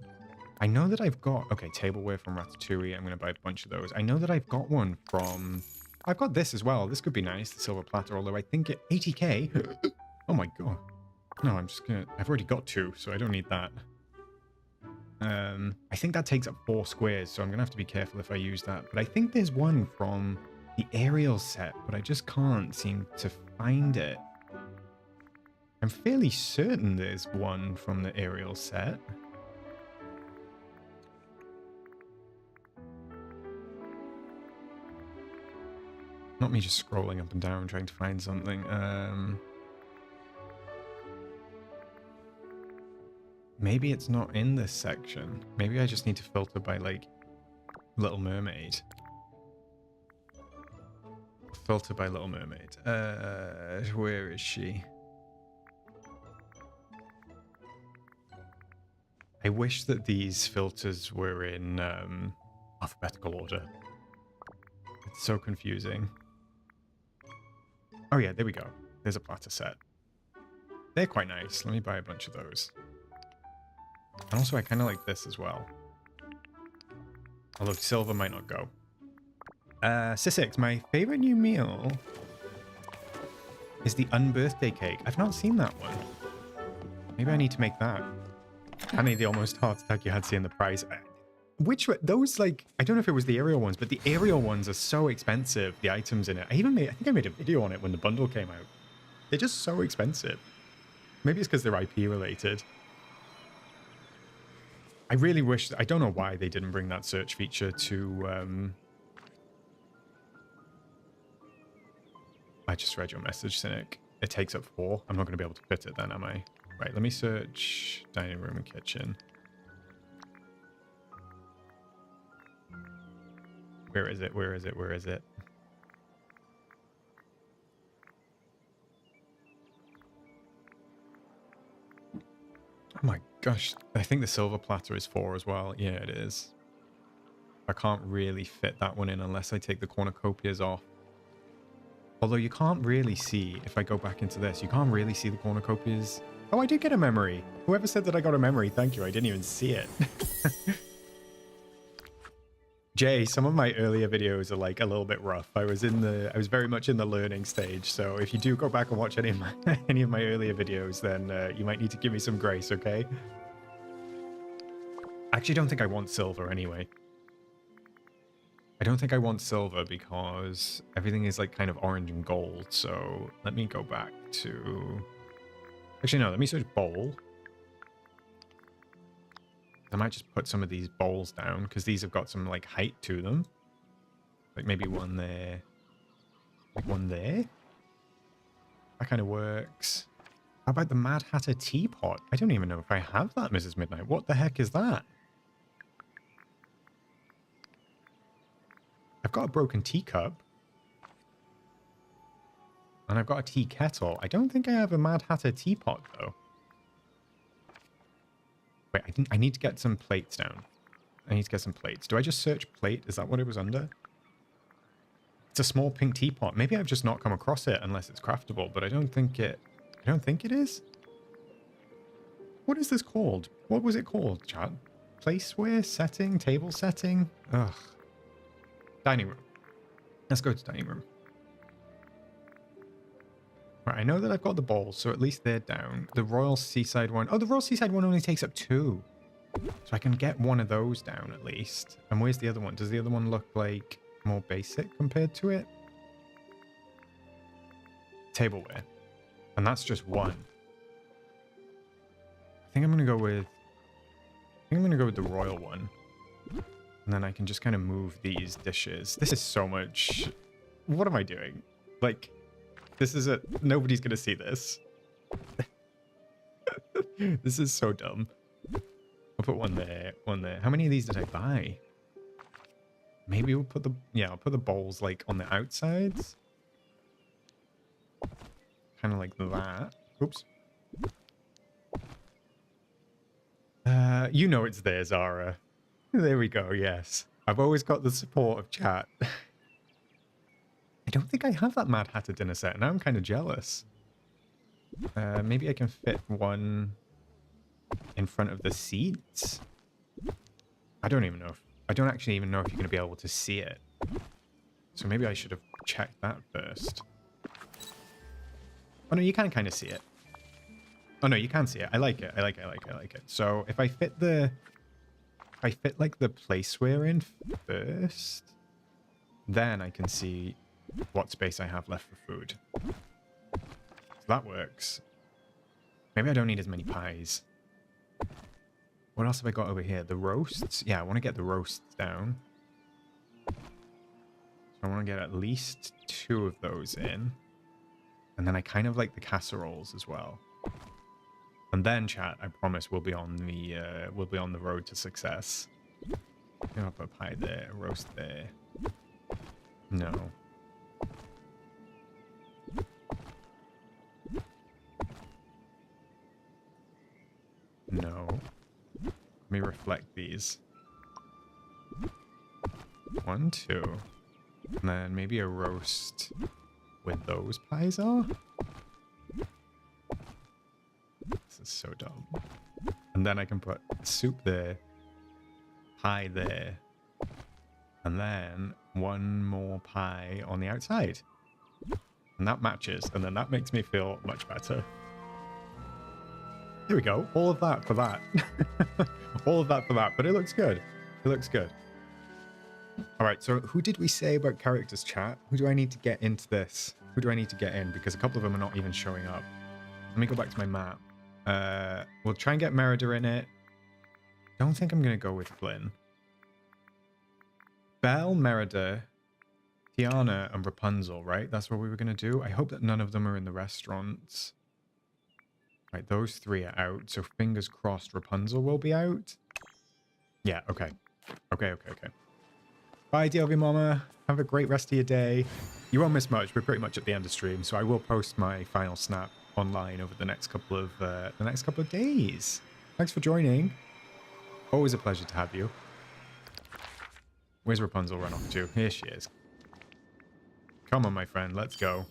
[SPEAKER 1] I know that I've got... Okay, tableware from Ratatouille. I'm going to buy a bunch of those. I know that I've got one from... I've got this as well. This could be nice, the silver platter, although I think it... 80k? Oh my god. No, I'm just going to... I've already got 2, so I don't need that. I think that takes up 4 squares, so I'm going to have to be careful if I use that. But I think there's one from the aerial set, but I just can't seem to find it. I'm fairly certain there's one from the aerial set. Not me just scrolling up and down trying to find something. Maybe it's not in this section. Maybe I just need to filter by, like, Little Mermaid. Filter by Little Mermaid. Where is she? I wish that these filters were in alphabetical order. It's so confusing. Oh yeah, there we go. There's a platter set. They're quite nice. Let me buy a bunch of those. And also, I kind of like this as well. Although silver might not go. Sissix, my favorite new meal is the unbirthday cake. I've not seen that one. Maybe I need to make that. Honey, the almost heart attack you had seeing the price. Which were those, like, I don't know if it was the Ariel ones, but the Ariel ones are so expensive, the items in it. I think I made a video on it when the bundle came out. They're just so expensive. Maybe it's because they're IP related. I really wish, I don't know why they didn't bring that search feature to, I just read your message, Cynic. It takes up 4. I'm not going to be able to fit it then, am I? Right, let me search dining room and kitchen. Where is it? Where is it? Where is it? Oh my gosh. I think the silver platter is 4 as well. Yeah, it is. I can't really fit that one in unless I take the cornucopias off. Although you can't really see, if I go back into this, you can't really see the cornucopias. Oh, I did get a memory. Whoever said that I got a memory, thank you. I didn't even see it. Jay, some of my earlier videos are like a little bit rough. I was very much in the learning stage. So if you do go back and watch any of my earlier videos, then you might need to give me some grace, okay? I actually don't think I want silver anyway. I don't think I want silver because everything is like kind of orange and gold. So let me go back to... Actually, no, let me search bowl. I might just put some of these bowls down because these have got some like height to them. Like maybe one there. Like one there. That kind of works. How about the Mad Hatter teapot? I don't even know if I have that, Mrs. Midnight. What the heck is that? I've got a broken teacup. And I've got a tea kettle. I don't think I have a Mad Hatter teapot, though. Wait, I need to get some plates down. I need to get some plates. Do I just search plate? Is that what it was under? It's a small pink teapot. Maybe I've just not come across it unless it's craftable, but I don't think it is. What is this called? What was it called, chat? Placeware setting? Table setting? Ugh. Dining room. Let's go to dining room. Right, I know that I've got the bowls, so at least they're down. The Royal Seaside one. Oh, the Royal Seaside one only takes up 2. So I can get one of those down at least. And where's the other one? Does the other one look like more basic compared to it? Tableware. And that's just 1. I think I'm going to go with... the Royal one. And then I can just kind of move these dishes. This is so much... What am I doing? Like... This is nobody's gonna see this. This is so dumb. I'll put one there, one there. How many of these did I buy? Maybe we'll put I'll put the bowls like on the outsides. Kind of like that. Oops. You know it's there, Zara. There we go, yes. I've always got the support of chat. I don't think I have that Mad Hatter dinner set. Now I'm kind of jealous. Maybe I can fit one in front of the seats. I don't actually even know if you're going to be able to see it. So maybe I should have checked that first. Oh no, you can kind of see it. Oh no, you can see it. I like it. I like it. So if I fit like the placeware in first, then I can see what space I have left for food. So that works. Maybe I don't need as many pies. What else have I got over here? The roasts? Yeah, I want to get the roasts down. So I want to get at least 2 of those in. And then I kind of like the casseroles as well. And then, chat, I promise we'll be on the road to success. I'll put a pie there, a roast there. No. No. Let me reflect these. 1, 2. And then maybe a roast where those pies are? This is so dumb. And then I can put soup there, pie there, and then 1 more pie on the outside. And that matches, and then that makes me feel much better. Here we go. All of that for that. All of that for that, but it looks good. It looks good. All right, so who did we say about characters, chat? Who do I need to get into this? Who do I need to get in? Because a couple of them are not even showing up. Let me go back to my map. We'll try and get Merida in it. Don't think I'm going to go with Flynn. Belle, Merida, Tiana, and Rapunzel, right? That's what we were going to do. I hope that none of them are in the restaurants. Right, those 3 are out. So fingers crossed Rapunzel will be out. Yeah, okay. Okay. Bye, DLV Mama. Have a great rest of your day. You won't miss much. We're pretty much at the end of stream, so I will post my final snap online over the next couple of days. Thanks for joining. Always a pleasure to have you. Where's Rapunzel run off to? Here she is. Come on, my friend. Let's go.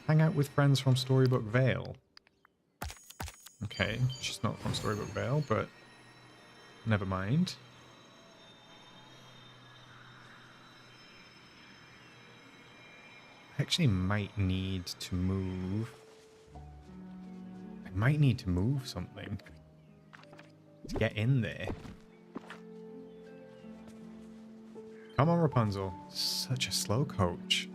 [SPEAKER 1] Hang out with friends from Storybook Vale. Okay, she's not from Storybook Vale, but never mind. I actually might need to move. I might need to move something to get in there. Come on, Rapunzel. Such a slow coach.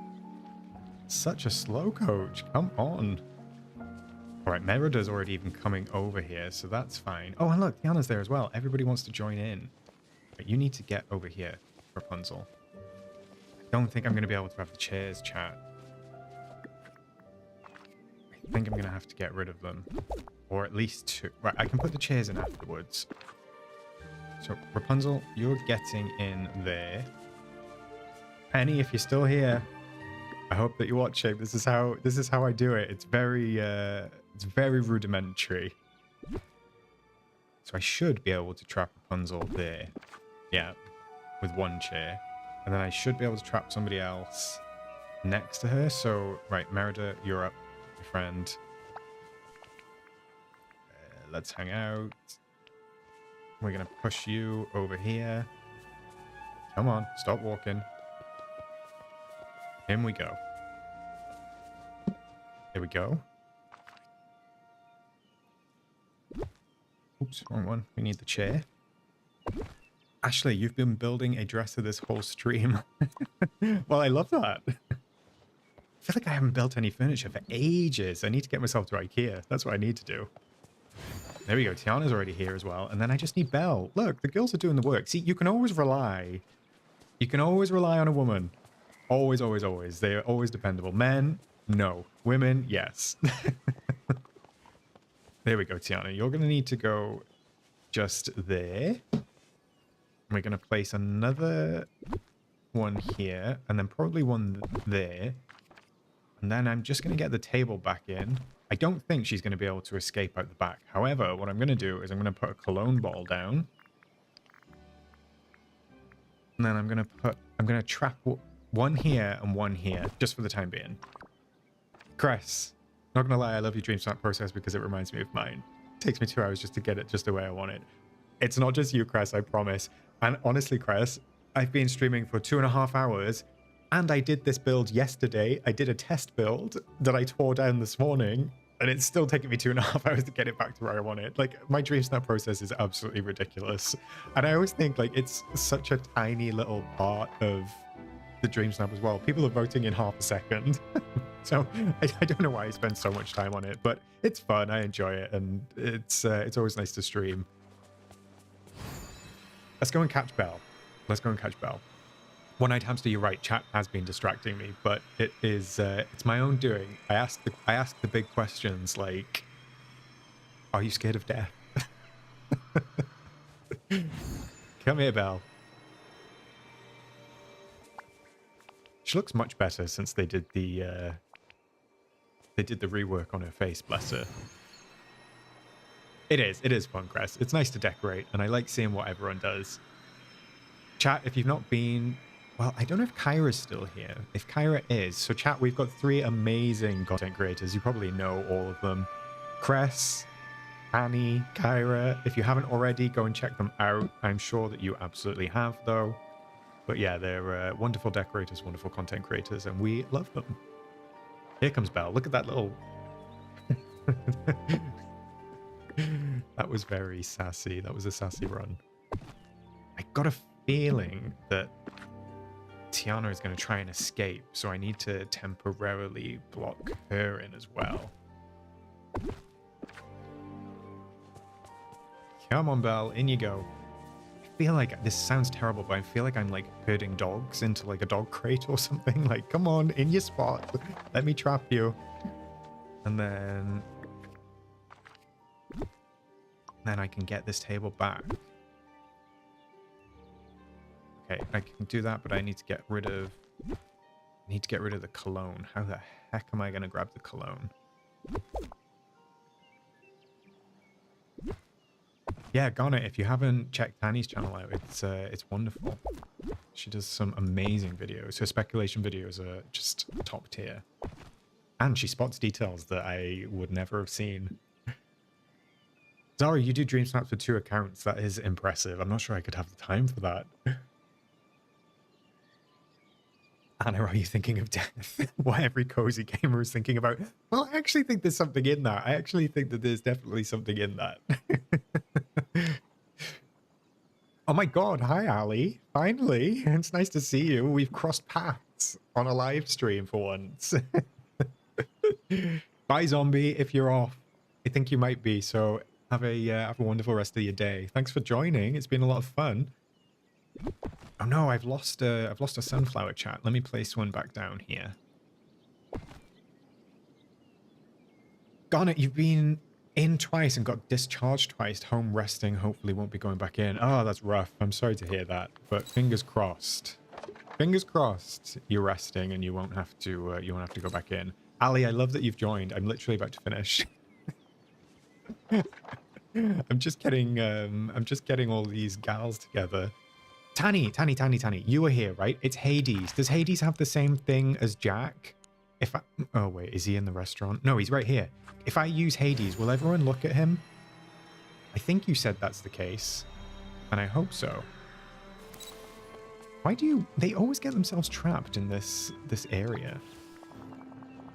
[SPEAKER 1] Such a slow coach. Come on. All right, Merida's already even coming over here, so that's fine. Oh, and look, Tiana's there as well. Everybody wants to join in. But you need to get over here, Rapunzel. I don't think I'm going to be able to have the chairs, chat. I think I'm going to have to get rid of them. Or at least 2. Right, I can put the chairs in afterwards. So, Rapunzel, you're getting in there. Penny, if you're still here, I hope that you're watching. This is how I do it. It's very rudimentary. So I should be able to trap Rapunzel there. Yeah, with 1 chair. And then I should be able to trap somebody else next to her. So, right, Merida, you're up, my friend. Let's hang out. We're going to push you over here. Come on, stop walking. In we go. There we go. Oops, wrong one. We need the chair. Ashley, you've been building a dresser this whole stream. Well, I love that. I feel like I haven't built any furniture for ages. I need to get myself to IKEA. That's what I need to do. There we go. Tiana's already here as well. And then I just need Belle. Look, the girls are doing the work. See, you can always rely. You can always rely on a woman. Always, always, always. They are always dependable. Men, no. Women, yes. There we go, Tiana. You're going to need to go just there. We're going to place another one here, and then probably one there. And then I'm just going to get the table back in. I don't think she's going to be able to escape out the back. However, what I'm going to do is I'm going to put a cologne ball down. And then I'm going to trap 1 here and 1 here, just for the time being. Cress, not gonna lie, I love your DreamSnap process because it reminds me of mine. It takes me 2 hours just to get it just the way I want it. It's not just you, Cress, I promise. And honestly, Cress, I've been streaming for 2.5 hours, and I did this build yesterday. I did a test build that I tore down this morning, and it's still taking me 2.5 hours to get it back to where I want it. Like, my DreamSnap process is absolutely ridiculous. And I always think, like, it's such a tiny little part of the DreamSnap as well. People are voting in half a second. So I don't know why I spend so much time on it, but it's fun. I enjoy it, and it's always nice to stream. Let's go and catch Belle. Let's go and catch Belle. One-eyed hamster, you're right. Chat has been distracting me, but it is it's my own doing. I ask the big questions like, are you scared of death? Come here, Belle. She looks much better since they did the rework on her face, bless her. It is fun, Cress. It's nice to decorate, and I like seeing what everyone does. Chat, if you've not been... Well, I don't know if Kyra's still here. If Kyra is, so chat, we've got 3 amazing content creators. You probably know all of them. Cress, Annie, Kyra. If you haven't already, go and check them out. I'm sure that you absolutely have, though. But yeah, they're wonderful decorators, wonderful content creators, and we love them. Here comes Belle. Look at that little... That was very sassy. That was a sassy run. I got a feeling that Tiana is going to try and escape, so I need to temporarily block her in as well. Come on, Belle. In you go. I feel like this sounds terrible, but I feel like I'm like herding dogs into like a dog crate or something. Like, come on, in your spot. Let me trap you. And then I can get this table back. Okay, I can do that, but I need to get rid of the cologne. How the heck am I going to grab the cologne? Yeah, Garnet, if you haven't checked Annie's channel out, it's wonderful. She does some amazing videos. Her speculation videos are just top tier. And she spots details that I would never have seen. Zara, you do DreamSnap for 2 accounts. That is impressive. I'm not sure I could have the time for that. Anna, are you thinking of death? What every cozy gamer is thinking about. Well, I actually think there's something in that. I actually think that there's definitely something in that. Oh my god, hi Ali. Finally. It's nice to see you. We've crossed paths on a live stream for once. Bye, zombie, if you're off. I think you might be, so have a wonderful rest of your day. Thanks for joining. It's been a lot of fun. Oh no, I've lost a sunflower, chat. Let me place one back down here. Garnet, you've been in twice and got discharged twice. Home resting. Hopefully won't be going back in. Oh, that's rough. I'm sorry to hear that, but fingers crossed. Fingers crossed you're resting and you won't have to go back in. Ali, I love that you've joined. I'm literally about to finish. I'm just getting all these gals together. Tanny, you were here, right? It's Hades. Does Hades have the same thing as Jack? Oh wait, is he in the restaurant? No, he's right here. If I use Hades, will everyone look at him? I think you said that's the case, and I hope so. Why do they always get themselves trapped in this area?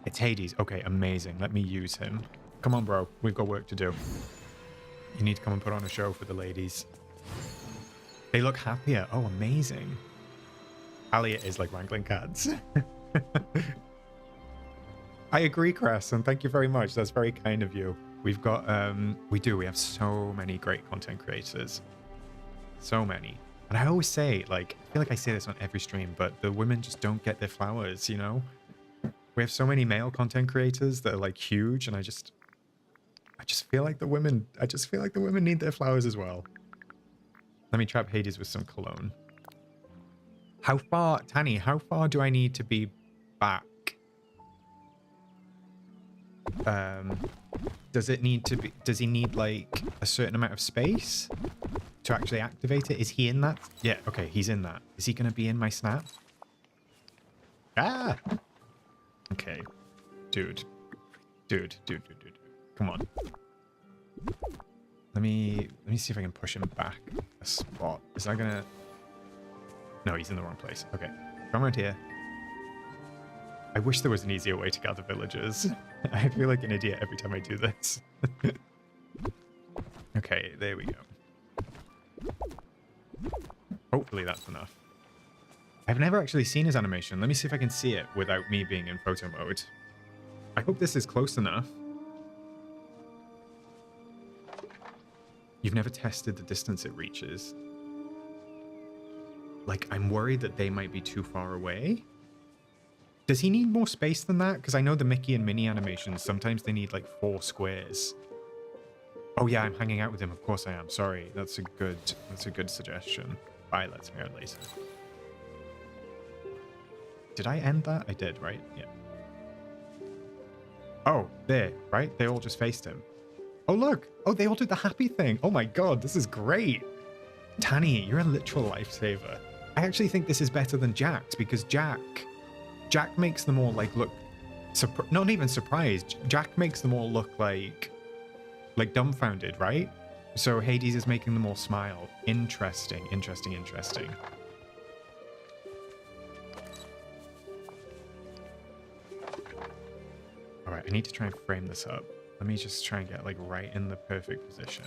[SPEAKER 1] It's Hades. Okay, amazing. Let me use him. Come on, bro. We've got work to do. You need to come and put on a show for the ladies. They look happier. Oh, amazing. Elliot is like wrangling cats. I agree, Cress, and thank you very much. That's very kind of you. We've got, we have so many great content creators. So many. And I always say, like, I feel like I say this on every stream, but the women just don't get their flowers, you know? We have so many male content creators that are like huge, and I just feel like the women need their flowers as well. Let me trap Hades with some cologne. How far, Tanny, how far do I need to be back? Does he need like a certain amount of space to actually activate it? Is he in that? Yeah, okay, he's in that. Is he going to be in my snap? Ah! Okay. Dude. Come on. Let me see if I can push him back a spot. Is that gonna... No, he's in the wrong place. Okay. Come around here. I wish there was an easier way to gather villagers. I feel like an idiot every time I do this. Okay, there we go. Hopefully that's enough. I've never actually seen his animation. Let me see if I can see it without me being in photo mode. I hope this is close enough. You've never tested the distance it reaches. like, I'm worried that they might be too far away. Does he need more space than that? Because I know the Mickey and Minnie animations, sometimes they need like 4 squares. Oh yeah, I'm hanging out with him. Of course I am. Sorry. That's a good suggestion. Bye, let's hang out later. Did I end that? I did, right? Yeah. Oh, there, right? They all just faced him. Oh, look. Oh, they all did the happy thing. Oh my god, this is great. Tanny, you're a literal lifesaver. I actually think this is better than Jack's because Jack makes them all like look, not even surprised. Jack makes them all look like dumbfounded, right? So Hades is making them all smile. Interesting, interesting, interesting. All right, I need to try and frame this up. Let me just try and get like right in the perfect position.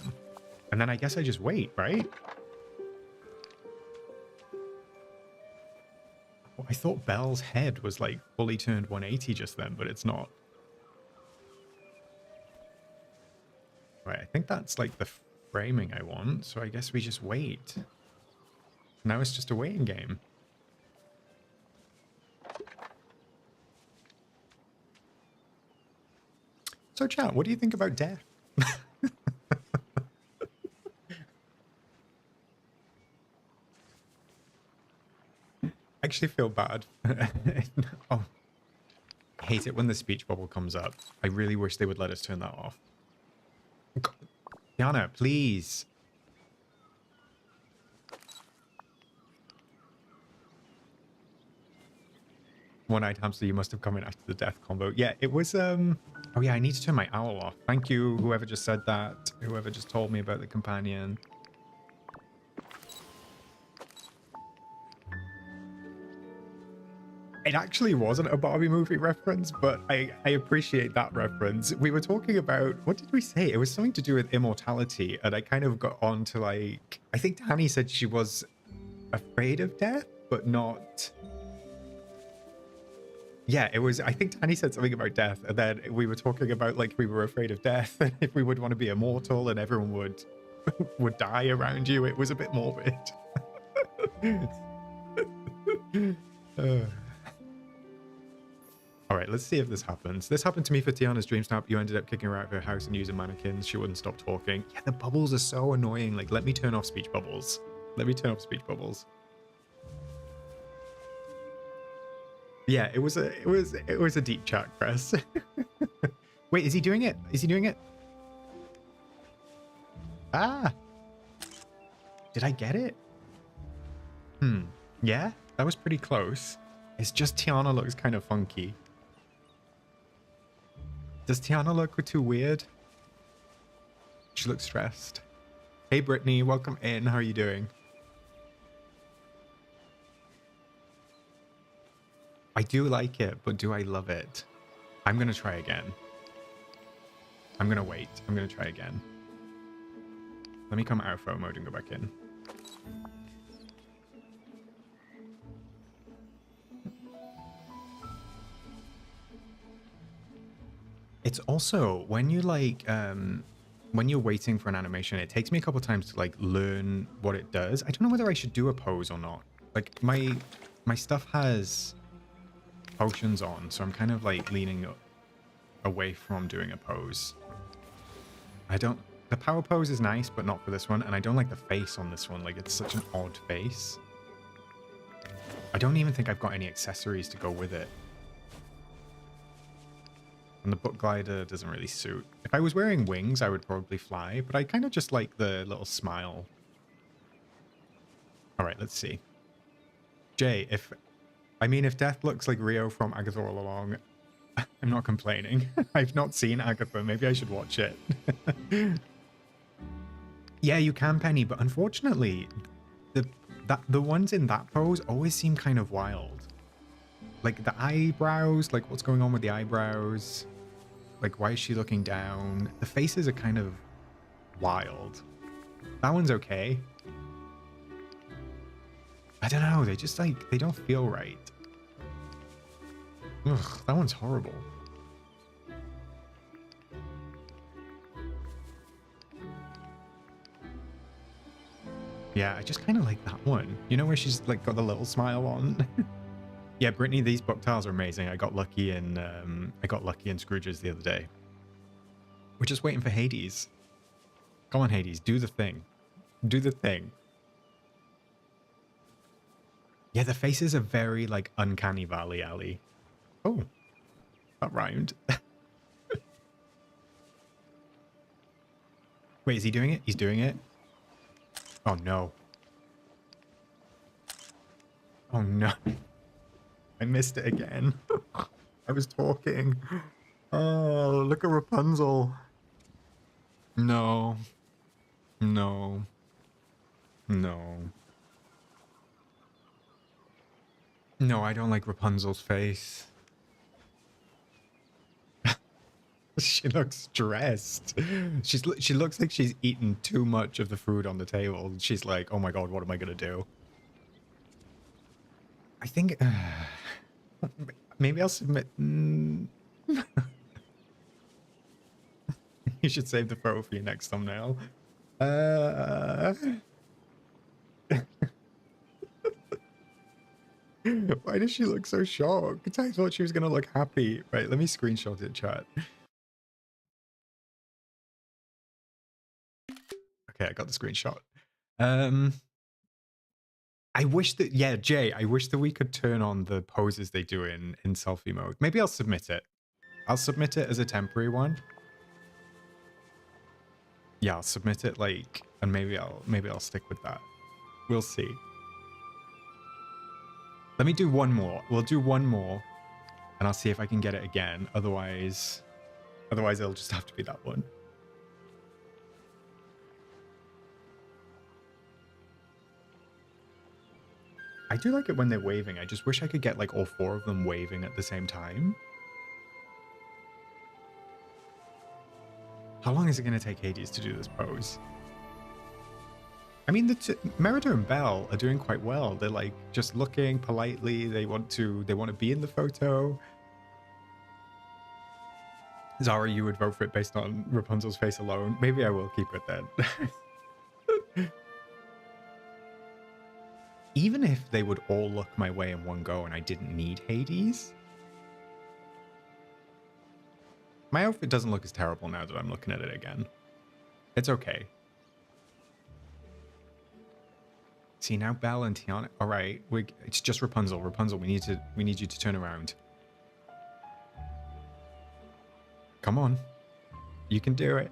[SPEAKER 1] And then I guess I just wait, right? Oh, I thought Belle's head was like fully turned 180 just then, but it's not. Right, I think that's like the framing I want, so I guess we just wait. Now it's just a waiting game. So chat, what do you think about death? I actually feel bad. Oh, I hate it when the speech bubble comes up. I really wish they would let us turn that off. God. Diana, please. One-eyed hamster, you must have come in after the death combo. Yeah, it was oh yeah, I need to turn my owl off. Thank you, whoever just said that. Whoever just told me about the companion. It actually wasn't a Barbie movie reference, but I appreciate that reference. We were talking about, what did we say? It was something to do with immortality, and I kind of got on to like, I think Danny said she was afraid of death, but not... Yeah, it was, I think Danny said something about death, and then we were talking about like we were afraid of death, and if we would want to be immortal and everyone would die around you. It was a bit morbid. All right, let's see if this happens. This happened to me for Tiana's DreamSnap. You ended up kicking her out of her house and using mannequins. She wouldn't stop talking. Yeah, the bubbles are so annoying. Like, let me turn off speech bubbles. Let me turn off speech bubbles. Yeah, it was a deep chat, Chris. Wait, is he doing it? Is he doing it? Ah! Did I get it? Yeah, that was pretty close. It's just Tiana looks kind of funky. Does Tiana look too weird? She looks stressed. Hey Brittany, welcome in. How are you doing? I do like it, but do I love it? I'm gonna try again. I'm gonna wait. I'm gonna try again. Let me come out of phone mode and go back in. It's also when you like when you're waiting for an animation, it takes me a couple times to like learn what it does. I don't know whether I should do a pose or not. Like my stuff has potions on, so I'm kind of like leaning away from doing a pose. The power pose is nice, but not for this one, and I don't like the face on this one. Like, it's such an odd face. I don't even think I've got any accessories to go with it. And the book glider doesn't really suit. If I was wearing wings, I would probably fly, but I kind of just like the little smile. All right, let's see. Jay, if Death looks like Rio from Agatha All Along, I'm not complaining. I've not seen Agatha. Maybe I should watch it. Yeah, you can, Penny, but unfortunately, the ones in that pose always seem kind of wild. Like the eyebrows, like what's going on with the eyebrows? Like, why is she looking down? The faces are kind of wild. That one's okay. I don't know, they just like, they don't feel right. Ugh, that one's horrible. Yeah, I just kind of like that one. You know where she's like got the little smile on? Yeah, Brittany, these book tiles are amazing. I got lucky in Scrooge's the other day. We're just waiting for Hades. Come on, Hades, do the thing. Do the thing. Yeah, the faces are very like uncanny valley alley. Oh, that rhymed. Wait, is he doing it? He's doing it. Oh no. Oh no. I missed it again. I was talking. Oh, look at Rapunzel. No. No. No. No, I don't like Rapunzel's face. She looks stressed. She looks like she's eaten too much of the food on the table. She's like, oh my god, what am I gonna do? I think maybe I'll submit. You should save the photo for your next thumbnail. Why does she look so shocked? I thought she was gonna look happy. Right, let me screenshot it, chat. Okay, I got the screenshot. I wish that, yeah, Jay, I wish that we could turn on the poses they do in selfie mode. Maybe I'll submit it. I'll submit it as a temporary one. Yeah, I'll submit it like, and maybe I'll stick with that. We'll see. Let me do one more. We'll do one more, and I'll see if I can get it again. Otherwise it'll just have to be that one. I do like it when they're waving. I just wish I could get like all four of them waving at the same time. How long is it going to take Hades to do this pose? I mean, Merida and Belle are doing quite well. They're like just looking politely. They want to be in the photo. Zara, you would vote for it based on Rapunzel's face alone. Maybe I will keep it then. Even if they would all look my way in one go and I didn't need Hades, my outfit doesn't look as terrible now that I'm looking at it again. It's okay. See, now Belle and Tiana. All right, it's just Rapunzel. Rapunzel, we need you to turn around. Come on, you can do it.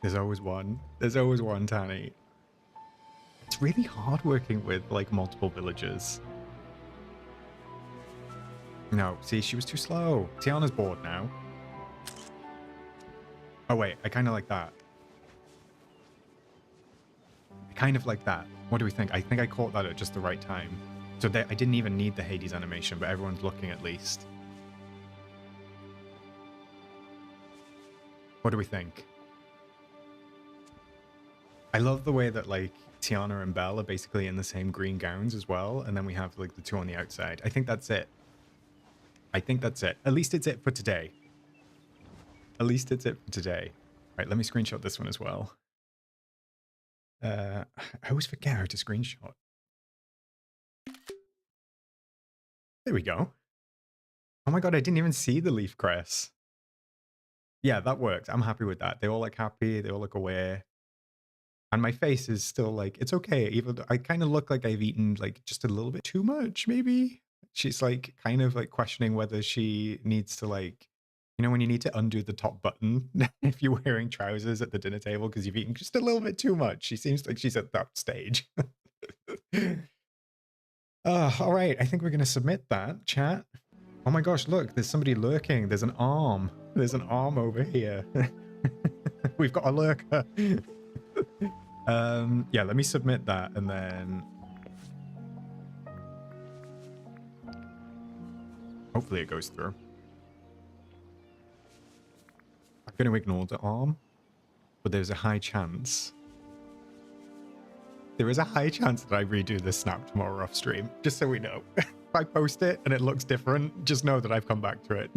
[SPEAKER 1] There's always one. There's always one, Tanny. It's really hard working with like multiple villagers. No, see, she was too slow. Tiana's bored now. Oh wait, I kind of like that. I kind of like that. What do we think? I think I caught that at just the right time. So I didn't even need the Hades animation, but everyone's looking at least. What do we think? I love the way that like Tiana and Belle are basically in the same green gowns as well, and then we have like the two on the outside. I think that's it. I think that's it. At least it's it for today. At least it's it for today. Right, let me screenshot this one as well. I always forget how to screenshot. There we go. Oh my god, I didn't even see the leaf crest. Yeah, that works. I'm happy with that. They all look happy. They all look aware. And my face is still like, it's okay. Even though I kind of look like I've eaten like just a little bit too much, maybe. She's like kind of like questioning whether she needs to like, you know, when you need to undo the top button if you're wearing trousers at the dinner table because you've eaten just a little bit too much. She seems like she's at that stage. All right. I think we're going to submit that, chat. Oh my gosh, look, there's somebody lurking. There's an arm. There's an arm over here. We've got a lurker. Yeah, let me submit that and then hopefully it goes through. I'm going to ignore the arm, but there's a high chance. There is a high chance that I redo this snap tomorrow off stream, just so we know. If I post it and it looks different, just know that I've come back to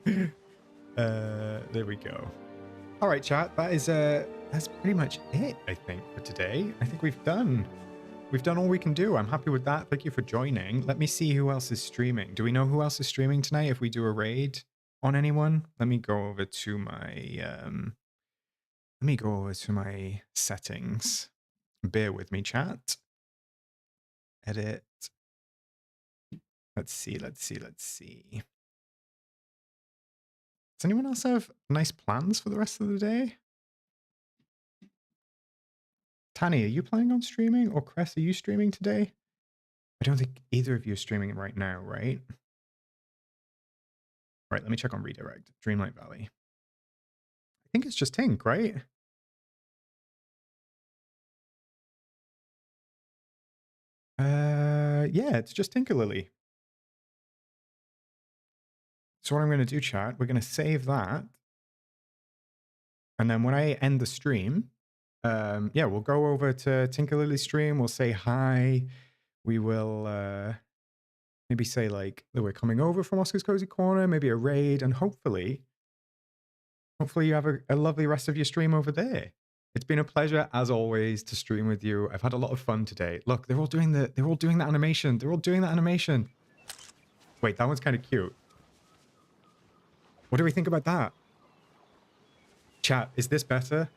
[SPEAKER 1] it. There we go. All right, chat. That is that's pretty much it, I think, for today. I think we've done all we can do. I'm happy with that. Thank you for joining. Let me see who else is streaming. Do we know who else is streaming tonight if we do a raid on anyone? Let me go over to my settings. Bear with me, chat. Edit. Let's see. Does anyone else have nice plans for the rest of the day? Tani, are you planning on streaming? Or Cress, are you streaming today? I don't think either of you are streaming it right now, right? Right, let me check on redirect. Dreamlight Valley. I think it's just Tink, right? Yeah, it's just Tinkerlily. So what I'm going to do, chat, we're going to save that. And then when I end the stream, yeah, we'll go over to Tinkerlily's stream. We'll say hi. We will maybe say like that we're coming over from Oscar's Cozy Corner, maybe a raid, and hopefully you have a lovely rest of your stream over there. It's been a pleasure as always to stream with you. I've had a lot of fun today. Look, they're all doing the animation. They're all doing that animation. Wait, that one's kind of cute. What do we think about that? Chat, is this better?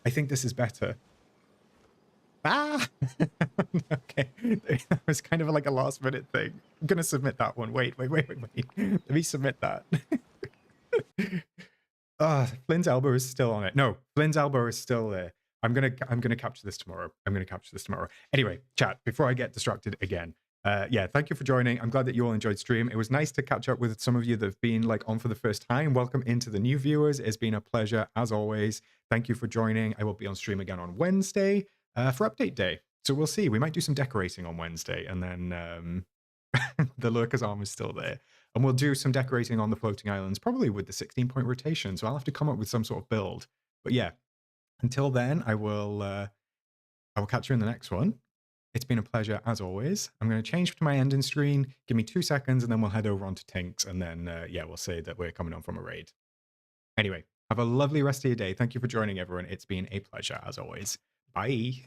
[SPEAKER 1] I think this is better. Ah! Okay. That was kind of like a last minute thing. I'm going to submit that one. Wait. Let me submit that. Flynn's elbow is still on it. No, Flynn's elbow is still there. I'm gonna capture this tomorrow. Anyway, chat, before I get distracted again. Yeah, thank you for joining. I'm glad that you all enjoyed stream. It was nice to catch up with some of you that have been like on for the first time. Welcome into the new viewers. It's been a pleasure as always. Thank you for joining. I will be on stream again on Wednesday for update day. So we'll see. We might do some decorating on Wednesday, and then the lurker's arm is still there. And we'll do some decorating on the floating islands, probably with the 16-point rotation. So I'll have to come up with some sort of build. But yeah, until then, I will catch you in the next one. It's been a pleasure as always. I'm going to change to my ending screen. Give me 2 seconds, and then we'll head over onto Tinks, and then yeah, we'll say that we're coming on from a raid. Anyway, have a lovely rest of your day. Thank you for joining, everyone. It's been a pleasure as always. Bye.